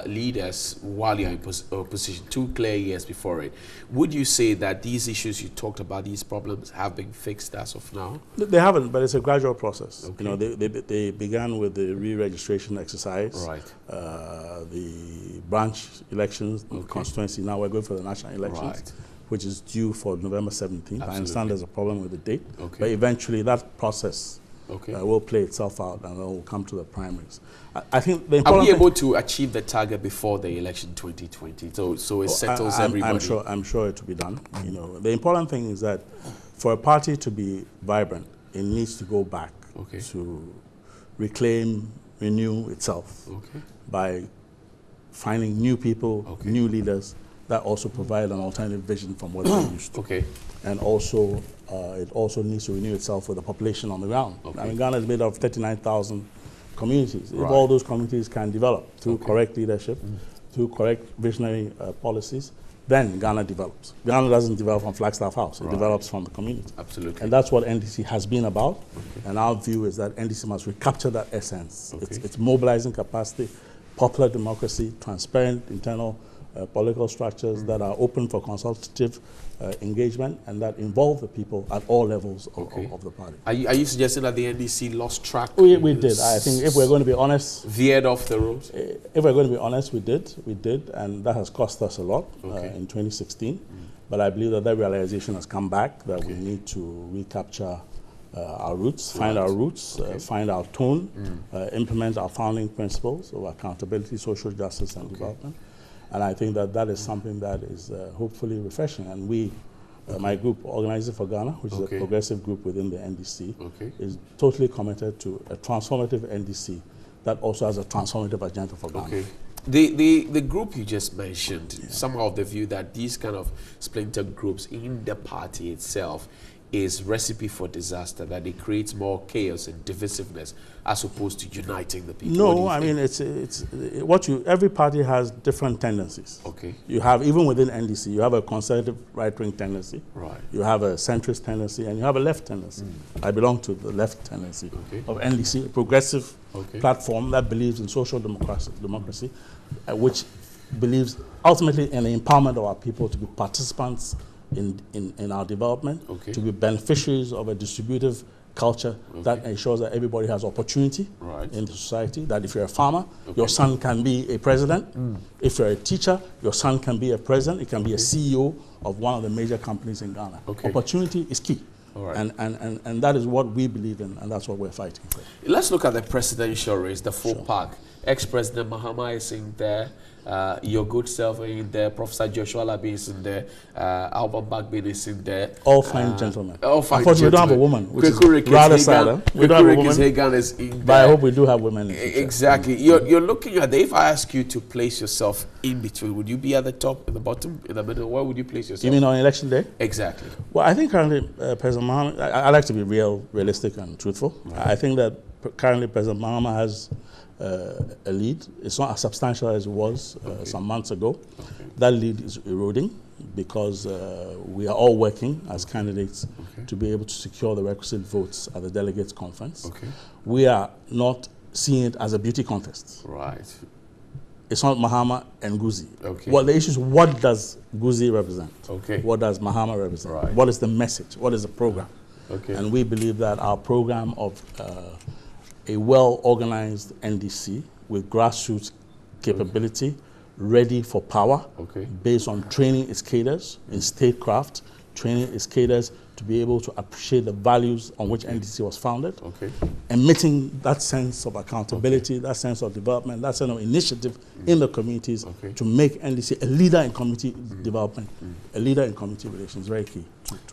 S1: leaders while you're in opposition, 2 clear years before it. Would you say that these issues you talked about, these problems, have been fixed as of now?
S13: They haven't, but it's a gradual process. You know, they began with the re-registration exercise, the branch elections, the constituency. Now we're going for the national elections, which is due for November 17th. I understand there's a problem with the date, but eventually that process will play itself out, and then we'll come to the primaries. I think the important
S1: Are we able to achieve the target before the election 2020? So it settles everybody.
S13: I'm sure it will be done. You know, the important thing is that for a party to be vibrant, it needs to go back to reclaim, renew itself by finding new people, new leaders, that also provide an alternative vision from what they're used to. And also, it also needs to renew itself with the population on the ground. I mean, Ghana is made of 39,000 communities. If all those communities can develop through correct leadership, through correct visionary policies, then Ghana develops. Ghana doesn't develop from Flagstaff House. It develops from the community.
S1: Absolutely.
S13: And that's what NDC has been about. And our view is that NDC must recapture that essence. It's mobilizing capacity, popular democracy, transparent internal political structures that are open for consultative engagement and that involve the people at all levels of the party.
S1: Are you suggesting that the NDC lost track?
S13: We did. I think if we're going to be honest...
S1: Veered off the road?
S13: If we're going to be honest, we did, and that has cost us a lot in 2016. But I believe that realization has come back, that we need to recapture our roots, find our roots, find our tone, implement our founding principles of accountability, social justice, and development. And I think that is something that is hopefully refreshing. And we, my group, Organizing for Ghana, which is a progressive group within the NDC, is totally committed to a transformative NDC that also has a transformative agenda for Ghana.
S1: The group you just mentioned, some of the view that these kind of splinter groups in the party itself is recipe for disaster, that it creates more chaos and divisiveness as opposed to uniting the people.
S13: No, I mean, every party has different tendencies. You have, even within NDC, you have a conservative right-wing tendency. You have a centrist tendency, and you have a left tendency. I belong to the left tendency of NDC, a progressive platform that believes in social democracy, which believes ultimately in the empowerment of our people to be participants in our development, to be beneficiaries of a distributive culture that ensures that everybody has opportunity in the society, that if you're a farmer, your son can be a president. If you're a teacher, your son can be a president. He can be a CEO of one of the major companies in Ghana. Opportunity is key. And that is what we believe in, and that's what we're fighting for.
S1: Let's look at the presidential race, the full pack. Ex-President Mahama is in there. Your good self are in there. Professor Joshua Labi is in there. Alban Bagbin is in there.
S13: All fine gentlemen.
S1: All fine
S13: Unfortunately, we don't have a woman, which is rather sad. We don't have a woman,
S1: is in there.
S13: But I hope we do have women in the future.
S1: Exactly. You're looking at if I ask you to place yourself in between, would you be at the top, in the bottom, in the middle? Where would you place yourself?
S13: You mean on election day?
S1: Exactly.
S13: Well, I think currently President Mahama, I like to be realistic and truthful. I think that currently President Mahama has a lead. It's not as substantial as it was some months ago. That lead is eroding because we are all working as candidates to be able to secure the requisite votes at the delegates conference. We are not seeing it as a beauty contest. It's not Mahama and Guzi. Well, the issue is, what does Guzi represent? What does Mahama represent? What is the message? What is the program? And we believe that our program of a well-organized NDC with grassroots capability, ready for power, based on training its cadres in statecraft, training its cadres to be able to appreciate the values on which NDC was founded, emitting that sense of accountability, that sense of development, that sense of initiative in the communities to make NDC a leader in community development, a leader in community relations, very key.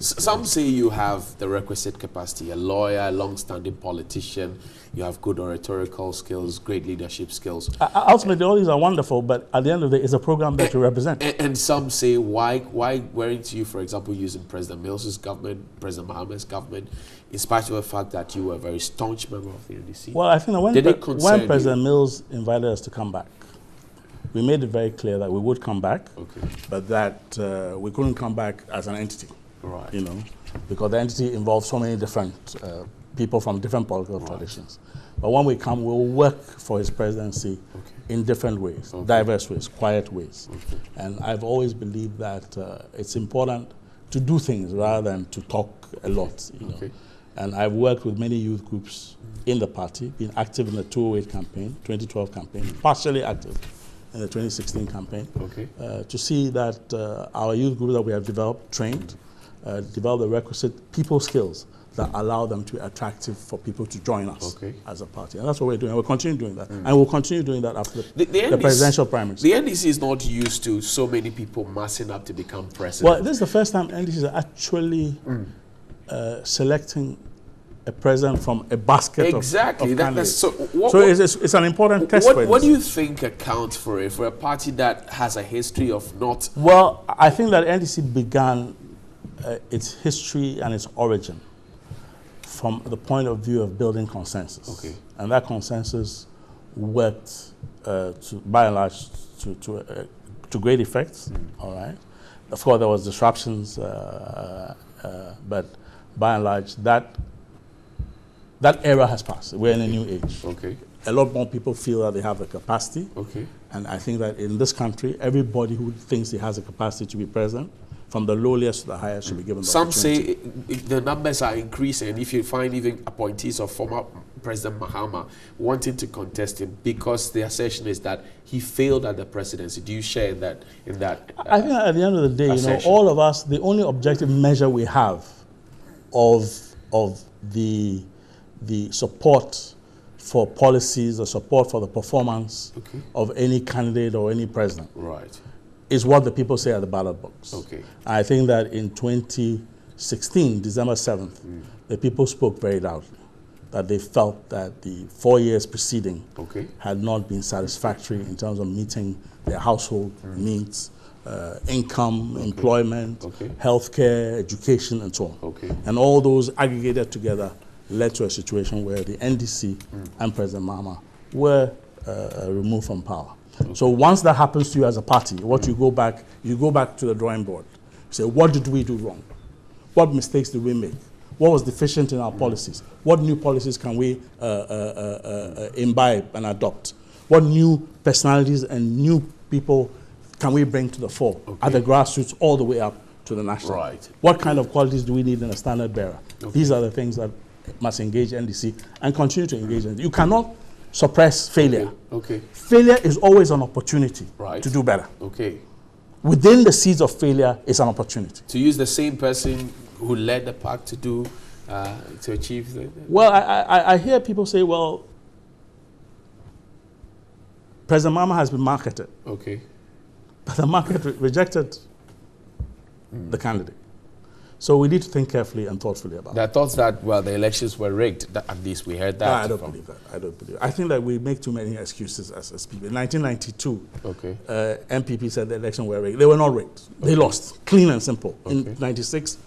S1: Some say you have the requisite capacity, a lawyer, a long-standing politician, you have good oratorical skills, great leadership skills.
S13: Ultimately, all these are wonderful, but at the end of the day, it's a program that you represent.
S1: And some say, why weren't you, for example, using President Mills's government, President Mahama's government, in spite of the fact that you were a very staunch member of the NDC?
S13: Well, I think that when President Mills invited us to come back, we made it very clear that we would come back, but that we couldn't come back as an entity. You know, because the entity involves so many different people from different political traditions. But when we come, we'll work for his presidency in different ways, diverse ways, quiet ways. And I've always believed that it's important to do things rather than to talk a lot. You know. And I've worked with many youth groups in the party, been active in the 2008 campaign, 2012 campaign, partially active in the 2016 campaign, to see that our youth groups that we have developed, trained, develop the requisite people skills that allow them to be attractive for people to join us as a party. And that's what we're doing. We'll continue doing that. And we'll continue doing that after the presidential primaries.
S1: The NDC is not used to so many people massing up to become president.
S13: Well, this is the first time NDC is actually selecting a president from a basket of candidates. So it's an important test for it.
S1: What do you think accounts for it, for a party that has a history of not...
S13: Well, I think that NDC began its history and its origin from the point of view of building consensus. And that consensus worked, by and large, to great effects, all right? Of course, there was disruptions, but by and large, that era has passed. We're in a new age. a lot more people feel that they have the capacity.
S1: Okay.
S13: And I think that in this country, everybody who thinks he has the capacity to be president, from the lowest to the highest, should be given the
S1: Some
S13: opportunity.
S1: say the numbers are increasing. If you find even appointees of former President Mahama wanting to contest him because the assertion is that he failed at the presidency. Do you share in that?
S13: I think at the end of the day,
S1: assertion?
S13: all of us, the only objective measure we have of the support for policies, the support for the performance of any candidate or any president,
S1: right,
S13: is what the people say at the ballot box.
S1: Okay.
S13: I think that in 2016, December 7th, the people spoke very loudly, that they felt that the 4 years preceding had not been satisfactory in terms of meeting their household needs, income, employment, healthcare, education, and so on. And all those aggregated together led to a situation where the NDC and President Mahama were removed from power. So once that happens to you as a party, you go back to the drawing board. You say, what did we do wrong? What mistakes did we make? What was deficient in our policies? What new policies can we imbibe and adopt? What new personalities and new people can we bring to the fore at the grassroots all the way up to the national?
S1: Right.
S13: What kind of qualities do we need in a standard bearer? These are the things that must engage NDC and continue to engage NDC. You cannot suppress failure. Failure is always an opportunity to do better. Within the seeds of failure is an opportunity.
S1: To use the same person who led the pack to do, to achieve the...
S13: Well, I hear people say, well, President Mahama has been marketed. But the market rejected the candidate. So we need to think carefully and thoughtfully about it.
S1: There are thoughts that, well, the elections were rigged. At least we heard that.
S13: No, I don't believe that. I don't believe it. I think that we make too many excuses as people. In 1992, MPP said the election were rigged. They were not rigged. They lost, clean and simple. In 96,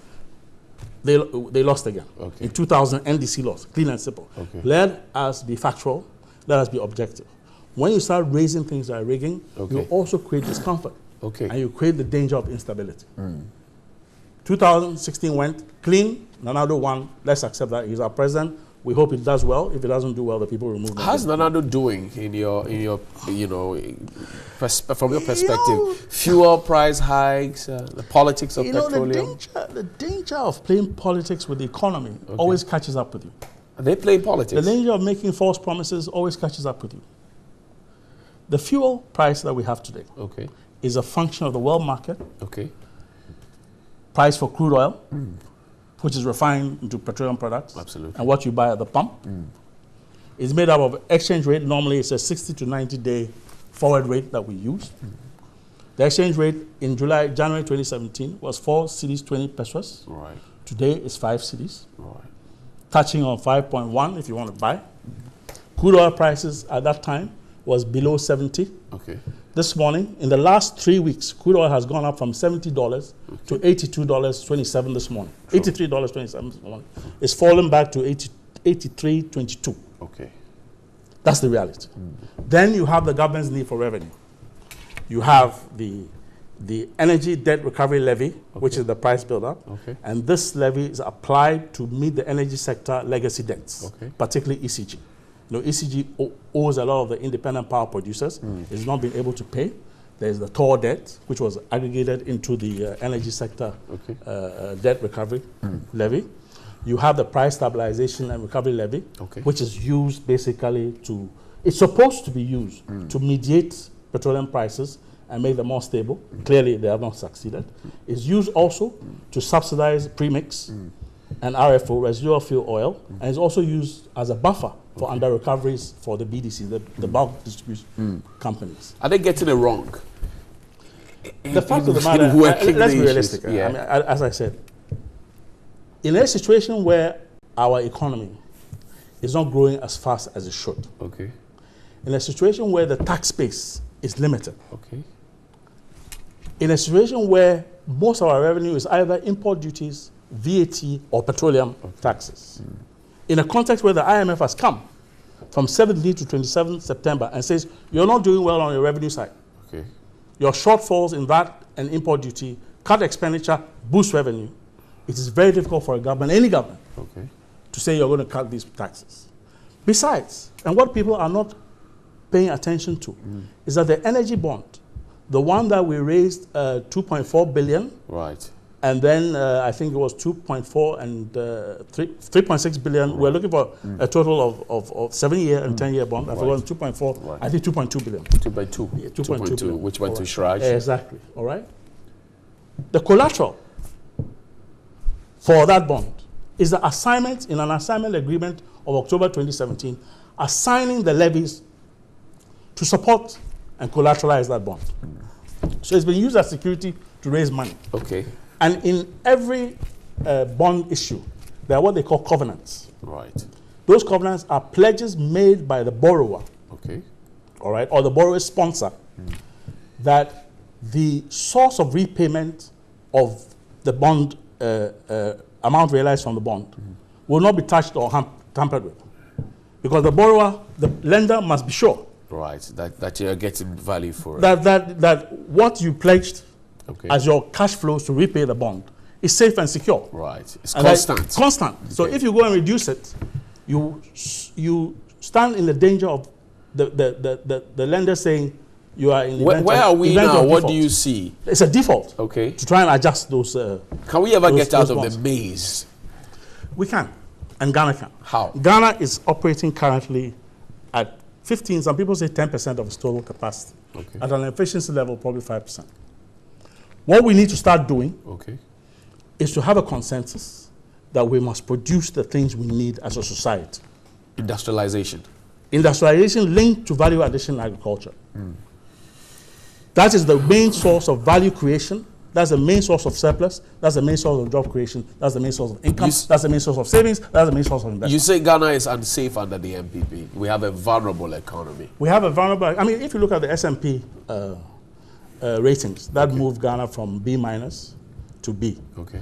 S13: they lost again. In 2000, NDC lost, clean and simple. Let us be factual. Let us be objective. When you start raising things like rigging, you also create discomfort. And you create the danger of instability. 2016 went clean, Nanado won. Let's accept that he's our president. We hope it does well. If it doesn't do well, the people remove him.
S1: How's Nanado doing from your perspective? Fuel price hikes, the politics of petroleum.
S13: The danger of playing politics with the economy always catches up with you.
S1: Are they playing politics?
S13: The danger of making false promises always catches up with you. The fuel price that we have today is a function of the world market. Price for crude oil, which is refined into petroleum products, and what you buy at the pump. It's made up of exchange rate. Normally, it's a 60 to 90-day forward rate that we use. The exchange rate in January 2017 was 4 cedis, 20 pesos. Today, it's 5 cedis, touching on 5.1 if you want to buy. Crude oil prices at that time was below 70. This morning, in the last 3 weeks, crude oil has gone up from $70 to $82.27 this morning. $83.27 this morning. It's fallen back to $83.22. That's the reality. Then you have the government's need for revenue. You have the energy debt recovery levy, which is the price build-up. And this levy is applied to meet the energy sector legacy debts, particularly ECG. ECG owes a lot of the independent power producers. It's not been able to pay. There's the TOR debt, which was aggregated into the energy sector debt recovery levy. You have the price stabilization and recovery levy, which is used basically it's supposed to be used to mediate petroleum prices and make them more stable. Clearly, they have not succeeded. It's used also to subsidize premix and RFO, residual fuel oil, and it's also used as a buffer for under recoveries for the BDC, the bulk distribution companies.
S1: Are they getting it wrong?
S13: The fact of the matter, let's be realistic. I mean, as I said, in a situation where our economy is not growing as fast as it should, in a situation where the tax base is limited, in a situation where most of our revenue is either import duties, VAT, or petroleum taxes, in a context where the IMF has come from 17th to 27th September and says, you're not doing well on your revenue side. Your shortfalls in VAT and import duty, cut expenditure, boost revenue. It is very difficult for a government, any government, to say you're going to cut these taxes.
S14: Besides, and what people are not paying attention to, is that the energy bond, the one that we raised 2.4 billion,
S1: right,
S14: and then I think it was 2.4 and 3.6 billion. We're looking for a total of 7-year and 10-year bond. I forgot 2.4. I think 2.2 billion.
S1: 2.2.
S14: Yeah, 2.2 billion.
S1: Which went to Shraj.
S14: Exactly. All right. The collateral for that bond is the assignment in an assignment agreement of October 2017, assigning the levies to support and collateralize that bond. So it's been used as security to raise money.
S1: Okay.
S14: And in every bond issue, there are what they call covenants.
S1: Right.
S14: Those covenants are pledges made by the borrower,
S1: okay,
S14: all right, or the borrower's sponsor, that the source of repayment of the bond amount realized from the bond will not be touched or tampered with. Because the borrower, the lender must be sure.
S1: Right, that you're getting value for it.
S14: That what you pledged as your cash flows to repay the bond is safe and secure.
S1: Right, it's
S14: and
S1: constant.
S14: Constant. Okay. So if you go and reduce it, you stand in the danger of the lender saying you are in the event
S1: where are we now? What
S14: default.
S1: do you see?
S14: It's a default.
S1: Okay.
S14: To try and adjust those.
S1: Can we ever get out of the maze?
S14: We can, and Ghana can.
S1: How?
S14: Ghana is operating currently at 15. Some people say 10% of its total capacity.
S1: Okay.
S14: At an efficiency level, probably 5%. What we need to start doing is to have a consensus that we must produce the things we need as a society.
S1: Industrialization.
S14: Industrialization linked to value addition in agriculture. That is the main source of value creation. That's the main source of surplus. That's the main source of job creation. That's the main source of income. That's the main source of savings. That's the main source of investment.
S1: You say Ghana is unsafe under the MPP. We have a vulnerable economy.
S14: We have a vulnerable. I mean, if you look at the S&P ratings, that moved Ghana from B- to B.
S1: Okay.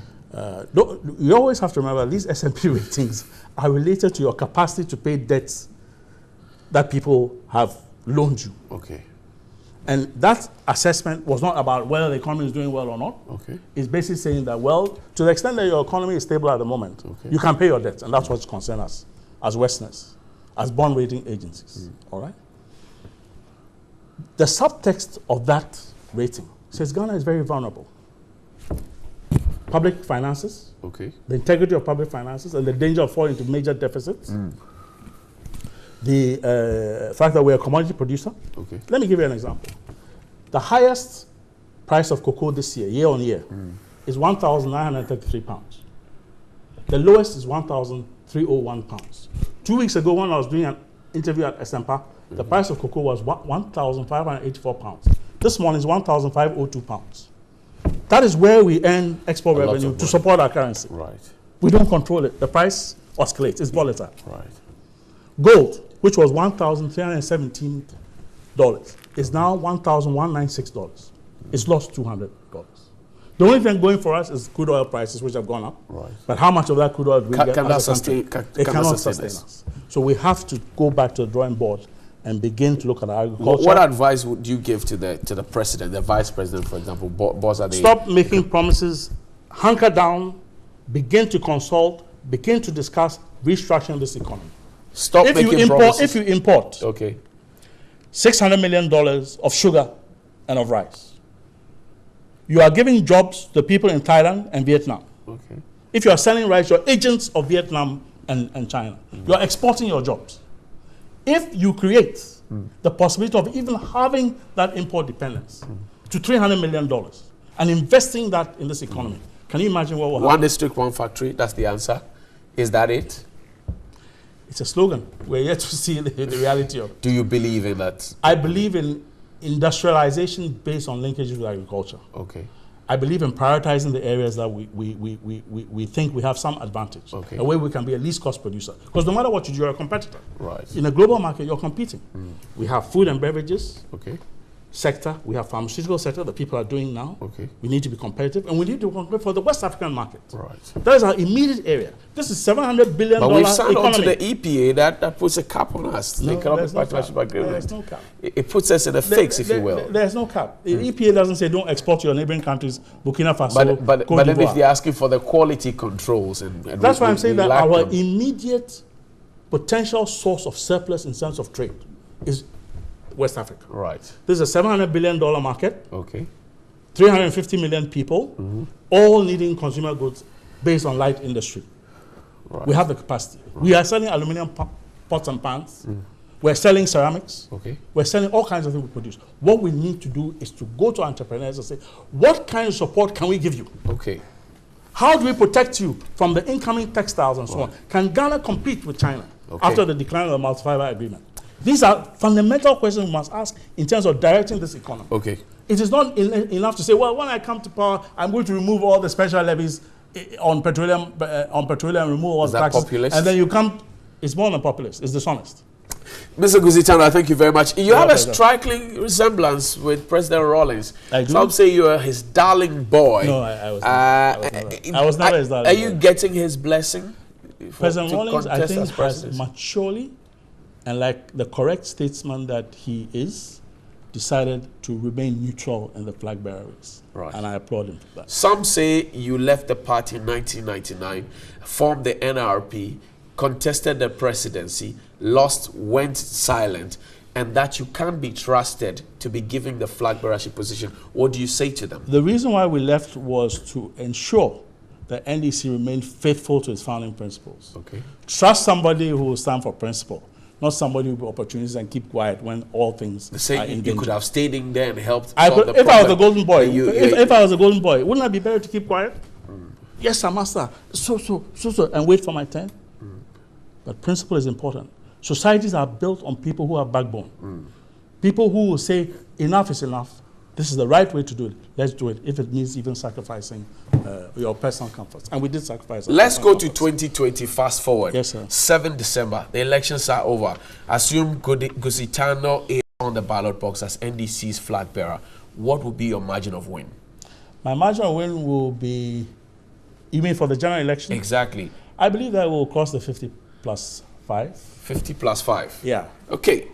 S14: You always have to remember these S&P ratings are related to your capacity to pay debts that people have loaned you.
S1: Okay.
S14: And that assessment was not about whether the economy is doing well or not.
S1: Okay.
S14: It's basically saying that, well, to the extent that your economy is stable at the moment, you can pay your debts. And that's what's concerned us as Westerners, as bond rating agencies. All right? The subtext of that rating says Ghana is very vulnerable. Public finances, the integrity of public finances, and the danger of falling into major deficits. The fact that we're a commodity producer. Let me give you an example. The highest price of cocoa this year on year, is 1,933 pounds. The lowest is 1,301 pounds. 2 weeks ago, when I was doing an interview at Esempa, the price of cocoa was 1,584 pounds. This morning is 1,502 pounds. That is where we earn export revenue to support our currency.
S1: Right.
S14: We don't control it. The price oscillates. It's volatile.
S1: Right.
S14: Gold, which was $1,317, is now $1,196. It's lost $200. The only thing going for us is crude oil prices, which have gone up.
S1: Right.
S14: But how much of that crude oil do we get
S1: can
S14: as
S1: that
S14: a country?
S1: sustain?
S14: It cannot sustain us. So we have to go back to the drawing board and begin to look at our agriculture.
S1: What advice would you give to the president, the vice president, for example, Bozade?
S14: Stop making promises, hunker down, begin to consult, begin to discuss restructuring this economy.
S1: Stop making promises.
S14: If you import $600 million of sugar and of rice, you are giving jobs to people in Thailand and Vietnam. If you are selling rice, you're agents of Vietnam and China. You are exporting your jobs. If you create the possibility of even having that import dependence to $300 million and investing that in this economy, can you imagine what will happen?
S1: One district, one factory, that's the answer. Is that it?
S14: It's a slogan. We're yet to see the reality of it.
S1: Do you believe in that?
S14: I believe in industrialization based on linkages with agriculture.
S1: Okay.
S14: I believe in prioritizing the areas that we think we have some advantage.
S1: Okay.
S14: A way we can be a least cost producer. Because no matter what you do, you're a competitor.
S1: Right.
S14: In a global market, you're competing. We have food and beverages sector. We have pharmaceutical sector that people are doing now. We need to be competitive. And we need to compete for the West African market.
S1: Right.
S14: That is our immediate area. This is $700 billion
S1: But we've signed
S14: economy.
S1: on to the EPA that puts a cap on us. The Economic Partnership Agreement.
S14: There's no cap.
S1: It puts us in a fix, if you will.
S14: There's no cap. The EPA doesn't say don't export to your neighboring countries, Burkina Faso,
S1: But
S14: Cote
S1: then if
S14: d'Ivoire.
S1: they're asking for the quality controls. And
S14: That's why I'm saying that our immediate potential source of surplus in terms of trade is West Africa.
S1: Right.
S14: This is a $700 billion market.
S1: Okay.
S14: 350 million people, all needing consumer goods based on light industry.
S1: Right.
S14: We have the capacity. We are selling aluminum pots and pans. We're selling ceramics.
S1: Okay.
S14: We're selling all kinds of things we produce. What we need to do is to go to entrepreneurs and say, what kind of support can we give you?
S1: Okay.
S14: How do we protect you from the incoming textiles and so on? Can Ghana compete with China after the decline of the multi-fiber agreement? These are fundamental questions we must ask in terms of directing this economy.
S1: Okay.
S14: It is not enough to say, well, when I come to power, I'm going to remove all the special levies on petroleum, remove all the taxes.
S1: Populist?
S14: And then you come, it's more than populist, it's dishonest.
S1: Mr. Guzitano, thank you very much. You have a striking resemblance with President Rawlings.
S14: I do.
S1: Some say you are his darling boy.
S14: No, I was never his darling boy.
S1: Are you getting his blessing?
S14: President Rawlings, I think, has maturely, and like the correct statesman that he is, decided to remain neutral in the flag bearer race.
S1: Right.
S14: And I applaud him for that.
S1: Some say you left the party in 1999, formed the NRP, contested the presidency, lost, went silent, and that you can't be trusted to be giving the flag bearership position. What do you say to them?
S14: The reason why we left was to ensure that NDC remained faithful to its founding principles.
S1: Okay.
S14: Trust somebody who will stand for principle, not somebody with opportunities and keep quiet when all things are in danger.
S1: You could have stayed in there and helped
S14: if I was a golden boy,
S1: if
S14: I was a golden boy, wouldn't it be better to keep quiet? Yes, sir, master. So, and wait for my turn. But principle is important. Societies are built on people who have backbone. People who will say, enough is enough. This is the right way to do it. Let's do it, if it means even sacrificing your personal comforts. And we did sacrifice.
S1: Let's go to 2020, fast forward.
S14: Yes, sir.
S1: 7 December, the elections are over. Assume Guzitano is on the ballot box as NDC's flag bearer. What would be your margin of win?
S14: My margin of win will be, you mean for the general election?
S1: Exactly.
S14: I believe that will cross the 50 plus 5.
S1: 50 plus 5?
S14: Yeah.
S1: Okay.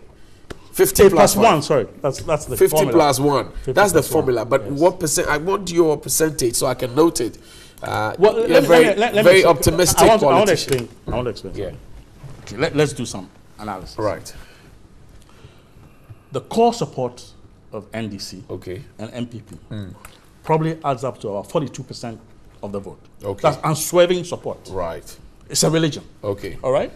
S1: 50
S14: plus
S1: 5.
S14: 1, sorry. That's the
S1: 50
S14: formula.
S1: plus 1.
S14: 50
S1: That's the
S14: plus
S1: formula.
S14: 1.
S1: But
S14: Yes.
S1: what percent? I want your percentage so I can note it.
S14: Well,
S1: you're very optimistic
S14: I want to
S1: politician.
S14: explain. I want to explain.
S1: Yeah.
S14: Okay, let's do some analysis.
S1: Right.
S14: The core support of NDC and MPP probably adds up to about 42% of the vote.
S1: Okay.
S14: That's unswerving support.
S1: Right.
S14: It's a religion.
S1: Okay.
S14: All right?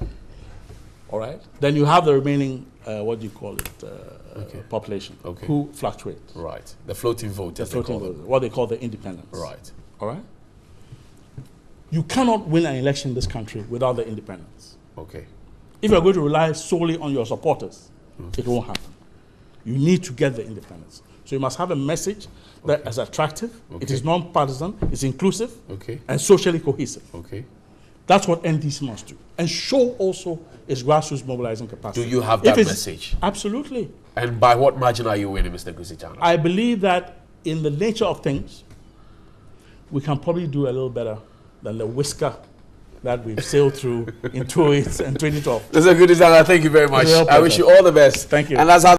S14: All right? Then you have the remaining, what do you call it, population, who fluctuate.
S1: Right. The floating vote.
S14: The floating vote, what they call the independents.
S1: Right.
S14: All right? You cannot win an election in this country without the independents.
S1: Okay.
S14: If you're going to rely solely on your supporters, it won't happen. You need to get the independents. So you must have a message that is attractive, it is non-partisan, it's inclusive, and socially cohesive.
S1: Okay.
S14: That's what NDC must do. And show also its grassroots mobilizing capacity.
S1: Do you have that message?
S14: Absolutely.
S1: And by what margin are you winning, Mr. Guzitano?
S14: I believe that in the nature of things, we can probably do a little better than the whisker that we've sailed through in 2008 and 2012.
S1: Mr. Guzitano, thank you very much. I wish you all the best.
S14: Thank you.
S1: And that's how